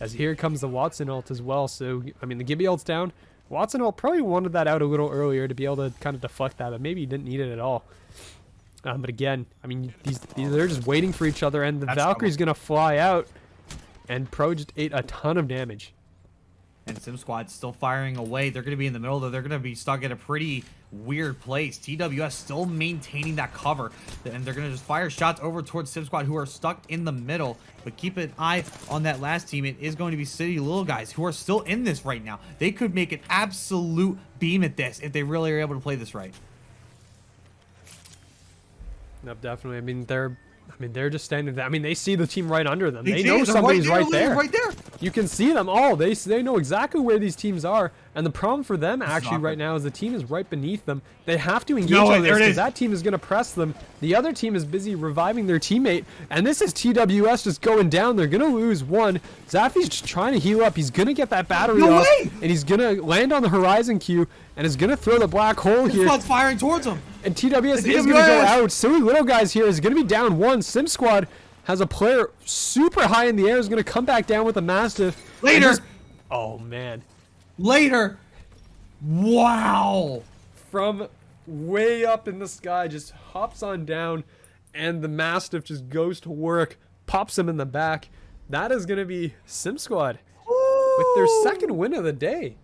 As here comes the Watson ult as well. So, the Gibby ult's down. Watson ult probably wanted that out a little earlier to be able to kind of deflect that, but maybe he didn't need it at all. But again, these they're just waiting for each other, and the Valkyrie's going to fly out, and Pro just ate a ton of damage. And Sim Squad's still firing away. They're going to be in the middle, though. They're going to be stuck at a pretty weird place. TWS still maintaining that cover, and they're going to just fire shots over towards Sim Squad, who are stuck in the middle. But keep an eye on that last team. It is going to be City Little Guys, who are still in this right now. They could make an absolute beam at this if they really are able to play this right. No, definitely. They're I mean, they're just standing there. I mean, they see the team right under them. They see know it. They're somebody's right there. Right there. You can see them all. They know exactly where these teams are. And the problem for them actually right now is the team is right beneath them. They have to engage on this because that team is going to press them. The other team is busy reviving their teammate. And this is TWS just going down. They're going to lose one. Zaffy's just trying to heal up. He's going to get that battery off. And he's going to land on the horizon queue. And is going to throw the black hole here. Squad's firing towards him. And TWS is going to go out. Silly Little Guys here is going to be down one. Sim Squad has a player super high in the air, is going to come back down with a Mastiff. Later. Oh, man. Later. Wow. From way up in the sky, just hops on down, and the Mastiff just goes to work, pops him in the back. That is going to be Sim Squad with their second win of the day.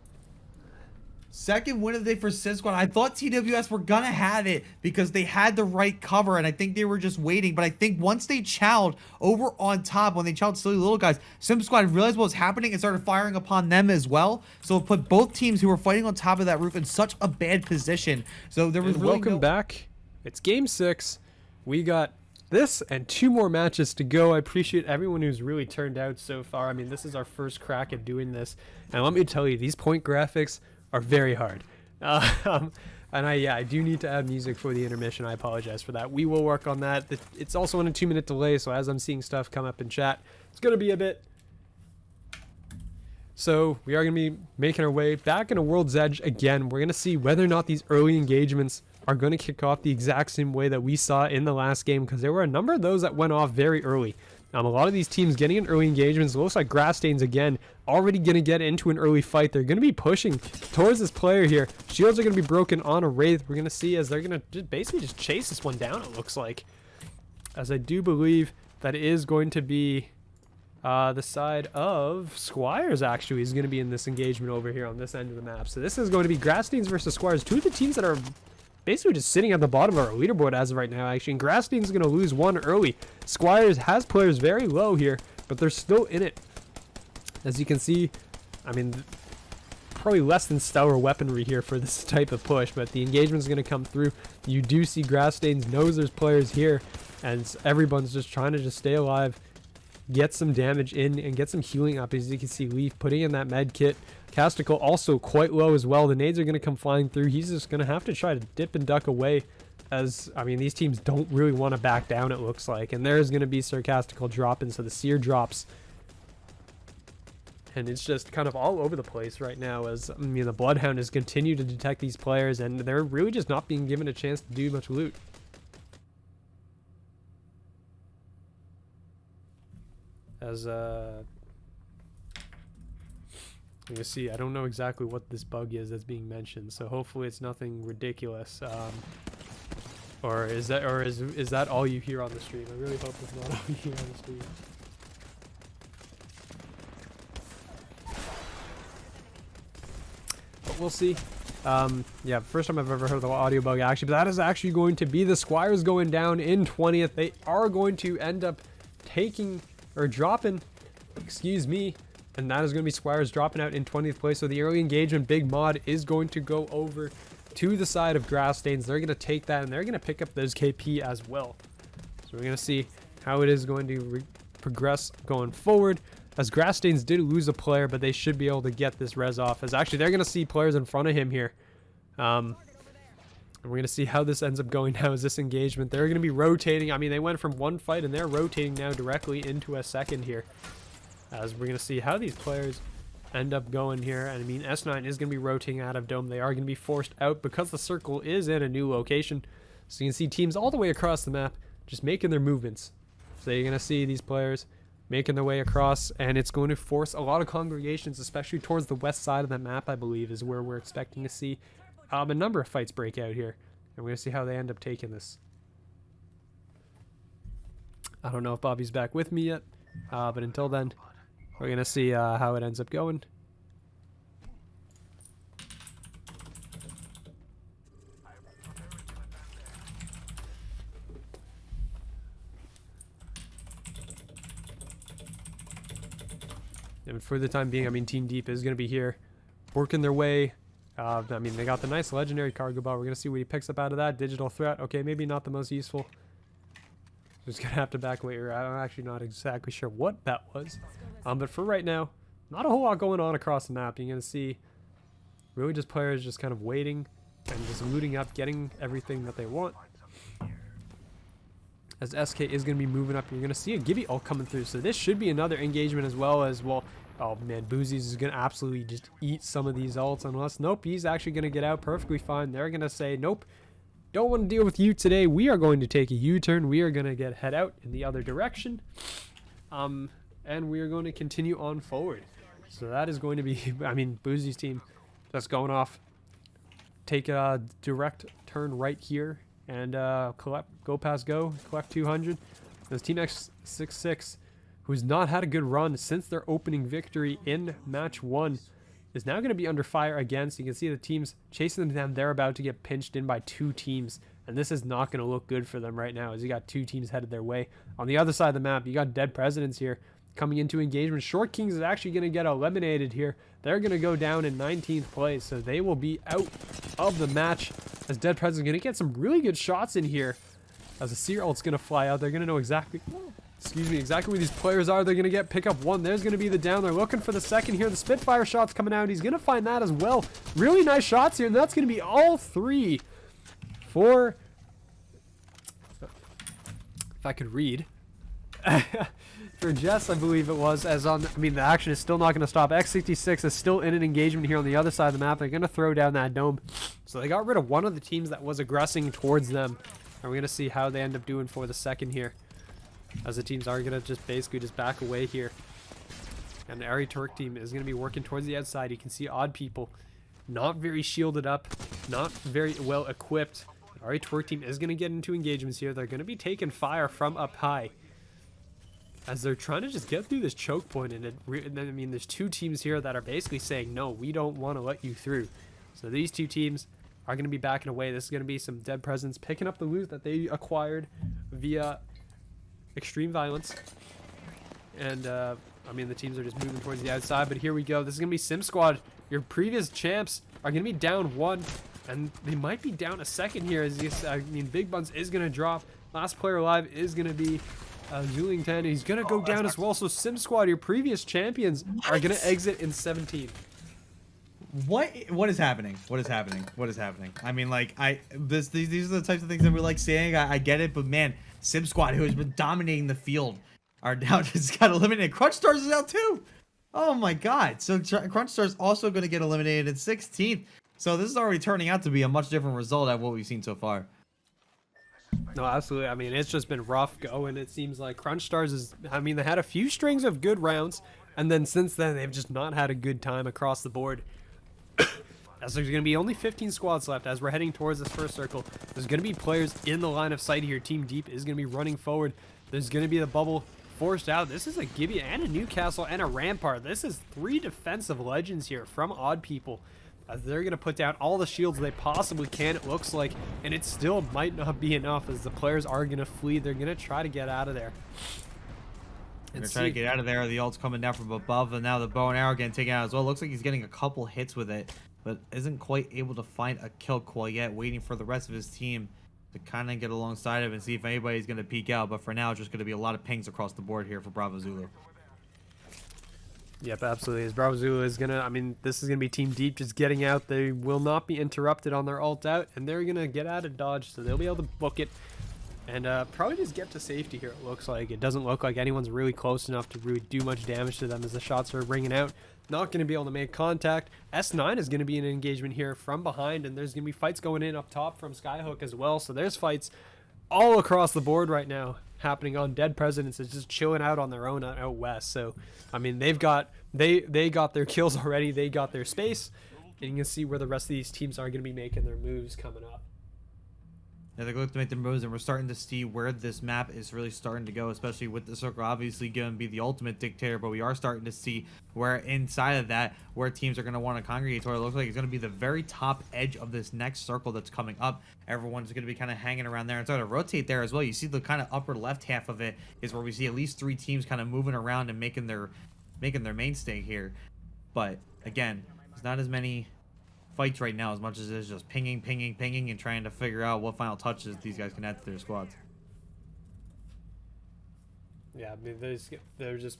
Second win of the day for Sim Squad. I thought TWS were gonna have it because they had the right cover, and I think they were just waiting. But I think once they chowed over on top, when they chowed Silly Little Guys, Sim Squad realized what was happening and started firing upon them as well. So it put both teams who were fighting on top of that roof in such a bad position. So there was really welcome back. It's game 6. We got this and 2 more matches to go. I appreciate everyone who's really turned out so far. I mean, this is our first crack at doing this, and let me tell you, these point graphics are very hard. And I do need to add music for the intermission. I apologize for that. We will work on that. It's also on a 2-minute delay, so as I'm seeing stuff come up in chat, it's going to be a bit. So we are going to be making our way back into World's Edge again. We're going to see whether or not these early engagements are going to kick off the exact same way that we saw in the last game, because there were a number of those that went off very early. A lot of these teams getting in early engagements. It looks like Grass Stains again already going to get into an early fight. They're going to be pushing towards this player here. Shields are going to be broken on a Wraith. We're going to see as they're going to basically just chase this one down, it looks like. As I do believe that it is going to be the side of Squires actually is going to be in this engagement over here on this end of the map. So this is going to be Grass Stains versus Squires. Two of the teams that are basically just sitting at the bottom of our leaderboard as of right now, actually. And Grasstein's going to lose one early. Squires has players very low here, but they're still in it. As you can see, I mean, probably less than stellar weaponry here for this type of push, but the engagement's going to come through. You do see Grasstains knows there's players here, and everyone's just trying to just stay alive, get some damage in, and get some healing up. As you can see, Leaf putting in that med kit. Casticle also quite low as well. The nades are going to come flying through. He's just going to have to try to dip and duck away, as, I mean, these teams don't really want to back down, it looks like. And there's going to be Sarcastical dropping, so the Seer drops. And it's just kind of all over the place right now, as, I mean, the Bloodhound has continued to detect these players, and they're really just not being given a chance to do much loot. As, you can see, I don't know exactly what this bug is that's being mentioned, so hopefully it's nothing ridiculous. Or is that all you hear on the stream? I really hope it's not all you hear on the stream. But we'll see. Yeah, first time I've ever heard of the audio bug actually, but that is actually going to be the Squires going down in 20th. They are going to end up taking or dropping, excuse me, and that is going to be Squires dropping out in 20th place. So the early engagement big mod is going to go over to the side of Grasstains. They're going to take that, and they're going to pick up those KP as well. So we're going to see how it is going to progress going forward. As Grasstains did lose a player, but they should be able to get this res off. As actually they're going to see players in front of him here. And we're going to see how this ends up going now as this engagement. They're going to be rotating. I mean, they went from one fight, and they're rotating now directly into a second here. As we're going to see how these players end up going here. And I mean, S9 is going to be rotating out of Dome. They are going to be forced out because the circle is in a new location. So you can see teams all the way across the map just making their movements. So you're going to see these players making their way across, and it's going to force a lot of congregations, especially towards the west side of the map, I believe, is where we're expecting to see a number of fights break out here. And we're going to see how they end up taking this. I don't know if Bobby's back with me yet, but until then, we're going to see how it ends up going. And for the time being, I mean, Team Deep is going to be here working their way. I mean, they got the nice legendary cargo bot. We're going to see what he picks up out of that. Digital threat. Okay, maybe not the most useful. Just gonna have to back away here. I'm actually not exactly sure what that was. But for right now, not a whole lot going on across the map. You're gonna see really just players just kind of waiting and just looting up, getting everything that they want. As SK is going to be moving up, you're going to see a Gibby ult coming through. So this should be another engagement as well. Oh man, Boozies is going to absolutely just eat some of these ults. Unless, nope, he's actually going to get out perfectly fine. They're going to say, nope, don't want to deal with you today. We are going to take a U-turn. We are going to head out in the other direction. And we are going to continue on forward. So that is going to be, I mean, Boozy's team just going off. Take a direct turn right here. And go past go, collect 200. There's Team X66, who's not had a good run since their opening victory in match 1, is now going to be under fire again. So you can see the teams chasing them down. They're about to get pinched in by 2 teams. And this is not going to look good for them right now, as you got 2 teams headed their way. On the other side of the map, you got Dead Presidents here coming into engagement. Short Kings is actually going to get eliminated here. They're going to go down in 19th place, so they will be out of the match, as Dead President's going to get some really good shots in here. As a Seer ult's going to fly out, they're going to know exactly where these players are. They're going to get pick up 1. There's going to be the down. They're looking for the second here. The Spitfire shot's coming out. He's going to find that as well. Really nice shots here, and that's going to be all 3 for... If I could read. For Jess, I believe it was, as on, I mean, the action is still not going to stop. X66 is still in an engagement here on the other side of the map. They're going to throw down that dome. So they got rid of one of the teams that was aggressing towards them. And we're going to see how they end up doing for the second here, as the teams are going to just basically just back away here. And the Ari Turk team is going to be working towards the outside. You can see Odd People not very shielded up, not very well equipped. The Ari Turk team is going to get into engagements here. They're going to be taking fire from up high, as they're trying to just get through this choke point. And I mean, there's 2 teams here that are basically saying, no, we don't want to let you through. So these 2 teams are going to be backing away. This is going to be some Dead Presence picking up the loot that they acquired via Extreme Violence. And, I mean, the teams are just moving towards the outside. But here we go. This is going to be Sim Squad. Your previous champs are going to be down 1. And they might be down a second here. As you, I mean, Big Buns is going to drop. Last player alive is going to be... Zulington. He's gonna go down as well. So Sim Squad, your previous champions, are gonna exit in 17. What is happening? What is happening? What is happening? I mean, like, these are the types of things that we like saying. I get it, but man, Sim Squad, who has been dominating the field, are now just got eliminated. Crunch Stars is out too. Oh my god. So Crunch Stars also gonna get eliminated in 16th. So this is already turning out to be a much different result at what we've seen so far. No, absolutely. I mean, it's just been rough going. It seems like Crunch Stars is, I mean, they had a few strings of good rounds, and then since then, they've just not had a good time across the board. As there's going to be only 15 squads left as we're heading towards this first circle. There's going to be players in the line of sight here. Team Deep is going to be running forward. There's going to be the bubble forced out. This is a Gibby and a Newcastle and a Rampart. This is 3 defensive legends here from Odd People, as they're going to put down all the shields they possibly can, it looks like. And it still might not be enough, as the players are going to flee. They're going to try to get out of there. They're trying to get out of there. The ult's coming down from above, and now the bow and arrow getting taken out as well. Looks like he's getting a couple hits with it, but isn't quite able to find a kill quite yet, waiting for the rest of his team to kind of get alongside him and see if anybody's going to peek out. But for now, it's just going to be a lot of pings across the board here for Bravo Zulu. Yep, absolutely. As Bravo Zulu is going to, I mean, this is going to be Team Deep just getting out. They will not be interrupted on their ult out, and they're going to get out of dodge, so they'll be able to book it. And probably just get to safety here, it looks like. It doesn't look like anyone's really close enough to really do much damage to them as the shots are ringing out. Not going to be able to make contact. S9 is going to be in an engagement here from behind, and there's going to be fights going in up top from Skyhook as well. So there's fights all across the board right now happening on. Dead Presidents is just chilling out on their own out west. So, I mean, they got their kills already. They got their space, and you can see where the rest of these teams are going to be making their moves coming up. Yeah, they're going to make their moves, and we're starting to see where this map is really starting to go, especially with the circle obviously going to be the ultimate dictator, but we are starting to see where inside of that, where teams are going to want to congregate. So it looks like it's going to be the very top edge of this next circle that's coming up. Everyone's going to be kind of hanging around there and trying to rotate there as well. You see the kind of upper left half of it is where we see at least 3 teams kind of moving around and making their mainstay here. But again, there's not as many fights right now as much as it is just pinging and trying to figure out what final touches these guys can add to their squads. Yeah, I mean, they're just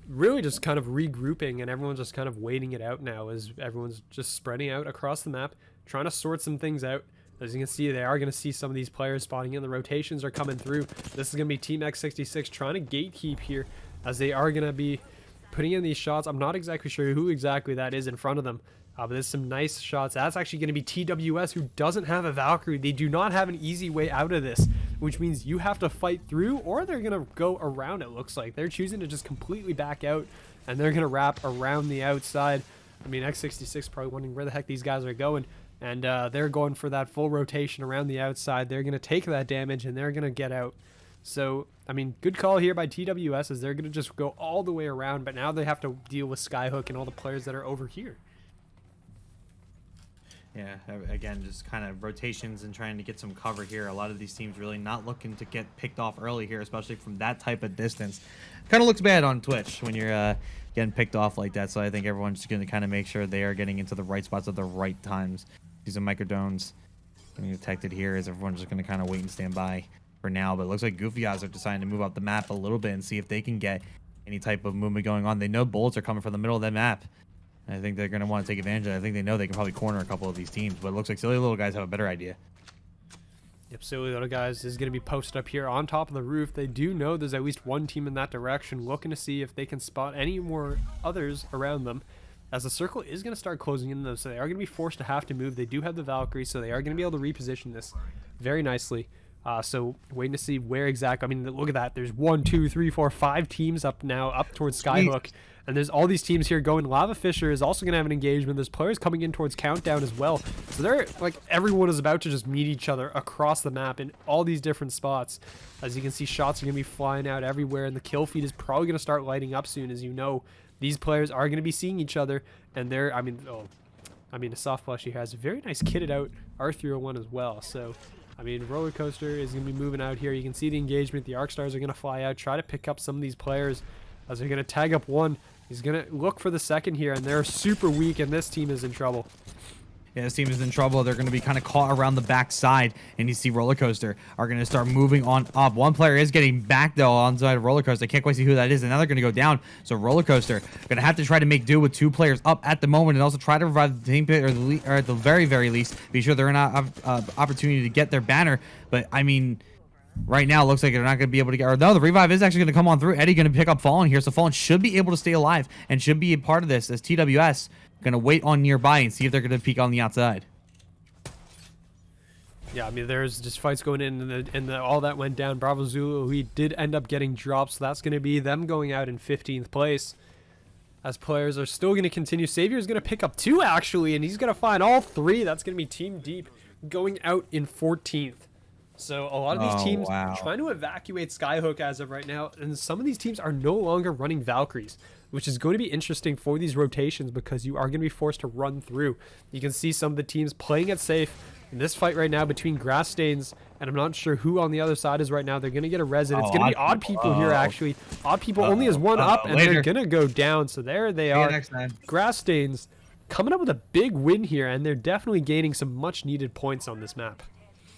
really just kind of regrouping, and everyone's just kind of waiting it out now as everyone's just spreading out across the map, trying to sort some things out. As you can see, they are going to see some of these players spawning in. The rotations are coming through. This is going to be Team X66 trying to gatekeep here, as they are going to be putting in these shots. I'm not exactly sure who exactly that is in front of them, but there's some nice shots. That's actually going to be TWS, who doesn't have a Valkyrie. They do not have an easy way out of this, which means you have to fight through, or they're going to go around. It looks like they're choosing to just completely back out, and they're going to wrap around the outside. I mean, X66 probably wondering where the heck these guys are going, and they're going for that full rotation around the outside. They're going to take that damage, and they're going to get out. So, I mean, good call here by TWS, as they're going to just go all the way around, but now they have to deal with Skyhook and all the players that are over here. Yeah, again, just kind of rotations and trying to get some cover here. A lot of these teams really not looking to get picked off early here, especially from that type of distance. Kind of looks bad on Twitch when you're getting picked off like that, so I think everyone's just going to kind of make sure they are getting into the right spots at the right times. These are microdrones getting detected here, as everyone's just going to kind of wait and stand by for now. But it looks like Goofy Eyes are deciding to move up the map a little bit and see if they can get any type of movement going on. They know bullets are coming from the middle of that map. I think they're going to want to take advantage of it. I think they know they can probably corner a couple of these teams, but it looks like Silly Little Guys have a better idea. Yep, Silly Little Guys is going to be posted up here on top of the roof. They do know there's at least one team in that direction, looking to see if they can spot any more others around them, as the circle is going to start closing in, though, so they are going to be forced to have to move. They do have the Valkyrie, so they are going to be able to reposition this very nicely. So waiting to see where exactly. I mean, look at that. There's 1, 2, 3, 4, 5 teams up now, up towards Skyhook. And there's all these teams here going. Lava Fisher is also going to have an engagement. There's players coming in towards Countdown as well. So they're like, everyone is about to just meet each other across the map in all these different spots. As you can see, shots are going to be flying out everywhere, and the kill feed is probably going to start lighting up soon. As you know, these players are going to be seeing each other, and they're, I mean, the soft flush here has a very nice kitted out R301 as well. So, I mean, Roller Coaster is going to be moving out here. You can see the engagement. The Arc Stars are going to fly out, try to pick up some of these players as they're going to tag up one. He's going to look for the second here, and they're super weak, and this team is in trouble. Yeah, this team is in trouble. They're going to be kind of caught around the backside, and you see Roller Coaster are going to start moving on up. One player is getting back, though, onside of Roller Coaster. I can't quite see who that is, and now they're going to go down. So Roller Coaster going to have to try to make do with 2 players up at the moment, and also try to revive the team, or at the very, very least, be sure they're in an opportunity to get their banner. But, I mean, right now, it looks like they're not going to be able to get... Or no, the revive is actually going to come on through. Eddie going to pick up Fallen here, so Fallen should be able to stay alive and should be a part of this, as TWS going to wait on nearby and see if they're going to peek on the outside. Yeah, I mean, there's just fights going in, and all that went down. Bravo Zulu, he did end up getting dropped, so that's going to be them going out in 15th place. As players are still going to continue. Savior's going to pick up 2, actually, and he's going to find all 3. That's going to be Team Deep going out in 14th. So a lot of these teams trying to evacuate Skyhook as of right now, and some of these teams are no longer running Valkyries, which is going to be interesting for these rotations because you are going to be forced to run through. You can see some of the teams playing it safe in this fight right now between Grass Stains, and I'm not sure who on the other side is right now. They're going to get a resin. It's going to be Odd People here, actually. Odd People only has 1 up, and they're going to go down. So there they are. Grass Stains coming up with a big win here, and they're definitely gaining some much-needed points on this map.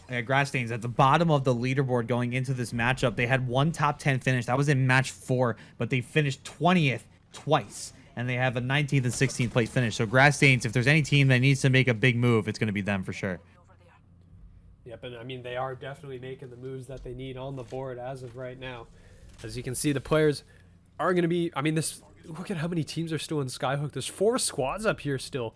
Yeah, Grass Stains at the bottom of the leaderboard going into this matchup. They had 1 top 10 finish. That was in match 4, but they finished 20th twice, and they have a 19th and 16th place finish. So Grass Stains, if there's any team that needs to make a big move, it's going to be them for sure. Yep, and I mean, they are definitely making the moves that they need on the board as of right now. As you can see, the players are going to be, I mean, look at how many teams are still in Skyhook. There's 4 squads up here still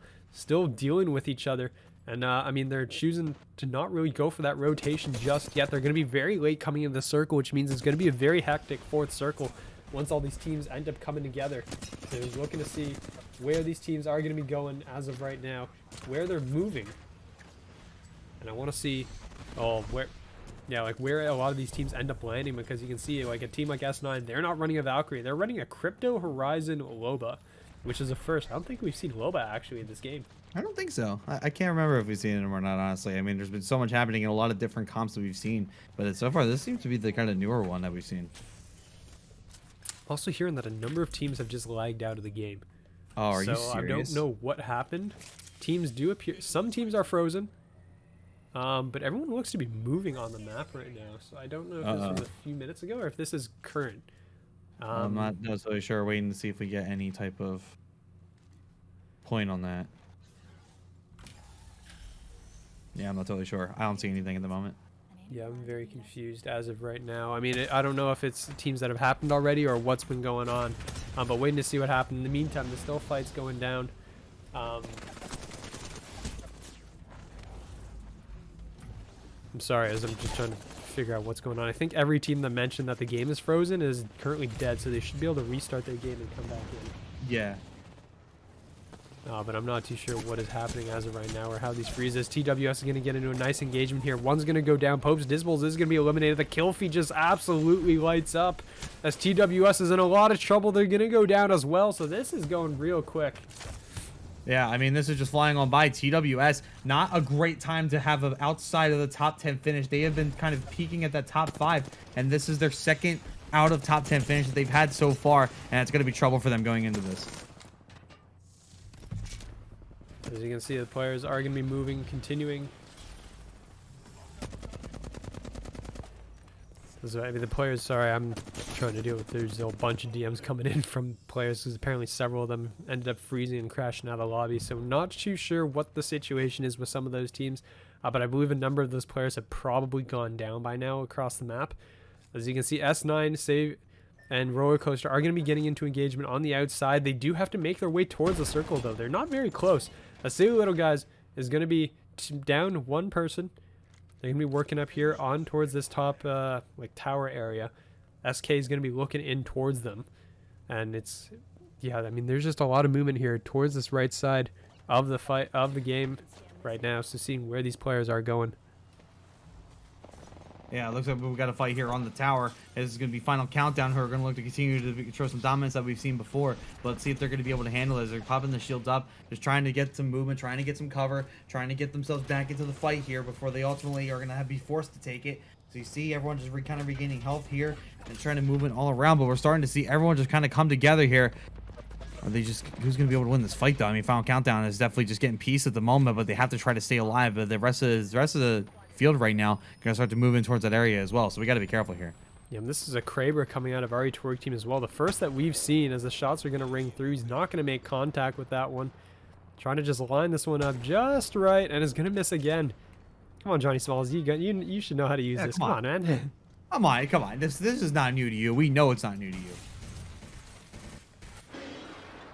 dealing with each other. And, I mean, they're choosing to not really go for that rotation just yet. They're going to be very late coming into the circle, which means it's going to be a very hectic 4th circle once all these teams end up coming together. So he's looking to see where these teams are going to be going as of right now, where they're moving. And I want to see, where a lot of these teams end up landing, because you can see, like, a team like S9, they're not running a Valkyrie. They're running a Crypto Horizon Loba, which is a first. I don't think we've seen Loba, actually, in this game. I don't think so. I can't remember if we've seen him or not, honestly. I mean, there's been so much happening in a lot of different comps that we've seen, but so far, this seems to be the kind of newer one that we've seen. Also hearing that a number of teams have just lagged out of the game. Oh, are you serious? serious? I don't know what happened. Teams do appear. Some teams are frozen. But everyone looks to be moving on the map right now. So I don't know if this was a few minutes ago or if this is current. I'm not necessarily sure. Waiting to see if we get any type of point on that. Yeah, I'm not totally sure. I don't see anything at the moment. Yeah, I'm very confused as of right now. I mean, I don't know if it's teams that have happened already or what's been going on, but waiting to see what happened. In the meantime, there's still fights going down. I'm sorry, as I'm just trying to figure out what's going on. I think every team that mentioned that the game is frozen is currently dead, so they should be able to restart their game and come back in. Yeah. But I'm not too sure what is happening as of right now or how these freezes. TWS is going to get into a nice engagement here. One's going to go down. Pope's Dismals is going to be eliminated. The kill feed just absolutely lights up as TWS is in a lot of trouble. They're going to go down as well, so this is going real quick. Yeah, I mean, this is just flying on by. TWS, not a great time to have an outside of the top 10 finish. They have been kind of peaking at that top 5, and this is their second out of top 10 finish that they've had so far, and it's going to be trouble for them going into this. As you can see, the players are going to be moving, continuing. So, I mean, the players, sorry, I'm trying to deal with, there's a bunch of DMs coming in from players because apparently several of them ended up freezing and crashing out of the lobby. So not too sure what the situation is with some of those teams, but I believe a number of those players have probably gone down by now across the map. As you can see, S9, Save, and Roller Coaster are going to be getting into engagement on the outside. They do have to make their way towards the circle, though. They're not very close. A Silly Little Guys is going to be down one person. They're going to be working up here on towards this top like tower area. SK is going to be looking in towards them. And it's, yeah, I mean, there's just a lot of movement here towards this right side of the fight, of the game right now. So seeing where these players are going. Yeah, it looks like we've got a fight here on the tower. This is going to be final countdown. Who are going to look to continue to show some dominance that we've seen before. But let's see if they're going to be able to handle it as they're popping the shields up, just trying to get some movement, trying to get some cover, trying to get themselves back into the fight here before they ultimately are going to be forced to take it. So you see everyone just kind of regaining health here and trying to move it all around. But we're starting to see everyone just kind of come together here. Are they just, who's going to be able to win this fight, though? I mean, final countdown is definitely just getting peace at the moment, but they have to try to stay alive. But the rest of the field right now gonna start to move in towards that area as well, so we got to be careful here. Yeah, and this is a Kraber coming out of our Twerk team as well. The first that we've seen as the shots are going to ring through. He's not going to make contact with that one. Trying to just line this one up just right, and is going to miss again. Come on, Johnny Smalls, you should know how to use this. Come on, man. Come on. This is not new to you. We know it's not new to you.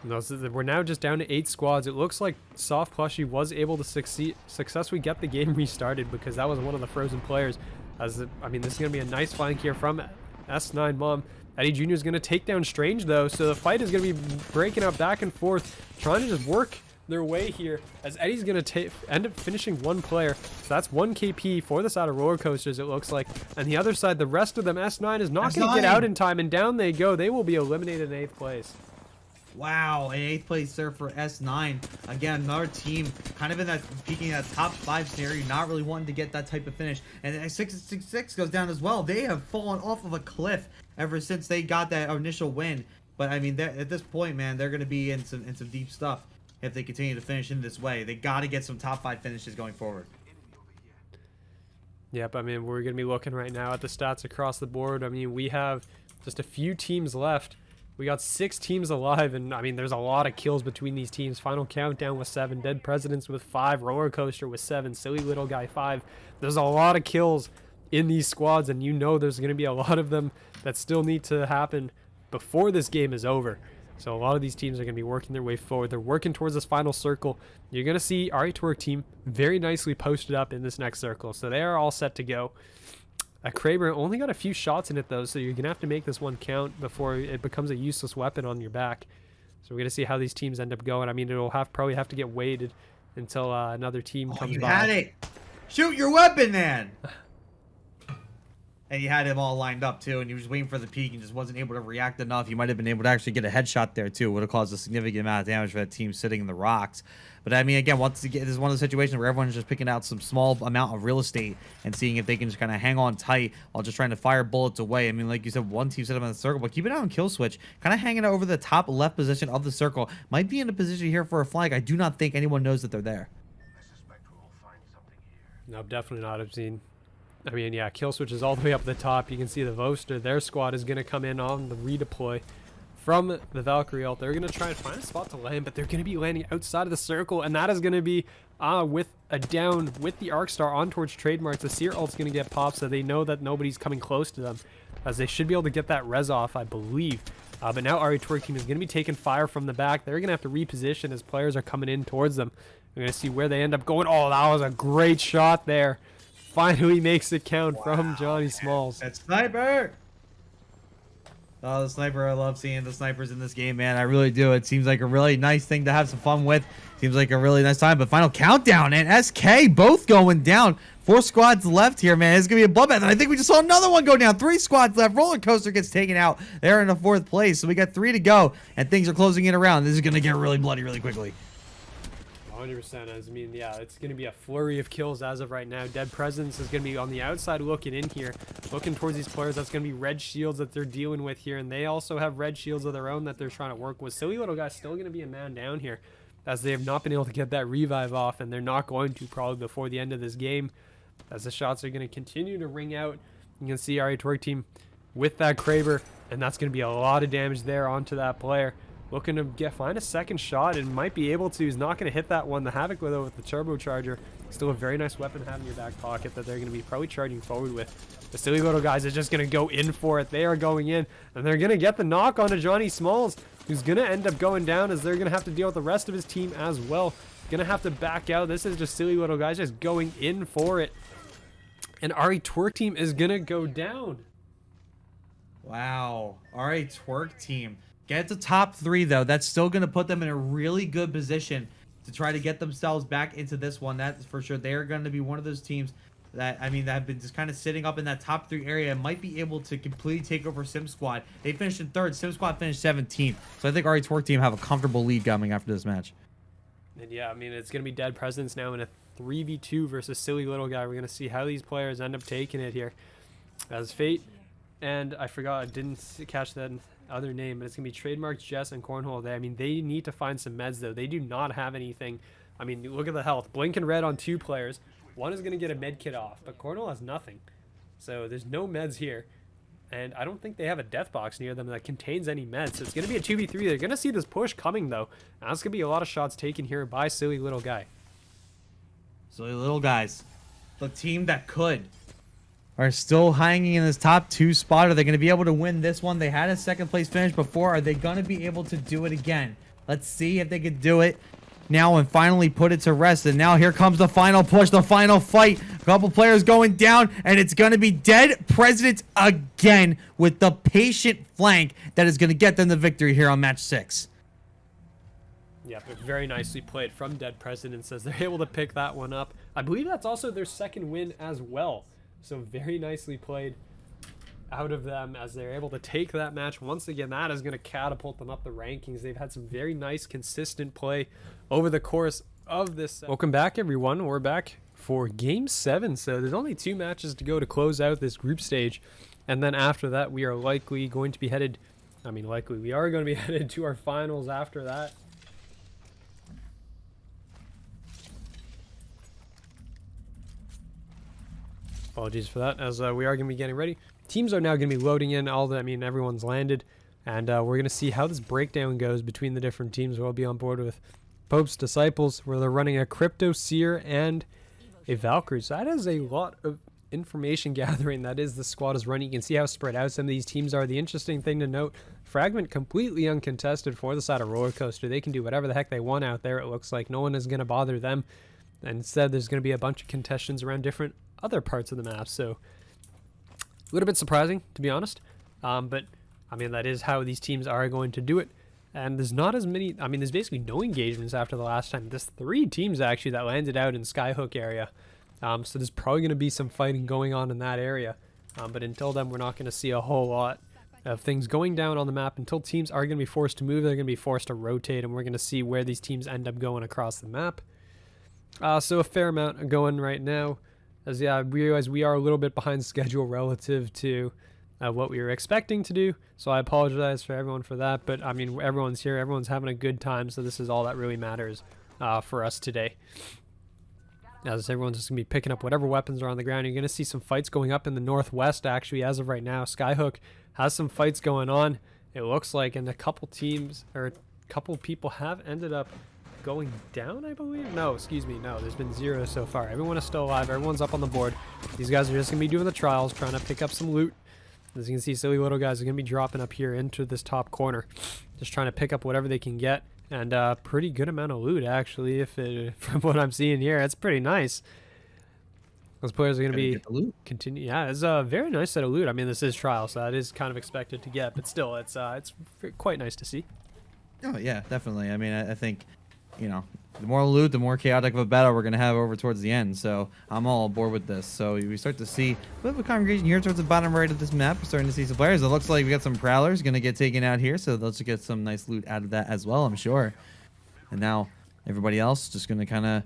No, so we're now just down to 8 squads. It looks like Soft Plushie was able to successfully get the game restarted because that was one of the frozen players. I mean, this is going to be a nice flank here from S9 Mom. Eddie Jr. is going to take down Strange, though, so the fight is going to be breaking up back and forth, trying to just work their way here as Eddie's going to end up finishing one player. So that's 1 KP for the side of Roller Coasters, it looks like. And the other side, the rest of them, S9 is not going to get out in time, and down they go. They will be eliminated in 8th place. Wow, an 8th place there for S9. Again, another team kind of in that peaking that top 5 scenario, not really wanting to get that type of finish. And 666 goes down as well. They have fallen off of a cliff ever since they got that initial win. But I mean, at this point, man, they're going to be in some deep stuff if they continue to finish in this way. They got to get some top 5 finishes going forward. Yep, I mean, we're going to be looking right now at the stats across the board. I mean, we have just a few teams left. We got 6 teams alive, and I mean, there's a lot of kills between these teams. Final Countdown with 7, Dead Presidents with 5, Roller Coaster with 7, Silly Little Guy 5. There's a lot of kills in these squads, and you know there's going to be a lot of them that still need to happen before this game is over. So a lot of these teams are going to be working their way forward. They're working towards this final circle. You're going to see our Twerk team very nicely posted up in this next circle, so they are all set to go. Kraber only got a few shots in it, though, so you're going to have to make this one count before it becomes a useless weapon on your back. So we're going to see how these teams end up going. I mean, it'll probably have to get waited until another team comes by. You had it! Shoot your weapon, man! And you had him all lined up, too, and he was waiting for the peak and just wasn't able to react enough. You might have been able to actually get a headshot there, too. Would have caused a significant amount of damage for that team sitting in the rocks. But, I mean, again, this is one of the situations where everyone's just picking out some small amount of real estate and seeing if they can just kind of hang on tight while just trying to fire bullets away. I mean, like you said, one team set up in the circle, but keep it out on kill switch. Kind of hanging out over the top left position of the circle. Might be in a position here for a flank. I do not think anyone knows that they're there. No, definitely not. I've seen I mean, yeah, kill switch is all the way up the top. You can see the Voster, their squad is going to come in on the redeploy from the Valkyrie ult. They're going to try and find a spot to land, but they're going to be landing outside of the circle, and that is going to be with a down with the Arc Star on towards trademarks. The Seer ult's going to get popped, so they know that nobody's coming close to them, as they should be able to get that res off, I believe. But now RE Twerk team is going to be taking fire from the back. They're going to have to reposition as players are coming in towards them. We're going to see where they end up going. Oh, that was a great shot there. Finally makes it count from Johnny Smalls. That sniper! Oh, the sniper. I love seeing the snipers in this game, man. I really do. It seems like a really nice thing to have some fun with. Seems like a really nice time. But final countdown and SK both going down. 4 squads left here, man. It's going to be a bloodbath. And I think we just saw another one go down. 3 squads left. Roller Coaster gets taken out. They're in the 4th place. So we got 3 to go. And things are closing in around. This is going to get really bloody really quickly. 100%. I mean, yeah, it's going to be a flurry of kills as of right now. Dead Presence is going to be on the outside looking in here, looking towards these players. That's going to be red shields that they're dealing with here, and they also have red shields of their own that they're trying to work with. Silly Little Guy's still going to be a man down here, as they have not been able to get that revive off, and they're not going to probably before the end of this game, as the shots are going to continue to ring out. You can see RE Twerk team with that Kraber, and that's going to be a lot of damage there onto that player. Looking to find a second shot and might be able to. He's not going to hit that one. The Havoc with the turbocharger. Still a very nice weapon to have in your back pocket that they're going to be probably charging forward with. The Silly Little Guys are just going to go in for it. They are going in, and they're going to get the knock onto Johnny Smalls, who's going to end up going down, as they're going to have to deal with the rest of his team as well. Going to have to back out. This is just Silly Little Guys just going in for it. And RE Twerk team is going to go down. Wow. RE Twerk team. Get to top 3, though. That's still going to put them in a really good position to try to get themselves back into this one. That's for sure. They're going to be one of those teams that, I mean, that have been just kind of sitting up in that top 3 area and might be able to completely take over Sim Squad. They finished in 3rd. Sim Squad finished 17th. So I think RE Twerk team have a comfortable lead coming after this match. And yeah, I mean, it's going to be Dead Presence now in a 3v2 versus Silly Little Guy. We're going to see how these players end up taking it here. As Fate, and I forgot, I didn't catch that other name, but it's gonna be Trademark, Jess, and Cornhole. I mean, they need to find some meds though. They do not have anything. I mean, look at the health. Blink and Red on 2 players. One is gonna get a med kit off, but Cornhole has nothing. So there's no meds here, and I don't think they have a death box near them that contains any meds. So it's gonna be a 2v3. They're gonna see this push coming though. And that's gonna be a lot of shots taken here by Silly Little Guy. Silly Little Guys, the team that could, are still hanging in this top 2 spot. Are they going to be able to win this one? They had a 2nd place finish before. Are they going to be able to do it again? Let's see if they could do it now and finally put it to rest. And now here comes the final push, the final fight. A couple players going down, and it's going to be Dead President again with the patient flank that is going to get them the victory here on match 6. Yeah, but very nicely played from Dead Presidents as they're able to pick that one up. I believe that's also their 2nd win as well. So very nicely played out of them as they're able to take that match. Once again, that is going to catapult them up the rankings. They've had some very nice, consistent play over the course of this. Welcome back, everyone. We're back for Game 7. So there's only 2 matches to go to close out this group stage. And then after that, we are likely going to be headed... I mean, likely, we are going to be headed to our finals after that. Apologies for that, as we are going to be getting ready. Teams are now going to be loading in all the, I mean, everyone's landed, and we're going to see how this breakdown goes between the different teams. We'll be on board with Pope's Disciples, where they're running a Crypto Seer and a Valkyrie. So that is a lot of information gathering that is the squad is running. You can see how spread out some of these teams are. The interesting thing to note, Fragment completely uncontested for the side of Roller Coaster. They can do whatever the heck they want out there. It looks like no one is going to bother them. And instead, there's going to be a bunch of contestants around different other parts of the map, so a little bit surprising, to be honest, but I mean, that is how these teams are going to do it. And there's not as many, I mean, there's basically no engagements after the last time. There's 3 teams actually that landed out in Skyhook area, so there's probably going to be some fighting going on in that area, but until then, we're not going to see a whole lot of things going down on the map. Until teams are going to be forced to move, they're going to be forced to rotate, and we're going to see where these teams end up going across the map. So a fair amount going right now. As yeah, I realize we are a little bit behind schedule relative to what we were expecting to do, so I apologize for everyone for that, but I mean, everyone's here, everyone's having a good time, so this is all that really matters for us today. as everyone's just going to be picking up whatever weapons are on the ground. You're going to see some fights going up in the northwest, actually, as of right now. Skyhook has some fights going on, it looks like, and a couple teams, or a couple people have ended up going down, I believe. No, excuse me, no, there's been 0 so far. Everyone is still alive. Everyone's up on the board. These guys are just going to be doing the trials, trying to pick up some loot. As you can see, silly little guys are going to be dropping up here into this top corner, just trying to pick up whatever they can get. And pretty good amount of loot, actually, from what I'm seeing here. It's pretty nice. Those players are going to be continue. Yeah, it's a very nice set of loot. I mean, this is trial, so that is kind of expected to get, but still, it's quite nice to see. Oh yeah, definitely. I mean, I think, you know, the more loot, the more chaotic of a battle we're going to have over towards the end. So I'm all aboard with this. So we start to see a bit of a congregation here towards the bottom right of this map. We're starting to see some players. It looks like we got some prowlers going to get taken out here. So let's get some nice loot out of that as well, I'm sure. And now everybody else just going to kind of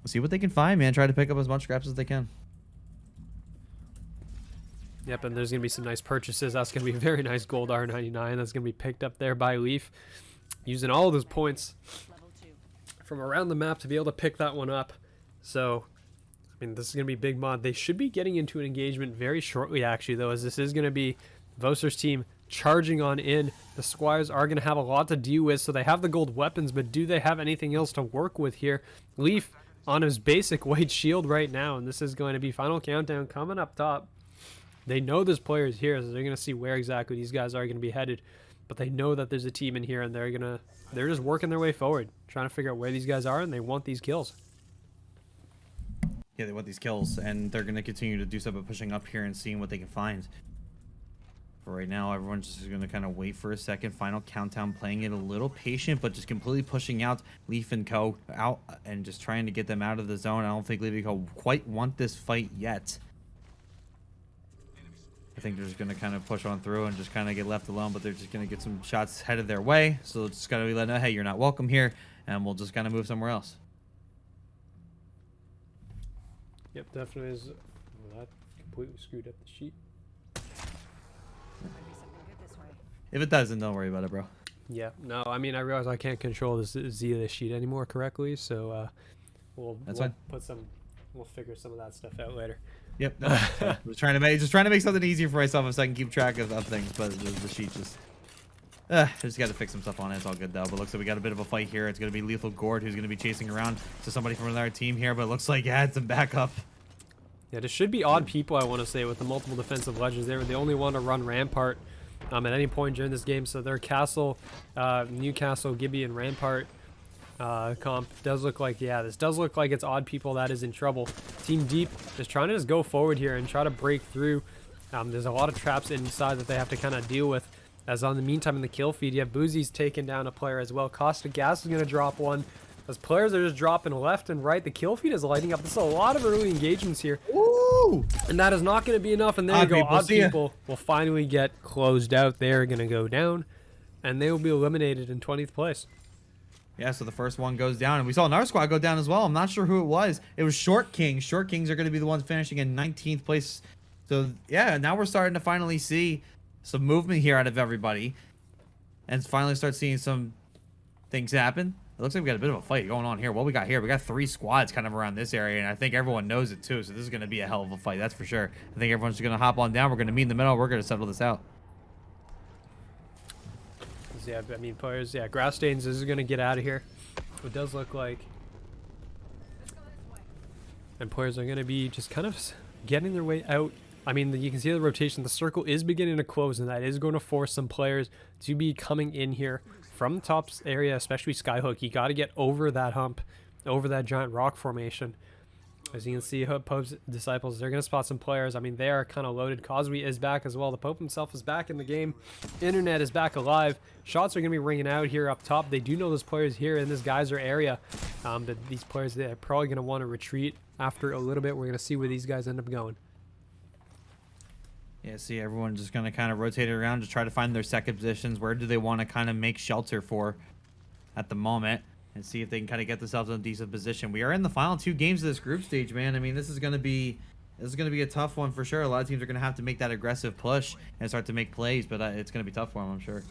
see what they can find, man. Try to pick up as much scraps as they can. Yep, and there's going to be some nice purchases. That's going to be a very nice gold R99. That's going to be picked up there by Leaf. Using all of those points from around the map to be able to pick that one up. So, I mean, this is going to be big mod. They should be getting into an engagement very shortly, actually, though, as this is going to be Voser's team charging on in. The Squires are going to have a lot to deal with, so they have the gold weapons, but do they have anything else to work with here? Leaf on his basic white shield right now, and this is going to be final countdown coming up top. They know this player is here, so they're going to see where exactly these guys are going to be headed. But they know that there's a team in here, and they're just working their way forward, trying to figure out where these guys are, and they want these kills. Yeah, they want these kills, and they're going to continue to do so by pushing up here and seeing what they can find. For right now, everyone's just going to kind of wait for a second. Final countdown, playing it a little patient, but just completely pushing out Leaf and Co. out and just trying to get them out of the zone. I don't think Leaf and Co. quite want this fight yet. I think they're just going to kind of push on through and just kind of get left alone, but they're just going to get some shots headed their way. So it's just got to be letting them know, hey, you're not welcome here, and we'll just kind of move somewhere else. Yep, definitely is. Well, that completely screwed up the sheet. If it doesn't, don't worry about it, bro. Yeah, no, I mean, I realize I can't control this Z of the sheet anymore correctly, so we'll figure some of that stuff out later. Yep. No, so just trying to make something easier for myself so I can keep track of things, but the sheet just got to fix some stuff on it. It's all good though. But looks like we got a bit of a fight here. It's gonna be Lethal Gord who's gonna be chasing around to somebody from another team here, but it looks like it's some backup. Yeah, this should be odd people, I want to say, with the multiple defensive legends. They were the only one to run Rampart at any point during this game. So their Castle, Newcastle, Gibby, and Rampart comp does look like, yeah, this does look like it's odd people that is in trouble. Team Deep is trying to just go forward here and try to break through. There's a lot of traps inside that they have to kind of deal with. As on the meantime in the kill feed, you have Boozy's taking down a player as well. Costa Gas is going to drop one. As players are just dropping left and right, the kill feed is lighting up. There's a lot of early engagements here. Ooh! And that is not going to be enough. And there you go. Odd people will finally get closed out. They're going to go down. And they will be eliminated in 20th place. Yeah, so the first one goes down. And we saw another squad go down as well. I'm not sure who it was. It was Short Kings. Short Kings are going to be the ones finishing in 19th place. So, yeah, now we're starting to finally see some movement here out of everybody. And finally start seeing some things happen. It looks like we got a bit of a fight going on here. What we got here, we got 3 squads kind of around this area, and I think everyone knows it too, so this is going to be a hell of a fight, that's for sure. I think everyone's going to hop on down. We're going to meet in the middle. We're going to settle this out. Yeah, I mean, players, yeah, Grass Stains is going to get out of here. It does look like. And players are going to be just kind of getting their way out. I mean, you can see the rotation. The circle is beginning to close, and that is going to force some players to be coming in here from the top area, especially Skyhook. You got to get over that hump, over that giant rock formation. As you can see, Pope's disciples, they're going to spot some players. I mean, they are kind of loaded. Cosby is back as well. The Pope himself is back in the game. Internet is back alive. Shots are going to be ringing out here up top. They do know there's players here in this geyser area. But these players, they're probably going to want to retreat after a little bit. We're going to see where these guys end up going. Yeah, see, everyone's just going to kind of rotate it around to try to find their second positions. Where do they want to kind of make shelter for at the moment? And see if they can kind of get themselves in a decent position. We are in the final 2 games of this group stage, man. I mean, this is going to be a tough one for sure. A lot of teams are going to have to make that aggressive push and start to make plays, but it's going to be tough for them, I'm sure.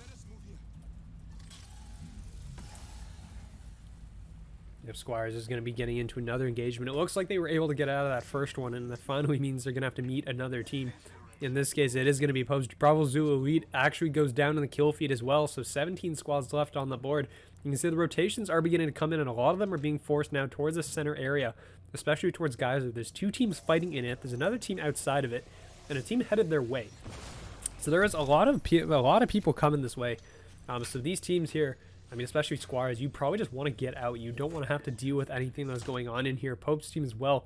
If Squires is going to be getting into another engagement. It looks like they were able to get out of that first one, and that finally means they're going to have to meet another team. In this case, it is going to be Post. Bravo Zulu Elite actually goes down in the kill feed as well, so 17 squads left on the board. You can see the rotations are beginning to come in, and a lot of them are being forced now towards the center area, especially towards Geyser. There's 2 teams fighting in it. There's another team outside of it, and a team headed their way. So there is a lot of people coming this way. So these teams here, I mean, especially Squires, you probably just want to get out. You don't want to have to deal with anything that's going on in here. Pope's team as well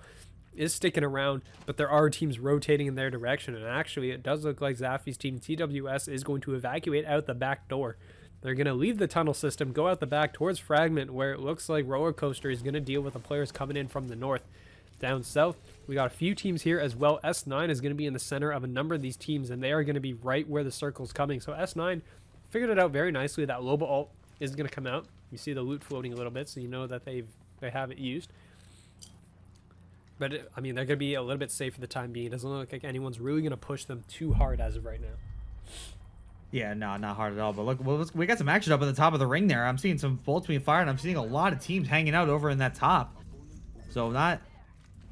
is sticking around, but there are teams rotating in their direction. And actually, it does look like Zaffi's team, TWS, is going to evacuate out the back door. They're going to leave the tunnel system, go out the back towards Fragment, where it looks like Roller Coaster is going to deal with the players coming in from the north. Down south, we got a few teams here as well. S9 is going to be in the center of a number of these teams, and they are going to be right where the circle's coming. So S9 figured it out very nicely. That Loba ult is going to come out. You see the loot floating a little bit, so you know that they have it used. But I mean, they're going to be a little bit safe for the time being. It doesn't look like anyone's really going to push them too hard as of right now. Yeah, no, not hard at all. But look, we got some action up at the top of the ring there. I'm seeing some bolts being fired, and I'm seeing a lot of teams hanging out over in that top. So not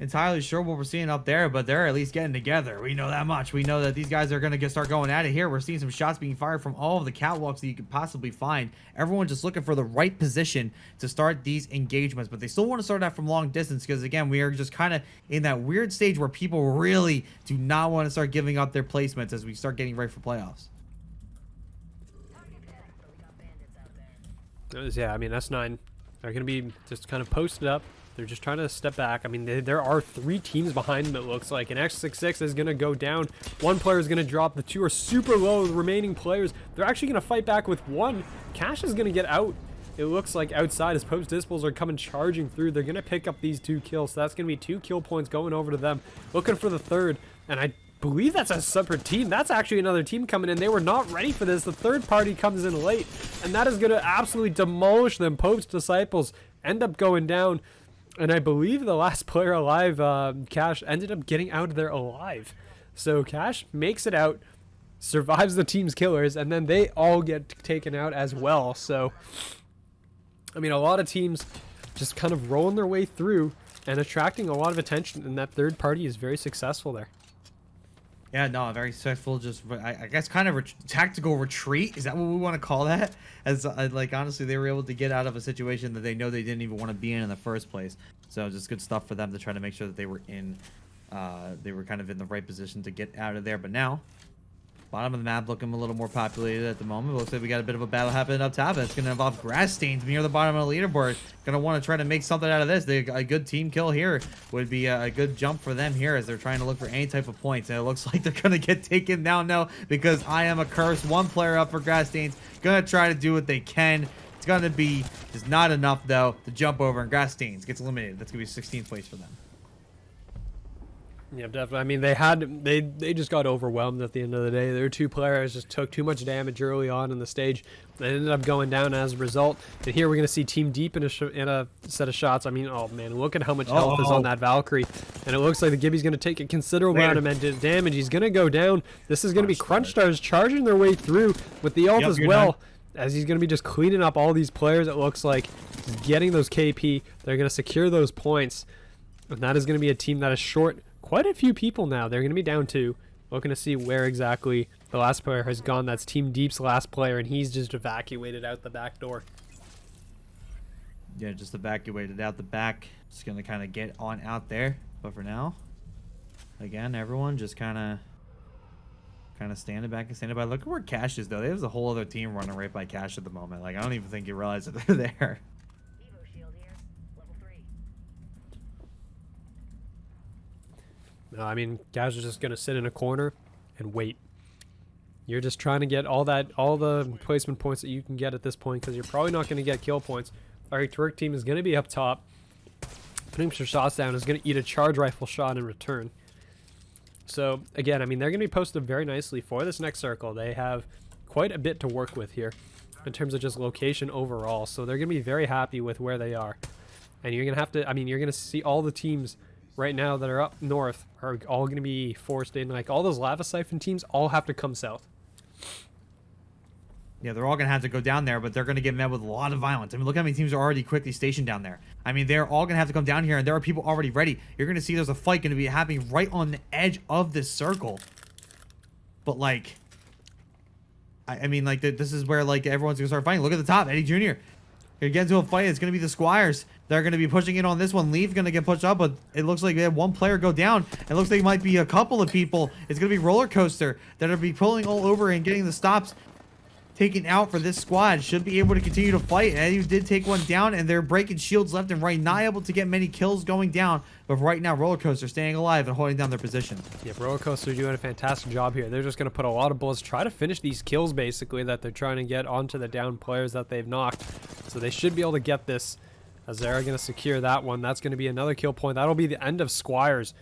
entirely sure what we're seeing up there, but they're at least getting together. We know that much. We know that these guys are going to start going at it here. We're seeing some shots being fired from all of the catwalks that you could possibly find. Everyone just looking for the right position to start these engagements, but they still want to start out from long distance because, again, we are just kind of in that weird stage where people really do not want to start giving up their placements as we start getting ready for playoffs. Yeah, I mean, S9, they're going to be just kind of posted up. They're just trying to step back. I mean, there are 3 teams behind them, it looks like. And X66 is going to go down. 1 player is going to drop. The 2 are super low. The remaining players, they're actually going to fight back with 1. Cash is going to get out. It looks like outside as Pope's Dispels are coming charging through. They're going to pick up these 2 kills. So that's going to be 2 kill points going over to them. Looking for the 3rd. And I believe that's a separate team. That's actually another team coming in. They were not ready for this. The 3rd party comes in late. And that is going to absolutely demolish them. Pope's Disciples end up going down. And I believe the last player alive, Cash, ended up getting out of there alive. So Cash makes it out, survives the team's killers, and then they all get taken out as well. So, I mean, a lot of teams just kind of rolling their way through and attracting a lot of attention, and that 3rd party is very successful there. Yeah, no, very successful. Just, I guess, kind of tactical retreat. Is that what we want to call that? As like, honestly, they were able to get out of a situation that they know they didn't even want to be in the first place. So just good stuff for them to try to make sure that they were kind of in the right position to get out of there. But now, bottom of the map looking a little more populated at the moment. It looks like we got a bit of a battle happening up top. It's going to involve Grass Stains near the bottom of the leaderboard. Going to want to try to make something out of this. A good team kill here would be a good jump for them here as they're trying to look for any type of points. And it looks like they're going to get taken down now because I am a curse. 1 player up for Grass Stains. Going to try to do what they can. It's going to be just not enough, though, to jump over, and Grass Stains gets eliminated. That's going to be 16th place for them. Yeah, definitely. I mean, they just got overwhelmed at the end of the day. Their 2 players just took too much damage early on in the stage. They ended up going down as a result. And here we're going to see Team Deep in a set of shots. I mean, oh man, look at how much health is on that Valkyrie. And it looks like the Gibby's going to take a considerable amount of damage. He's going to go down. This is going to be Crunch Stars charging their way through with the ult as well. As he's going to be just cleaning up all these players, it looks like. He's getting those KP. They're going to secure those points. And that is going to be a team that is short quite a few people now. They're going to be down 2. Looking to see where exactly the last player has gone. That's Team Deep's last player, and he's just evacuated out the back door. Yeah, just evacuated out the back. Just going to kind of get on out there. But for now, again, everyone just kind of standing back and standing by. Look at where Cash is, though. There's a whole other team running right by Cash at the moment. Like, I don't even think you realize that they're there. No, I mean, guys are just going to sit in a corner and wait. You're just trying to get all the placement points that you can get at this point because you're probably not going to get kill points. Our Turk team is going to be up top. Putting some shots down is going to eat a charge rifle shot in return. So, again, I mean, they're going to be posted very nicely for this next circle. They have quite a bit to work with here in terms of just location overall. So they're going to be very happy with where they are. And you're going to have to, I mean, you're going to see all the teams right now that are up north are all going to be forced in. Like all those lava siphon teams all have to come south. Yeah, they're all going to have to go down there, but they're going to get met with a lot of violence. I mean, look how many teams are already quickly stationed down there. I mean, they're all going to have to come down here, and there are people already ready. You're going to see there's a fight going to be happening right on the edge of this circle. But, like, I mean, like, this is where, like, everyone's going to start fighting. Look at the top, Eddie Jr. You're going to get into a fight. It's going to be the Squires. They're going to be pushing in on this one. Leaf's going to get pushed up, but it looks like they have one player go down. It looks like it might be a couple of people. It's going to be Roller Coaster that will be pulling all over and getting the stops taken out for this squad. Should be able to continue to fight. Eddie did take one down, and they're breaking shields left and right. Not able to get many kills going down, but right now Roller Coaster staying alive and holding down their position. Yeah, Roller Coaster doing a fantastic job here. They're just going to put a lot of bullets, try to finish these kills basically that they're trying to get onto the down players that they've knocked. So they should be able to get this, as they're going to secure that one. That's going to be another kill point. That'll be the end of Squires.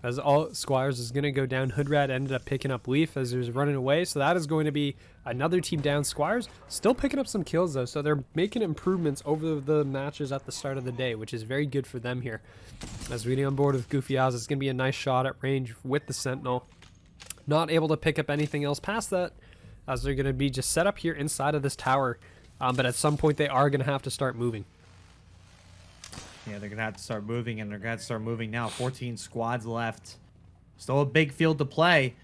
As all Squires is going to go down. Hoodrat ended up picking up Leaf as he was running away. So that is going to be another team down. Squires still picking up some kills though. So they're making improvements over the matches at the start of the day, which is very good for them here. As we on board with Goofy Oz, it's going to be a nice shot at range with the Sentinel. Not able to pick up anything else past that, as they're going to be just set up here inside of this tower. But at some point they are going to have to start moving. Yeah, they're going to have to start moving, and they're going to have to start moving now. 14 squads left. Still a big field to play.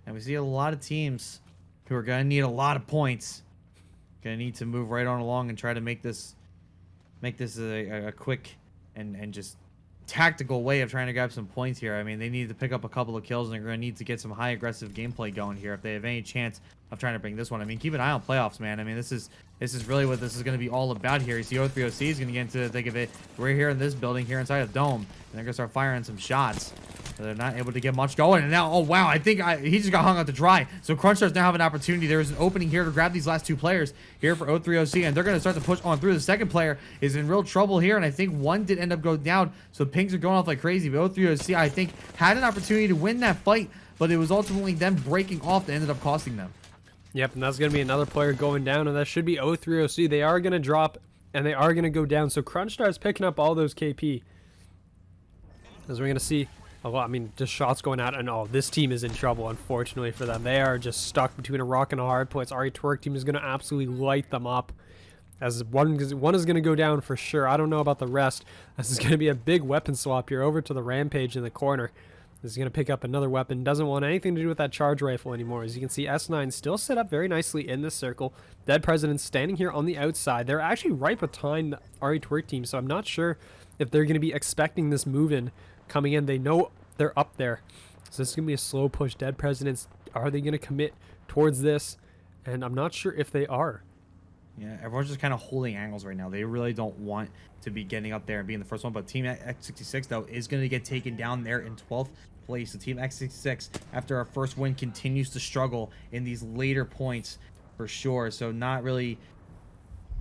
And we see a lot of teams who are going to need a lot of points. Going to need to move right on along and try to make this a quick and just tactical way of trying to grab some points here. I mean, they need to pick up a couple of kills, and they're going to need to get some high aggressive gameplay going here if they have any chance of trying to bring this one. I mean, keep an eye on playoffs, man. I mean, this is really what this is going to be all about here. You see O3OC is going to get into the thick of it. We're here in this building here inside of Dome, and they're going to start firing some shots. So they're not able to get much going. And now, oh wow, I think he just got hung out to dry. So Crunchstars now have an opportunity. There's an opening here to grab these last two players here for O3OC, and they're going to start to push on through. The second player is in real trouble here, and I think one did end up going down. So pings are going off like crazy. But O3OC, I think, had an opportunity to win that fight, but it was ultimately them breaking off that ended up costing them. Yep, and that's going to be another player going down, and that should be O3OC. They are going to drop, and they are going to go down. So Crunchstar is picking up all those KP. As we're going to see a lot, I mean, just shots going out, and oh, this team is in trouble, unfortunately for them. They are just stuck between a rock and a hard place. Ari Twerk team is going to absolutely light them up. As one is going to go down for sure. I don't know about the rest. This is going to be a big weapon swap here over to the Rampage in the corner. This is going to pick up another weapon. Doesn't want anything to do with that charge rifle anymore. As you can see, S9 still set up very nicely in this circle. Dead President standing here on the outside. They're actually right behind the RE Twerk team, so I'm not sure if they're going to be expecting this move in coming in. They know they're up there. So this is going to be a slow push. Dead Presidents, are they going to commit towards this? And I'm not sure if they are. Yeah, everyone's just kind of holding angles right now. They really don't want to be getting up there and being the first one. But Team X66, though, is going to get taken down there in 12th place. So Team X66, after our first win, continues to struggle in these later points for sure. So not really...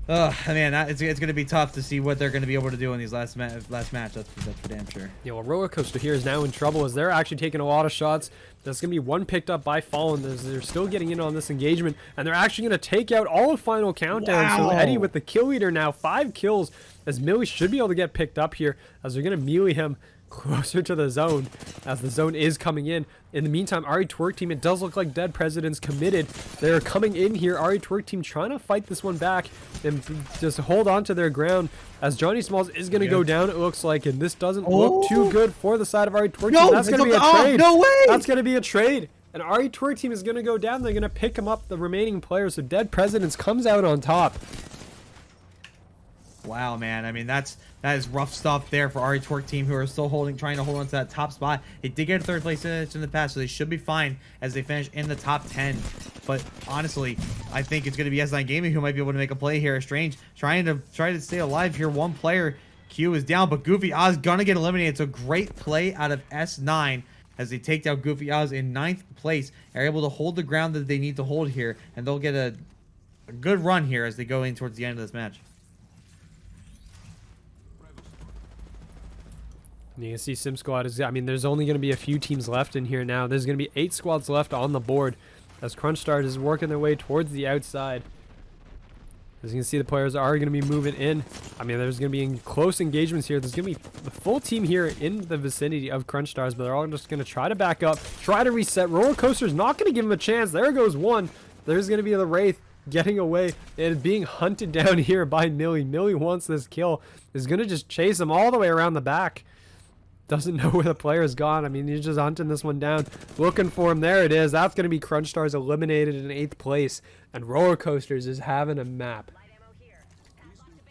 man, it's going to be tough to see what they're going to be able to do in these last match. That's for damn sure. Yeah, well, Roller Coaster here is now in trouble as they're actually taking a lot of shots. That's going to be one picked up by Fallen as they're still getting in on this engagement, and they're actually going to take out all of Final Countdown. Wow. So Eddie with the kill leader now, 5 kills, as Millie should be able to get picked up here as they're going to melee him closer to the zone as the zone is coming in. In the meantime, RE Twerk team, it does look like Dead President's committed. They're coming in here. RE Twerk team trying to fight this one back and just hold on to their ground as Johnny Smalls is going to go down, it looks like, and this doesn't look too good for the side of RE Twerk team. That's going to be a trade. No way! That's going to be a trade. And RE Twerk team is going to go down. They're going to pick him up, the remaining players. So Dead Presidents comes out on top. Wow, man. I mean, that is rough stuff there for RE Twerk team, who are still trying to hold on to that top spot. They did get a third place finish in the past, so they should be fine as they finish in the top 10. But honestly, I think it's going to be S9 Gaming who might be able to make a play here. Strange trying to stay alive here. One player, Q, is down, but Goofy Oz gonna get eliminated. It's a great play out of S9 as they take down Goofy Oz in 9th place. Are able to hold the ground that they need to hold here, and they'll get a good run here as they go in towards the end of this match. You can see Sim Squad is, I mean, there's only going to be a few teams left in here now. There's going to be 8 squads left on the board as Crunch Stars is working their way towards the outside. As you can see, the players are going to be moving in. I mean, there's going to be close engagements here. There's going to be the full team here in the vicinity of Crunch Stars, but they're all just going to try to back up, try to reset. Roller Coaster's not going to give them a chance. There goes one. There's going to be the Wraith getting away and being hunted down here by Millie. Millie wants this kill. Is going to just chase him all the way around the back. Doesn't know where the player's gone. I mean, he's just hunting this one down. Looking for him. There it is. That's going to be Crunch Stars eliminated in 8th place. And Roller Coasters is having a map.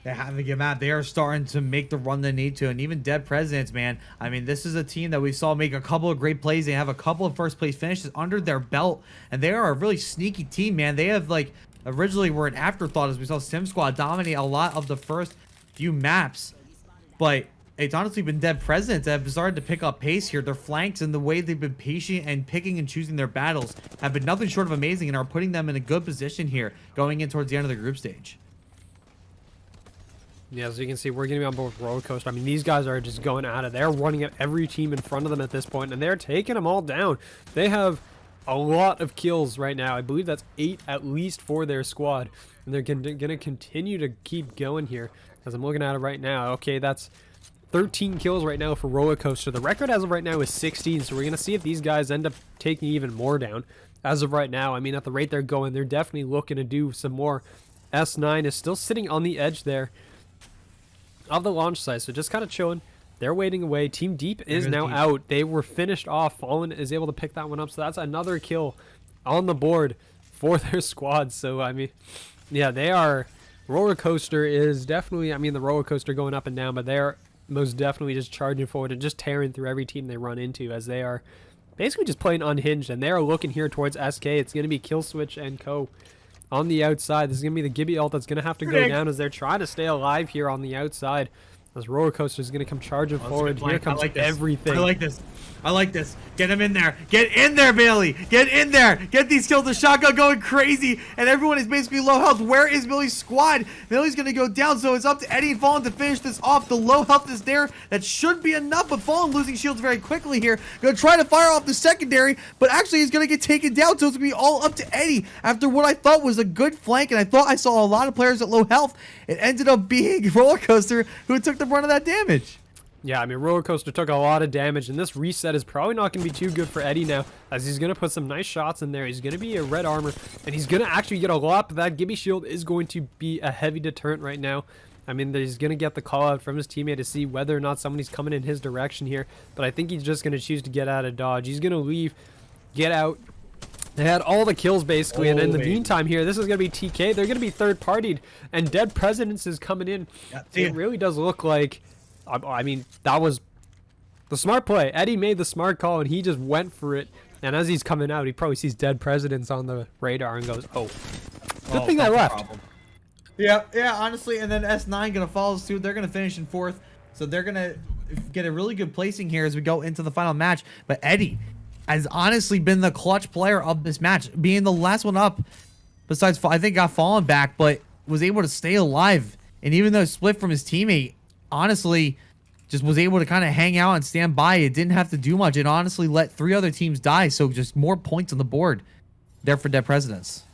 They're having a map. They are starting to make the run they need to. And even Dead Presidents, man. I mean, this is a team that we saw make a couple of great plays. They have a couple of first place finishes under their belt. And they are a really sneaky team, man. They have, like, originally were an afterthought as we saw Sim Squad dominate a lot of the first few maps. But it's honestly been Dead Presidents that have started to pick up pace here. Their flanks and the way they've been patient and picking and choosing their battles have been nothing short of amazing and are putting them in a good position here going in towards the end of the group stage. Yeah, as you can see, we're going to be on board with Roller Coaster. I mean, these guys are just going at it. They're running at every team in front of them at this point, and they're taking them all down. They have a lot of kills right now. I believe that's 8 at least for their squad, and they're going to continue to keep going here. As I'm looking at it right now, okay, that's 13 kills right now for Roller Coaster. The record as of right now is 16, so we're going to see if these guys end up taking even more down. As of right now, I mean, at the rate they're going, they're definitely looking to do some more. S9 is still sitting on the edge there of the launch site, so just kind of chilling. They're waiting away. Team Deep is now out. They were finished off. Fallen is able to pick that one up, so that's another kill on the board for their squad. So, I mean, yeah, they are... Roller Coaster is definitely... I mean, the Roller Coaster going up and down, but they're most definitely just charging forward and just tearing through every team they run into, as they are basically just playing unhinged, and they are looking here towards SK. It's going to be Kill Switch and Co. on the outside. This is going to be the Gibby ult that's going to have to go down as they're trying to stay alive here on the outside. As Roller Coaster is going to come charging forward. Here comes everything. I like this. I like this. Get him in there. Get in there, Bailey. Get in there. Get these kills. The shotgun going crazy. And everyone is basically low health. Where is Millie's squad? Millie's going to go down. So it's up to Eddie and Fallen to finish this off. The low health is there. That should be enough. But Fallen losing shields very quickly here. Going to try to fire off the secondary. But actually he's going to get taken down. So it's going to be all up to Eddie. After what I thought was a good flank. And I thought I saw a lot of players at low health. It ended up being Roller Coaster who took the brunt of that damage. Yeah, I mean, Roller Coaster took a lot of damage, and this reset is probably not going to be too good for Eddie now, as he's going to put some nice shots in there. He's going to be a red armor, and he's going to actually get a lot, but that Gibby shield is going to be a heavy deterrent right now. I mean, he's going to get the call out from his teammate to see whether or not somebody's coming in his direction here, but I think he's just going to choose to get out of dodge. He's going to leave, get out. They had all the kills basically, and in the meantime here, this is going to be TK. They're going to be third-partied, and Dead Presidents is coming in. Yeah, it really does look like... I mean, that was the smart play. Eddie made the smart call, and he just went for it. And as he's coming out, he probably sees Dead Presidents on the radar and goes, oh, good thing I left. Yeah, honestly. And then S9 going to follow suit. They're going to finish in 4th. So they're going to get a really good placing here as we go into the final match. But Eddie has honestly been the clutch player of this match, being the last one up. Besides, I think got fallen back, but was able to stay alive. And even though split from his teammate, honestly, just was able to kind of hang out and stand by. It didn't have to do much. It honestly let 3 other teams die. So just more points on the board there for Dead Presidents.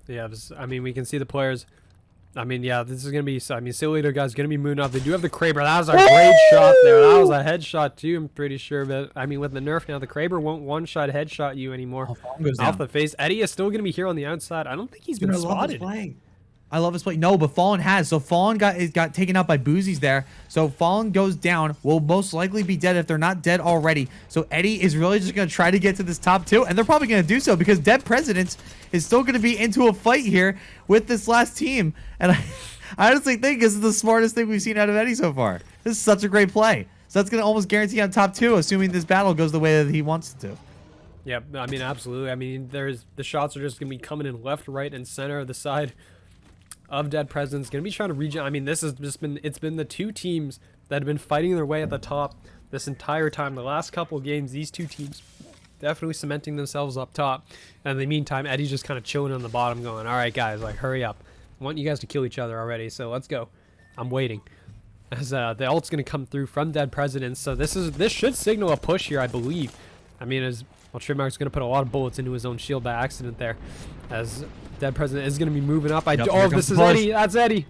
Yeah, I mean, we can see the players. I mean, yeah, this is going to be... I mean, Silly Leader guy's going to be mooning off. They do have the Kraber. That was a great shot there. That was a headshot, too, I'm pretty sure. But, I mean, with the nerf now, the Kraber won't one-shot headshot you anymore. Off the face. Eddie is still going to be here on the outside. I don't think he's been spotted. I love his play. No, but Fallen has. So Fallen got taken out by Boozies there. So Fallen goes down. Will most likely be dead if they're not dead already. So Eddie is really just going to try to get to this top 2. And they're probably going to do so because Dead Presidents is still going to be into a fight here with this last team. And I honestly think this is the smartest thing we've seen out of Eddie so far. This is such a great play. So that's going to almost guarantee on top 2, assuming this battle goes the way that he wants it to. Yeah, I mean, absolutely. I mean, the shots are just going to be coming in left, right, and center of the side of Dead Presidents. Going to be trying to region. I mean, this has just been, it's been the 2 teams that have been fighting their way at the top this entire time. The last couple of games, these 2 teams definitely cementing themselves up top. And in the meantime, Eddie's just kind of chilling on the bottom going, all right, guys, like, hurry up. I want you guys to kill each other already, so let's go. I'm waiting. As the ult's going to come through from Dead Presidents. So this should signal a push here, I believe. I mean, well, Trademark's going to put a lot of bullets into his own shield by accident there. As Dead President is going to be moving up. Oh, this is Eddie. That's Eddie.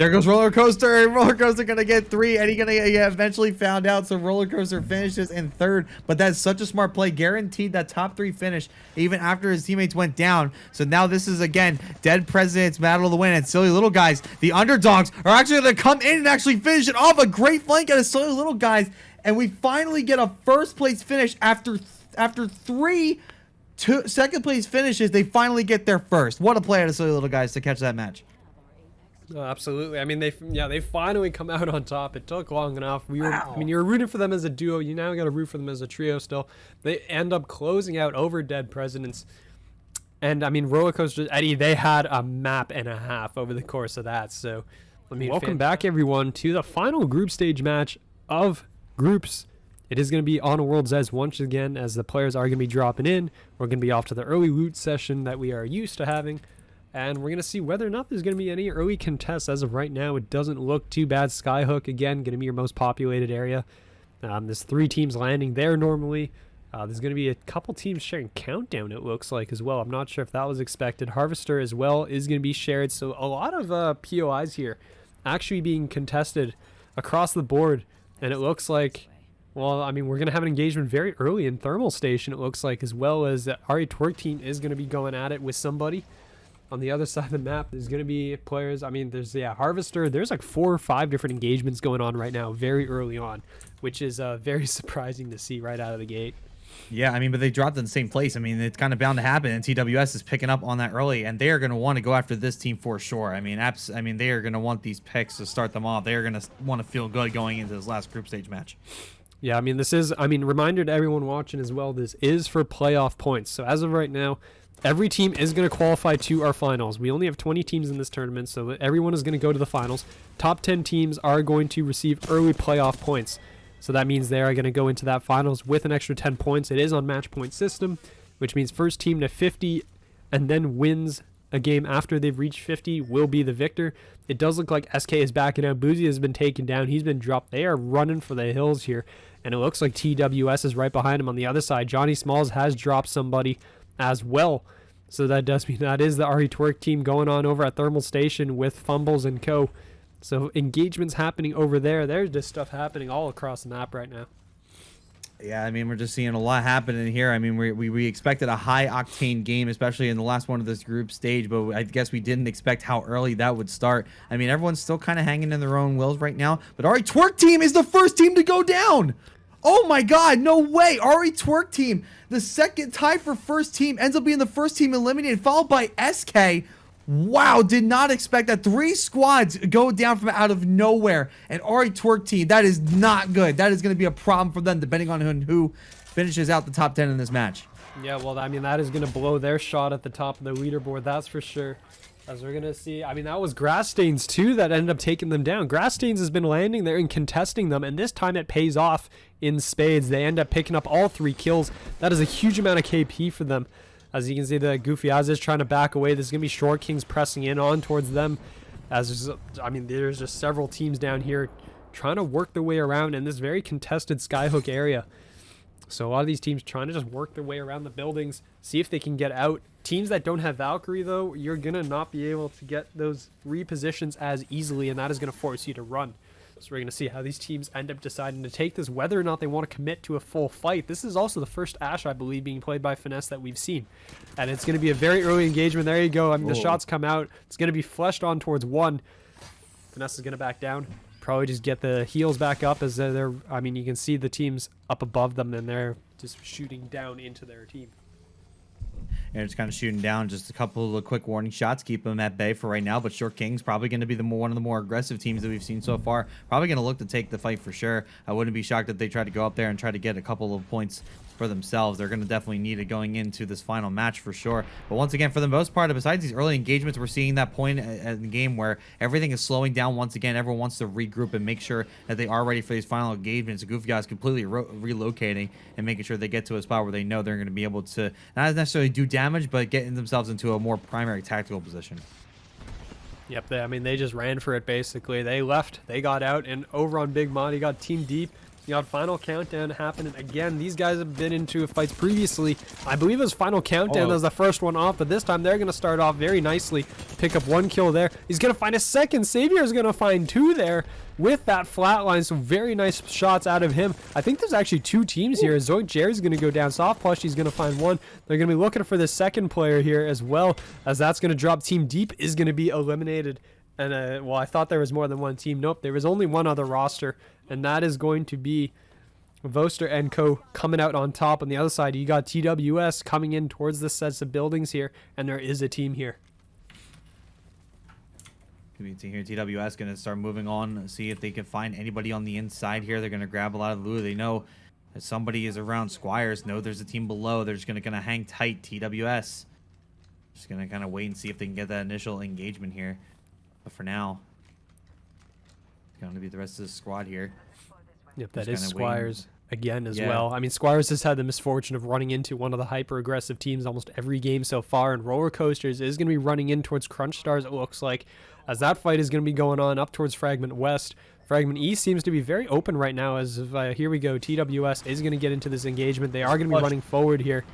There goes Roller Coaster, and Roller Coaster gonna get 3, and he gonna eventually found out. So Roller Coaster finishes in 3rd, but that's such a smart play, guaranteed that top 3 finish even after his teammates went down. So now this is again Dead President's battle of the win, and Silly Little Guys, the underdogs, are actually gonna come in and actually finish it off. A great flank out of Silly Little Guys, and we finally get a first place finish after 3 second place finishes. They finally get their first. What a play out of Silly Little Guys to catch that match. Oh, absolutely. I mean, they finally come out on top. It took long enough. I mean, you were rooting for them as a duo. You now got to root for them as a trio still. They end up closing out over Dead Presidents. And I mean, Roller Coaster Eddie, they had a map and a half over the course of that. So, I mean, welcome back everyone to the final group stage match of groups. It is going to be on a World's Edge once again, as the players are going to be dropping in. We're going to be off to the early loot session that we are used to having. And we're going to see whether or not there's going to be any early contests. As of right now, it doesn't look too bad. Skyhook, again, going to be your most populated area. There's 3 teams landing there normally. There's going to be a couple teams sharing Countdown, it looks like, as well. I'm not sure if that was expected. Harvester as well is going to be shared. So a lot of POIs here actually being contested across the board. And it looks like, well, I mean, we're going to have an engagement very early in Thermal Station, it looks like, as well as the RE Twerk team is going to be going at it with somebody. On the other side of the map, there's going to be players. I mean, there's, Harvester. There's like 4 or 5 different engagements going on right now very early on, which is very surprising to see right out of the gate. Yeah, I mean, but they dropped in the same place. I mean, it's kind of bound to happen, and TWS is picking up on that early, and they are going to want to go after this team for sure. I mean, they are going to want these picks to start them off. They are going to want to feel good going into this last group stage match. Yeah, I mean, reminder to everyone watching as well, this is for playoff points. So as of right now, every team is going to qualify to our finals. We only have 20 teams in this tournament, so everyone is going to go to the finals. Top 10 teams are going to receive early playoff points. So that means they are going to go into that finals with an extra 10 points. It is on match point system, which means first team to 50 and then wins a game after they've reached 50 will be the victor. It does look like SK is backing out. Boozy has been taken down. He's been dropped. They are running for the hills here, and it looks like TWS is right behind him on the other side. Johnny Smalls has dropped somebody as well. So that does mean that is the RE Twerk team going on over at Thermal Station with Fumbles and Co. So engagements happening over there. There's just stuff happening all across the map right now. Yeah, I mean, we're just seeing a lot happening here. I mean, we expected a high-octane game, especially in the last one of this group stage, but I guess we didn't expect how early that would start. I mean, everyone's still kind of hanging in their own wills right now, but RE Twerk team is the first team to go down! Oh my god, no way! RE Twerk team, the second tie for first team, ends up being the first team eliminated, followed by SK. Wow, did not expect that. 3 squads go down from out of nowhere. And RE Twerk team, that is not good. That is going to be a problem for them, depending on who finishes out the top 10 in this match. Yeah, well, I mean, that is going to blow their shot at the top of the leaderboard, that's for sure. As we're going to see, I mean, that was Grass Stains, too, that ended up taking them down. Grass Stains has been landing there and contesting them, and this time it pays off in spades. They end up picking up all 3 kills. That is a huge amount of KP for them. As you can see, the Goofy Az is trying to back away. There's going to be Short Kings pressing in on towards them. There's just several teams down here trying to work their way around in this very contested Skyhook area. So a lot of these teams trying to just work their way around the buildings, see if they can get out. Teams that don't have Valkyrie, though, you're going to not be able to get those repositions as easily, and that is going to force you to run. So we're going to see how these teams end up deciding to take this, whether or not they want to commit to a full fight. This is also the first Ashe, I believe, being played by Finesse that we've seen. And it's going to be a very early engagement. There you go. I mean, the shots come out. It's going to be fleshed on towards 1. Finesse is going to back down. Probably just get the heels back up as they're, I mean, you can see the teams up above them, and they're just shooting down into their team. And it's kind of shooting down just a couple of quick warning shots, keep them at bay for right now. But Short King's probably going to be one of the more aggressive teams that we've seen so far. Probably going to look to take the fight for sure. I wouldn't be shocked if they try to go up there and try to get a couple of points for themselves. They're going to definitely need it going into this final match for sure. But once again, for the most part, besides these early engagements, we're seeing that point in the game where everything is slowing down once again. Everyone wants to regroup and make sure that they are ready for these final engagements. The Goofy guys completely relocating and making sure they get to a spot where they know they're going to be able to not necessarily do damage, but get themselves into a more primary tactical position. Yep, I mean, they just ran for it, basically. They left, they got out, and over on Big Mod, he got team deep. You got Final Countdown happening again. These guys have been into fights previously. I believe it was Final Countdown that was the first one off, but this time they're going to start off very nicely. Pick up 1 kill there. He's going to find a second. Savior is going to find 2 there with that flatline. So very nice shots out of him. I think there's actually 2 teams here. Zoid Jerry's going to go down. Soft Plush, he's going to find 1. They're going to be looking for the second player here as well, as that's going to drop. Team Deep is going to be eliminated. And, well, I thought there was more than 1 team. Nope, there was only 1 other roster, and that is going to be Voster and Co. coming out on top. On the other side, you got TWS coming in towards the sets of buildings here, and there is a team here. You can see here, TWS going to start moving on, see if they can find anybody on the inside here. They're going to grab a lot of loot. They know that somebody is around. Squires know there's a team below. They're just going to hang tight. TWS just going to kind of wait and see if they can get that initial engagement here. But for now, it's going to be the rest of the squad here. Yep, that is Squires again as well. I mean, Squires has had the misfortune of running into one of the hyper-aggressive teams almost every game so far, and Roller Coasters is going to be running in towards Crunch Stars, it looks like, as that fight is going to be going on up towards Fragment West. Fragment East seems to be very open right now, as here we go. TWS is going to get into this engagement. They are going to be running forward here.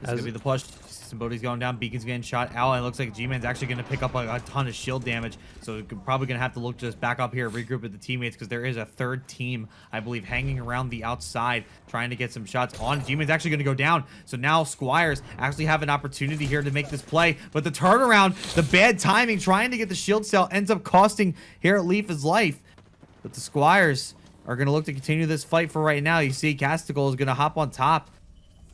This is going to be the push. Somebody's going down. Beacon's getting shot out. And it looks like G-Man's actually going to pick up a ton of shield damage. So we're probably going to have to look just back up here, regroup with the teammates, because there is a 3rd team, I believe, hanging around the outside trying to get some shots on. G-Man's actually going to go down. So now Squires actually have an opportunity here to make this play. But the turnaround, the bad timing, trying to get the shield cell ends up costing here at Leaf his life. But the Squires are going to look to continue this fight for right now. You see Casticle is going to hop on top.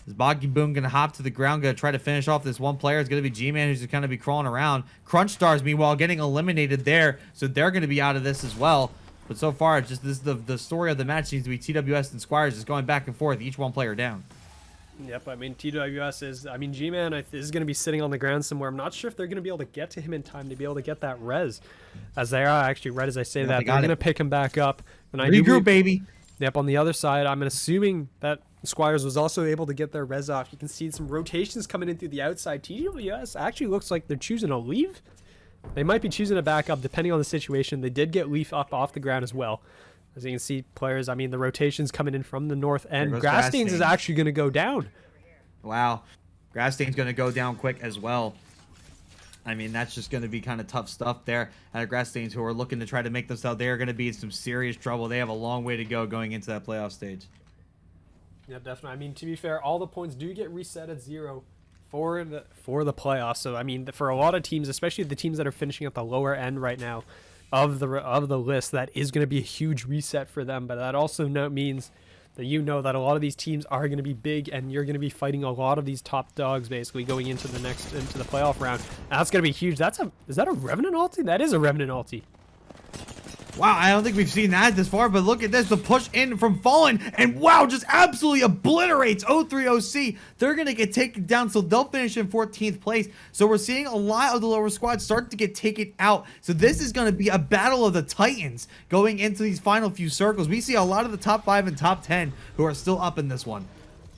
Is Boggy Boom going to hop to the ground, going to try to finish off this one player? It's going to be G-Man, who's just going to be crawling around. Crunch Stars, meanwhile, getting eliminated there, so they're going to be out of this as well. But so far, it's just this is the story of the match seems to be TWS and Squires just going back and forth, each one player down. Yep, I mean, TWS is, G-Man is going to be sitting on the ground somewhere. I'm not sure if they're going to be able to get to him in time to be able to get that res. As they are actually, right as I say that, they're going to pick him back up. And regroup, baby. Yep, on the other side, I'm assuming that Squires was also able to get their res off. You can see some rotations coming in through the outside. TWS actually looks like they're choosing to leave. They might be choosing to back up depending on the situation. They did get Leaf up off the ground as well. As you can see, players, I mean, the rotations coming in from the north end. Grasstains is actually going to go down. Wow. Grasstain's going to go down quick as well. I mean, that's just going to be kind of tough stuff there. Grasstains, who are looking to try to make themselves, they are going to be in some serious trouble. They have a long way to go going into that playoff stage. Yeah, definitely. I mean, to be fair, all the points do get reset at 0 for the playoffs. So, I mean, for a lot of teams, especially the teams that are finishing at the lower end right now of the list, that is going to be a huge reset for them. But that also means that that a lot of these teams are going to be big, and you're going to be fighting a lot of these top dogs basically going into the playoff round. And that's going to be huge. Is that a Revenant ulti? That is a Revenant ulti. Wow, I don't think we've seen that this far, but look at this. The push in from Fallen, and wow, just absolutely obliterates O3OC. They're going to get taken down, so they'll finish in 14th place. So we're seeing a lot of the lower squads start to get taken out. So this is going to be a battle of the Titans going into these final few circles. We see a lot of the top 5 and top 10 who are still up in this one.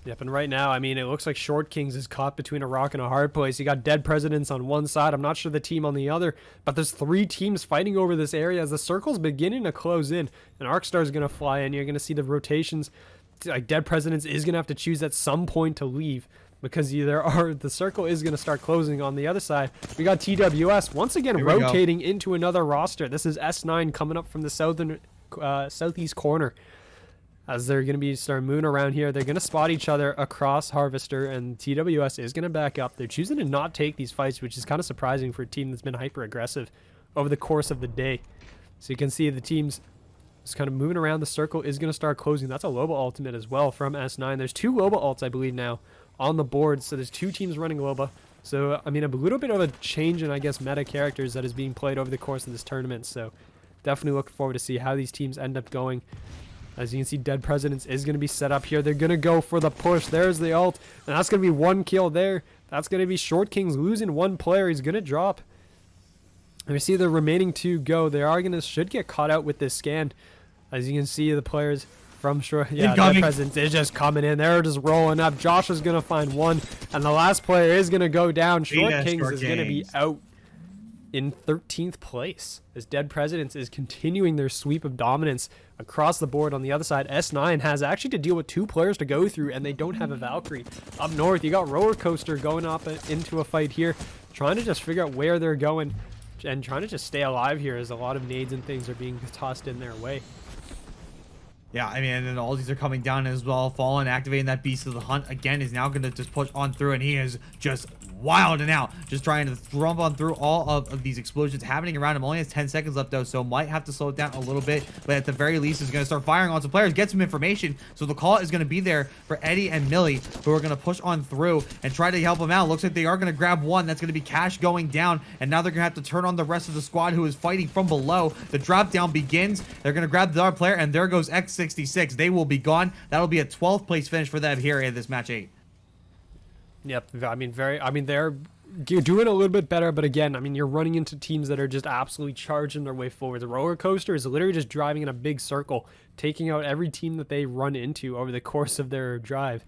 Yep, and right now, I mean, it looks like Short Kings is caught between a rock and a hard place. You got Dead Presidents on one side. I'm not sure the team on the other, but there's 3 teams fighting over this area as the circle's beginning to close in. And Arcstar's going to fly in. You're going to see the rotations. Like, Dead Presidents is going to have to choose at some point to leave because the circle is going to start closing on the other side. We got TWS once again rotating into another roster. This is S9 coming up from the southeast corner. As they're going to be starting moving around here, they're going to spot each other across Harvester, and TWS is going to back up. They're choosing to not take these fights, which is kind of surprising for a team that's been hyper-aggressive over the course of the day. So you can see the teams just kind of moving around. The circle is going to start closing. That's a Loba ultimate as well from S9. There's 2 Loba ults, I believe, now on the board. So there's 2 teams running Loba. So, I mean, a little bit of a change in, I guess, meta characters that is being played over the course of this tournament. So definitely looking forward to see how these teams end up going. As you can see, Dead Presidents is going to be set up here. They're going to go for the push. There's the ult. And that's going to be 1 kill there. That's going to be Short Kings losing 1 player. He's going to drop. And we see the remaining 2 go. They are going to should get caught out with this scan. As you can see, the players from Short... Yeah, Dead Presidents is just coming in. They're just rolling up. Josh is going to find 1. And the last player is going to go down. Short Kings is going to be out. in 13th place as Dead Presidents is continuing their sweep of dominance across the board. On the other side, S9 has actually to deal with 2 players to go through, and they don't have a Valkyrie. Up north, you got Roller Coaster going up into a fight here, trying to just figure out where they're going and trying to just stay alive here as a lot of nades and things are being tossed in their way. Yeah, I mean, and then all these are coming down as well. Fallen activating that Beast of the Hunt again is now going to just push on through, and he is just wilding out, just trying to thrum on through all of these explosions happening around him. Only has 10 seconds left though, so might have to slow it down a little bit, but at the very least is going to start firing on some players, get some information. So the call is going to be there for Eddie and Millie, who are going to push on through and try to help him out. Looks like they are going to grab one. That's going to be Cash going down, and now they're going to have to turn on the rest of the squad who is fighting from below. The drop down begins. They're going to grab the other player, and there goes X66. They will be gone. That'll be a 12th place finish for them here in this match 8. Yep, I mean, they're doing a little bit better, but again, I mean, you're running into teams that are just absolutely charging their way forward. The Roller Coaster is literally just driving in a big circle, taking out every team that they run into over the course of their drive.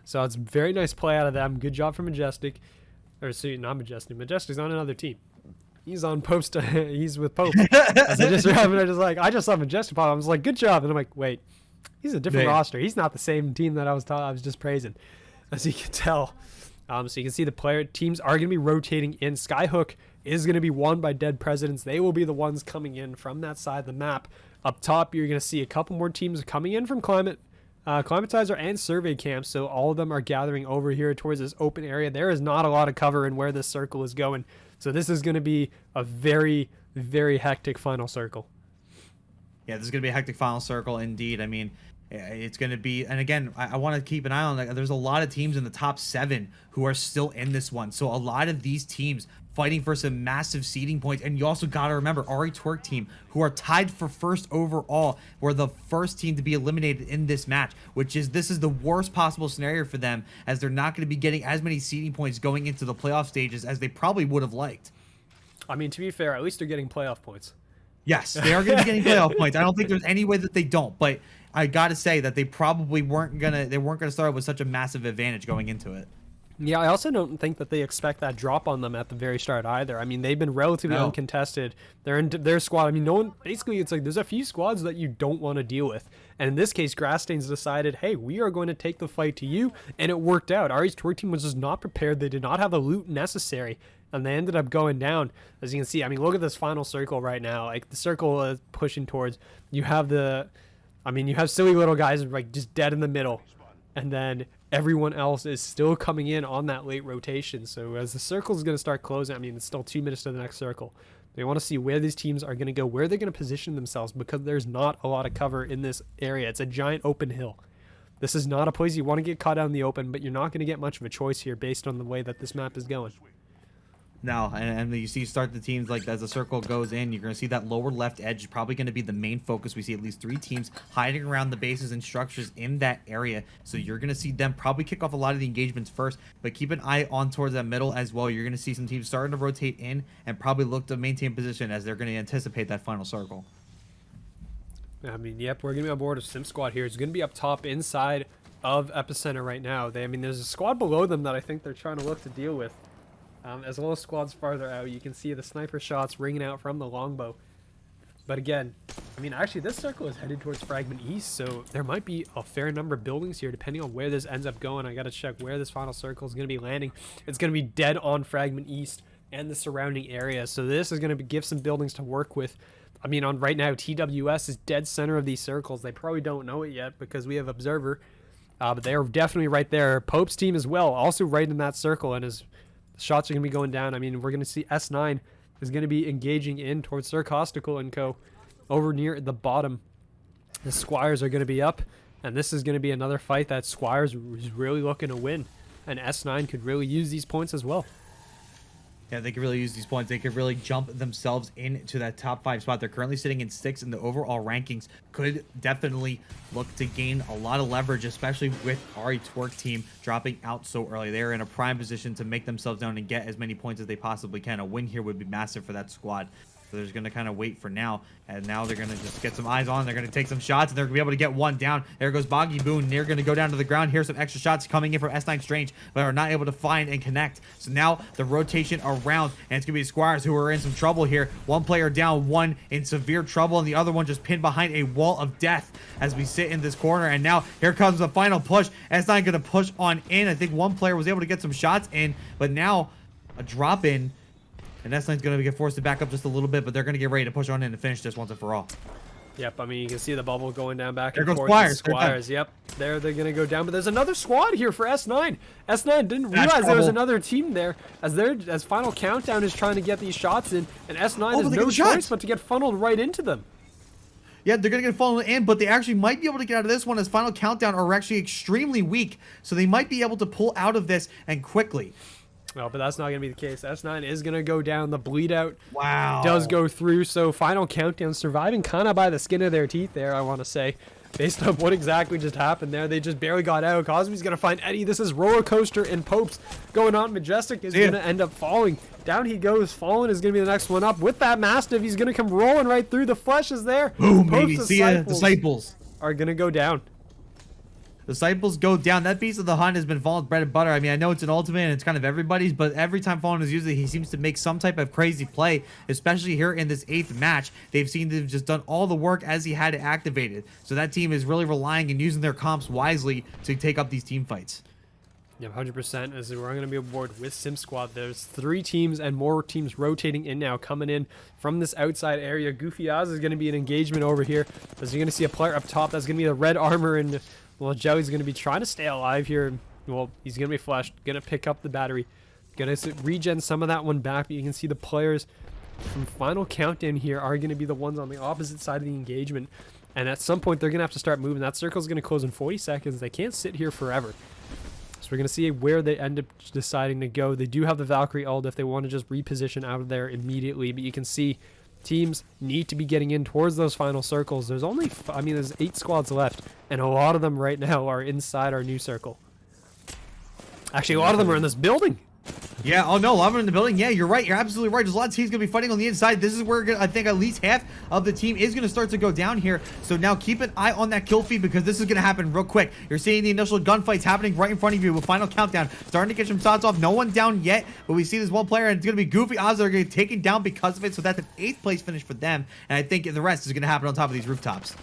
So it's a very nice play out of them. Good job for Majestic. Or, see, not Majestic. Majestic's on another team. He's on Pope's. He's with Pope. As I just saw Majestic pop. I was like, good job. And I'm like, wait, he's a different roster. He's not the same team that I was just praising, as you can tell. So you can see the teams are going to be rotating in. Skyhook is going to be won by Dead Presidents. They will be the ones coming in from that side of the map. Up top, you're going to see a couple more teams coming in from Climatizer and Survey Camps. So all of them are gathering over here towards this open area. There is not a lot of cover in where this circle is going. So this is going to be a very, very hectic final circle. Yeah, this is going to be a hectic final circle indeed. I mean, it's going to be, and again, I want to keep an eye on, there's a lot of teams in the top 7 who are still in this one. So a lot of these teams fighting for some massive seeding points. And you also got to remember Ari Twerk team, who are tied for first overall, were the first team to be eliminated in this match, this is the worst possible scenario for them, as they're not going to be getting as many seeding points going into the playoff stages as they probably would have liked. I mean, to be fair, at least they're getting playoff points. Yes, they are going to be getting playoff points. I don't think there's any way that they don't, but I got to say that they probably weren't going to start with such a massive advantage going into it. Yeah, I also don't think that they expect that drop on them at the very start either. I mean, they've been relatively uncontested. They're in their squad. I mean, basically, it's like there's a few squads that you don't want to deal with. And in this case, Grasstains decided, hey, we are going to take the fight to you. And it worked out. Ari's Twerk team was just not prepared. They did not have the loot necessary. And they ended up going down. As you can see, I mean, look at this final circle right now. Like, the circle is pushing towards. You have silly little guys like just dead in the middle. And then everyone else is still coming in on that late rotation. So as the circle is going to start closing, I mean, it's still 2 minutes to the next circle. They want to see where these teams are going to go, where they're going to position themselves, because there's not a lot of cover in this area. It's a giant open hill. This is not a place you want to get caught out in the open, but you're not going to get much of a choice here based on the way that this map is going. No, and you see start the teams, like as the circle goes in, you're going to see that lower left edge is probably going to be the main focus. We see at least 3 teams hiding around the bases and structures in that area. So you're going to see them probably kick off a lot of the engagements first, but keep an eye on towards that middle as well. You're going to see some teams starting to rotate in and probably look to maintain position as they're going to anticipate that final circle. I mean, yep, we're going to be on board of Sim Squad here. It's going to be up top inside of Epicenter right now. There's a squad below them that I think they're trying to look to deal with. As well as squads farther out, you can see the sniper shots ringing out from the longbow. But again, I mean, actually, this circle is headed towards Fragment East, so there might be a fair number of buildings here, depending on where this ends up going. I got to check where this final circle is going to be landing. It's going to be dead on Fragment East and the surrounding area, so this is going to give some buildings to work with. I mean, right now, TWS is dead center of these circles. They probably don't know it yet because we have Observer, but they are definitely right there. Pope's team as well, also right in that circle, and shots are going to be going down. I mean, we're going to see S9 is going to be engaging in towards Sarcostical and co. Over near the bottom. The Squires are going to be up, and this is going to be another fight that Squires is really looking to win. And S9 could really use these points as well. Yeah, they could really use these points. They could really jump themselves into that top 5 spot. They're currently sitting in 6 in the overall rankings. Could definitely look to gain a lot of leverage, especially with Ari Twerk team dropping out so early. They're in a prime position to make themselves known and get as many points as they possibly can. A win here would be massive for that squad. So they're just going to kind of wait for now. And now they're going to just get some eyes on. They're going to take some shots, and they're going to be able to get one down. There goes Boggy Boone. They're going to go down to the ground. Here's some extra shots coming in from S9 Strange, but are not able to find and connect. So now the rotation around, and it's going to be the Squires who are in some trouble here. One player down, one in severe trouble, and the other one just pinned behind a wall of death as we sit in this corner. And now here comes the final push. S9 going to push on in. I think one player was able to get some shots in, but now a drop in. And S9's going to get forced to back up just a little bit, but they're going to get ready to push on in and finish this once and for all. Yep, I mean, you can see the bubble going down back and There forth. goes Squires. Squires, yep. They're going to go down, but there's another squad here for S9. S9 didn't That's realize there was trouble. another team there as Final Countdown is trying to get these shots in, and S9 Oh, has they no get the choice shots. but to get funneled right into them. Yeah, they're going to get funneled in, but they actually might be able to get out of this one as Final Countdown are actually extremely weak, so they might be able to pull out of this and quickly. No, but that's not going to be the case. S9 is going to go down. The bleed out Wow. does go through, so Final Countdown surviving kind of by the skin of their teeth there, I want to say. Based on what exactly just happened there. They just barely got out. Cosby's going to find Eddie. This is Roller Coaster and Popes going on. Majestic is going to end up falling. Down he goes. Fallen is going to be the next one up. With that Mastiff, he's going to come rolling right through. The flesh is there. Boom, Popes baby. See ya, Disciples. are going to go down. Disciples go down. That Beast of the Hunt has been Fallen's bread and butter. I mean, I know it's an ultimate and it's kind of everybody's, but every time Fallen is used, he seems to make some type of crazy play, especially here in this 8th match. They've seen they've just done all the work as he had it activated. So that team is really relying and using their comps wisely to take up these team fights. Yeah, 100%. As we're going to be aboard with Sim Squad. There's 3 teams and more teams rotating in now, coming in from this outside area. Goofy Oz is going to be an engagement over here. As you're going to see a player up top, that's going to be the red armor, and well, Jelly's going to be trying to stay alive here. Well, he's going to be flashed, going to pick up the battery, going to regen some of that one back. But you can see the players from Final Countdown here are going to be the ones on the opposite side of the engagement. And at some point, they're going to have to start moving. That circle is going to close in 40 seconds. They can't sit here forever. So we're going to see where they end up deciding to go. They do have the Valkyrie ult if they want to just reposition out of there immediately. But you can see teams need to be getting in towards those final circles. There's only, there's 8 squads left. And a lot of them right now are inside our new circle. Actually, a lot of them are in this building. Yeah, oh no, a lot of them in the building. Yeah, you're right. You're absolutely right. There's a lot of teams going to be fighting on the inside. This is where I think at least half of the team is going to start to go down here. So now keep an eye on that kill feed because this is going to happen real quick. You're seeing the initial gunfights happening right in front of you with Final Countdown. Starting to get some shots off. No one down yet, but we see this one player, and it's going to be Goofy Oz that are going to get taken down because of it. So that's an 8th place finish for them. And I think the rest is going to happen on top of these rooftops.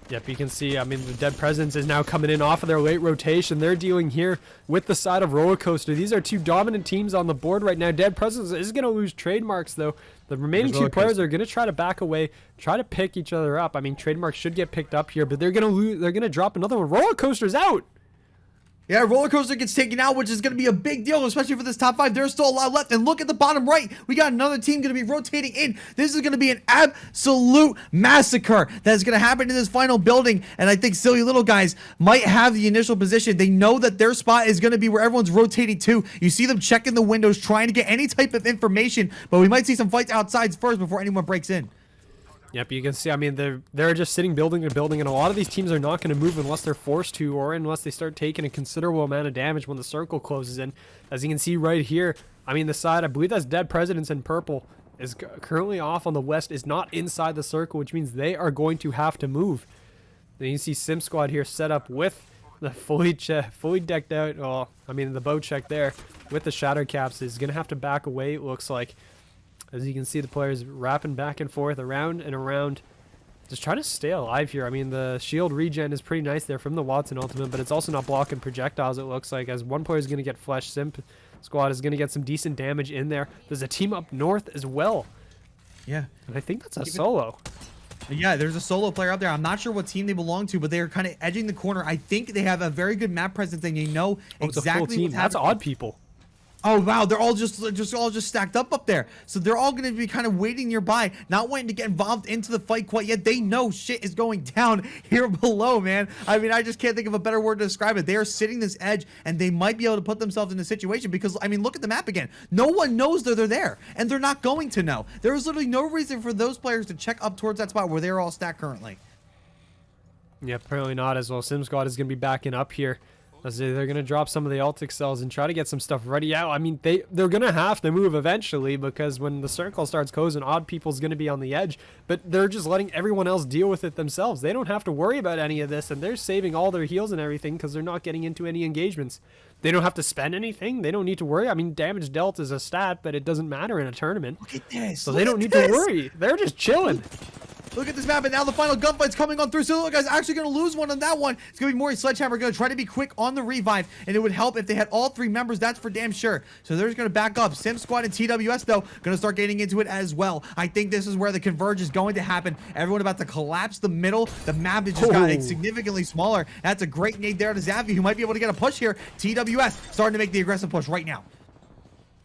Yep, you can see, the Dead Presidents is now coming in off of their late rotation. They're dealing here with the side of Roller Coaster. These are 2 dominant teams on the board right now. Dead Presidents is going to lose trademarks, though. The remaining 2 players are going to try to back away, try to pick each other up. Trademarks should get picked up here, but they're going to lose. They're going to drop another one. Roller Coaster's out. Yeah, Roller Coaster gets taken out, which is going to be a big deal, especially for this top 5. There's still a lot left. And look at the bottom right. We got another team going to be rotating in. This is going to be an absolute massacre that is going to happen in this final building. And I think Silly Little Guys might have the initial position. They know that their spot is going to be where everyone's rotating to. You see them checking the windows, trying to get any type of information. But we might see some fights outside first before anyone breaks in. Yep, you can see, they're just sitting building to building, and a lot of these teams are not going to move unless they're forced to, or unless they start taking a considerable amount of damage when the circle closes in. As you can see right here, the side, I believe that's Dead Presidents in purple, is currently off on the west, is not inside the circle, which means they are going to have to move. Then you see Sim Squad here set up with the fully decked out, the bow check there, with the shatter caps, is going to have to back away, it looks like. As you can see, the players wrapping back and forth, around and around, just trying to stay alive here. The shield regen is pretty nice there from the Watson ultimate, but it's also not blocking projectiles, it looks like, as one player is going to get flesh. Simp Squad is going to get some decent damage in there. There's a team up north as well. Yeah. And I think that's a solo. Yeah, there's a solo player out there. I'm not sure what team they belong to, but they're kind of edging the corner. I think they have a very good map presence, and exactly it's a full team. what's That's happening. odd people. Oh wow, they're all just stacked up there. So they're all going to be kind of waiting nearby, not wanting to get involved into the fight quite yet. They know shit is going down here below, man. I just can't think of a better word to describe it. They are sitting this edge, and they might be able to put themselves in a situation because, look at the map again. No one knows that they're there, and they're not going to know. There is literally no reason for those players to check up towards that spot where they're all stacked currently. Yeah, apparently not as well. Sim Squad is going to be backing up here. As they're going to drop some of the Altic cells and try to get some stuff ready out. I mean, they're going to have to move eventually because when the circle starts closing, Odd People's going to be on the edge. But they're just letting everyone else deal with it themselves. They don't have to worry about any of this, and they're saving all their heals and everything because they're not getting into any engagements. They don't have to spend anything. They don't need to worry. I mean, damage dealt is a stat, but it doesn't matter in a tournament. Look at this. So they don't need to worry. They're just chilling. Look at this map, and now the final gunfight's coming on through. So, guys, actually going to lose one on that one. It's going to be Maury Sledgehammer going to try to be quick on the revive, and it would help if they had all 3 members. That's for damn sure. So they're just going to back up. Sim Squad and TWS, though, going to start getting into it as well. I think this is where the converge is going to happen. Everyone about to collapse the middle. The map has just gotten significantly smaller. That's a great nade there to Xavi, who might be able to get a push here. TWS starting to make the aggressive push right now.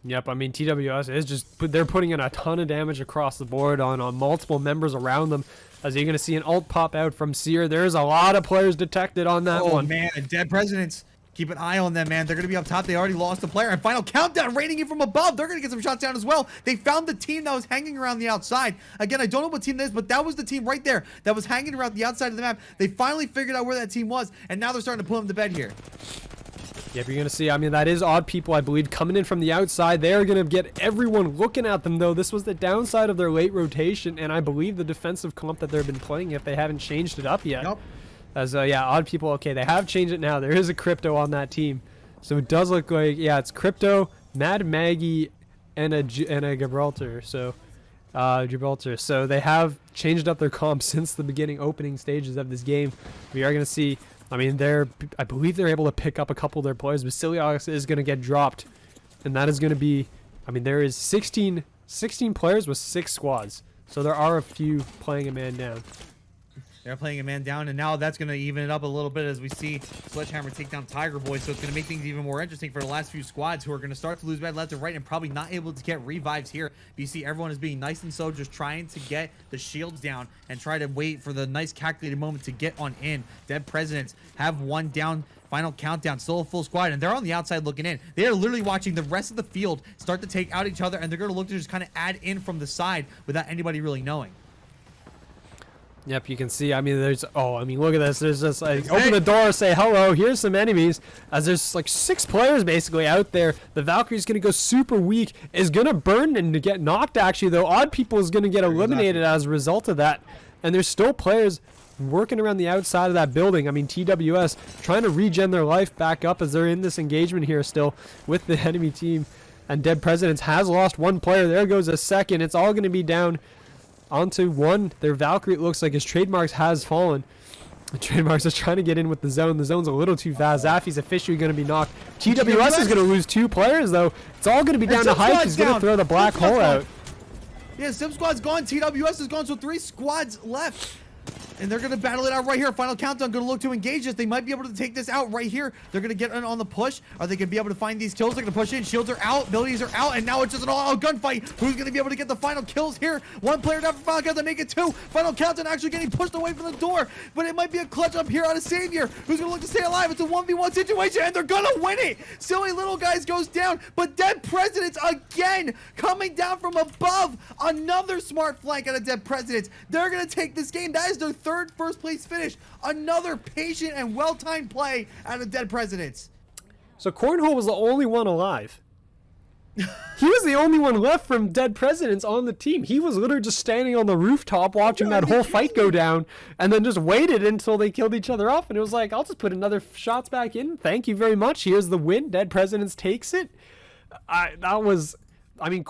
Yep, I mean, TWS is just, they're putting in a ton of damage across the board on multiple members around them. As you're going to see an ult pop out from Seer. There's a lot of players detected on that one. Oh, man, Dead Presidents. Keep an eye on them, man. They're going to be up top. They already lost a player. And final countdown raining in from above. They're going to get some shots down as well. They found the team that was hanging around the outside. Again, I don't know what team that is, but that was the team right there that was hanging around the outside of the map. They finally figured out where that team was, and now they're starting to put them to bed here. Yep, you're going to see, I mean, that is Odd People, I believe, coming in from the outside. They're going to get everyone looking at them, though. This was the downside of their late rotation, and I believe the defensive comp that they've been playing, if they haven't changed it up yet. Nope. As, yeah, Odd People, okay, they have changed it now. There is a Crypto on that team. So it does look like, yeah, it's Crypto, Mad Maggie, and a Gibraltar. So, Gibraltar. So they have changed up their comp since the opening stages of this game. We are going to see... I mean, I believe they're able to pick up a couple of their players. Basilios is going to get dropped. And that is going to be... I mean, there is 16 players with 6 squads. So there are a few playing a man down. They're playing a man down, and now that's going to even it up a little bit as we see Sledgehammer take down Tiger Boy. So it's going to make things even more interesting for the last few squads who are going to start to lose bad left and right and probably not able to get revives here. But you see everyone is being nice and so, just trying to get the shields down and try to wait for the nice calculated moment to get on in. Dead Presidents have one down. Final countdown, still a full squad, and they're on the outside looking in. They are literally watching the rest of the field start to take out each other, and they're going to look to just kind of add in from the side without anybody really knowing. Yep, you can see, I mean, there's, oh, I mean, look at this. There's just, like, open the door, say hello, here's some enemies. As there's, like, 6 players, basically, out there. The Valkyrie's going to go super weak, is going to burn and get knocked, actually, though. Odd People is going to get eliminated as a result of that. And there's still players working around the outside of that building. I mean, TWS trying to regen their life back up as they're in this engagement here still with the enemy team. And Dead Presidents has lost 1 player. There goes a second. It's all going to be down onto 1. Their Valkyrie, it looks like his Trademarks has fallen. The Trademarks is trying to get in with the zone. The zone's a little too fast. Zaffy's officially going to be knocked. TWS is going to lose 2 players, though. It's all going to be down to Hype. He's going to throw the black hole out. Yeah, Sim Squad's gone. TWS is gone, so 3 squads left. And they're going to battle it out right here. Final countdown going to look to engage this. They might be able to take this out right here. They're going to get on the push. Are they going to be able to find these kills? They're going to push in. Shields are out. Abilities are out. And now it's just an all-out gunfight. Who's going to be able to get the final kills here? 1 player down for final countdown. Make it 2. Final countdown actually getting pushed away from the door. But it might be a clutch up here out of Savior. Who's going to look to stay alive? It's a 1v1 situation. And they're going to win it. Silly Little Guys goes down. But Dead Presidents again coming down from above. Another smart flank out of Dead Presidents. They're going to take this game. That is their 3rd first place finish. Another patient and well-timed play out of Dead Presidents. So Cornhole was the only one alive. He was the only one left from Dead Presidents on the team. He was literally just standing on the rooftop watching that whole fight go down and then just waited until they killed each other off. And it was like, I'll just put another shots back in. Thank you very much. Here's the win. Dead Presidents takes it. I mean,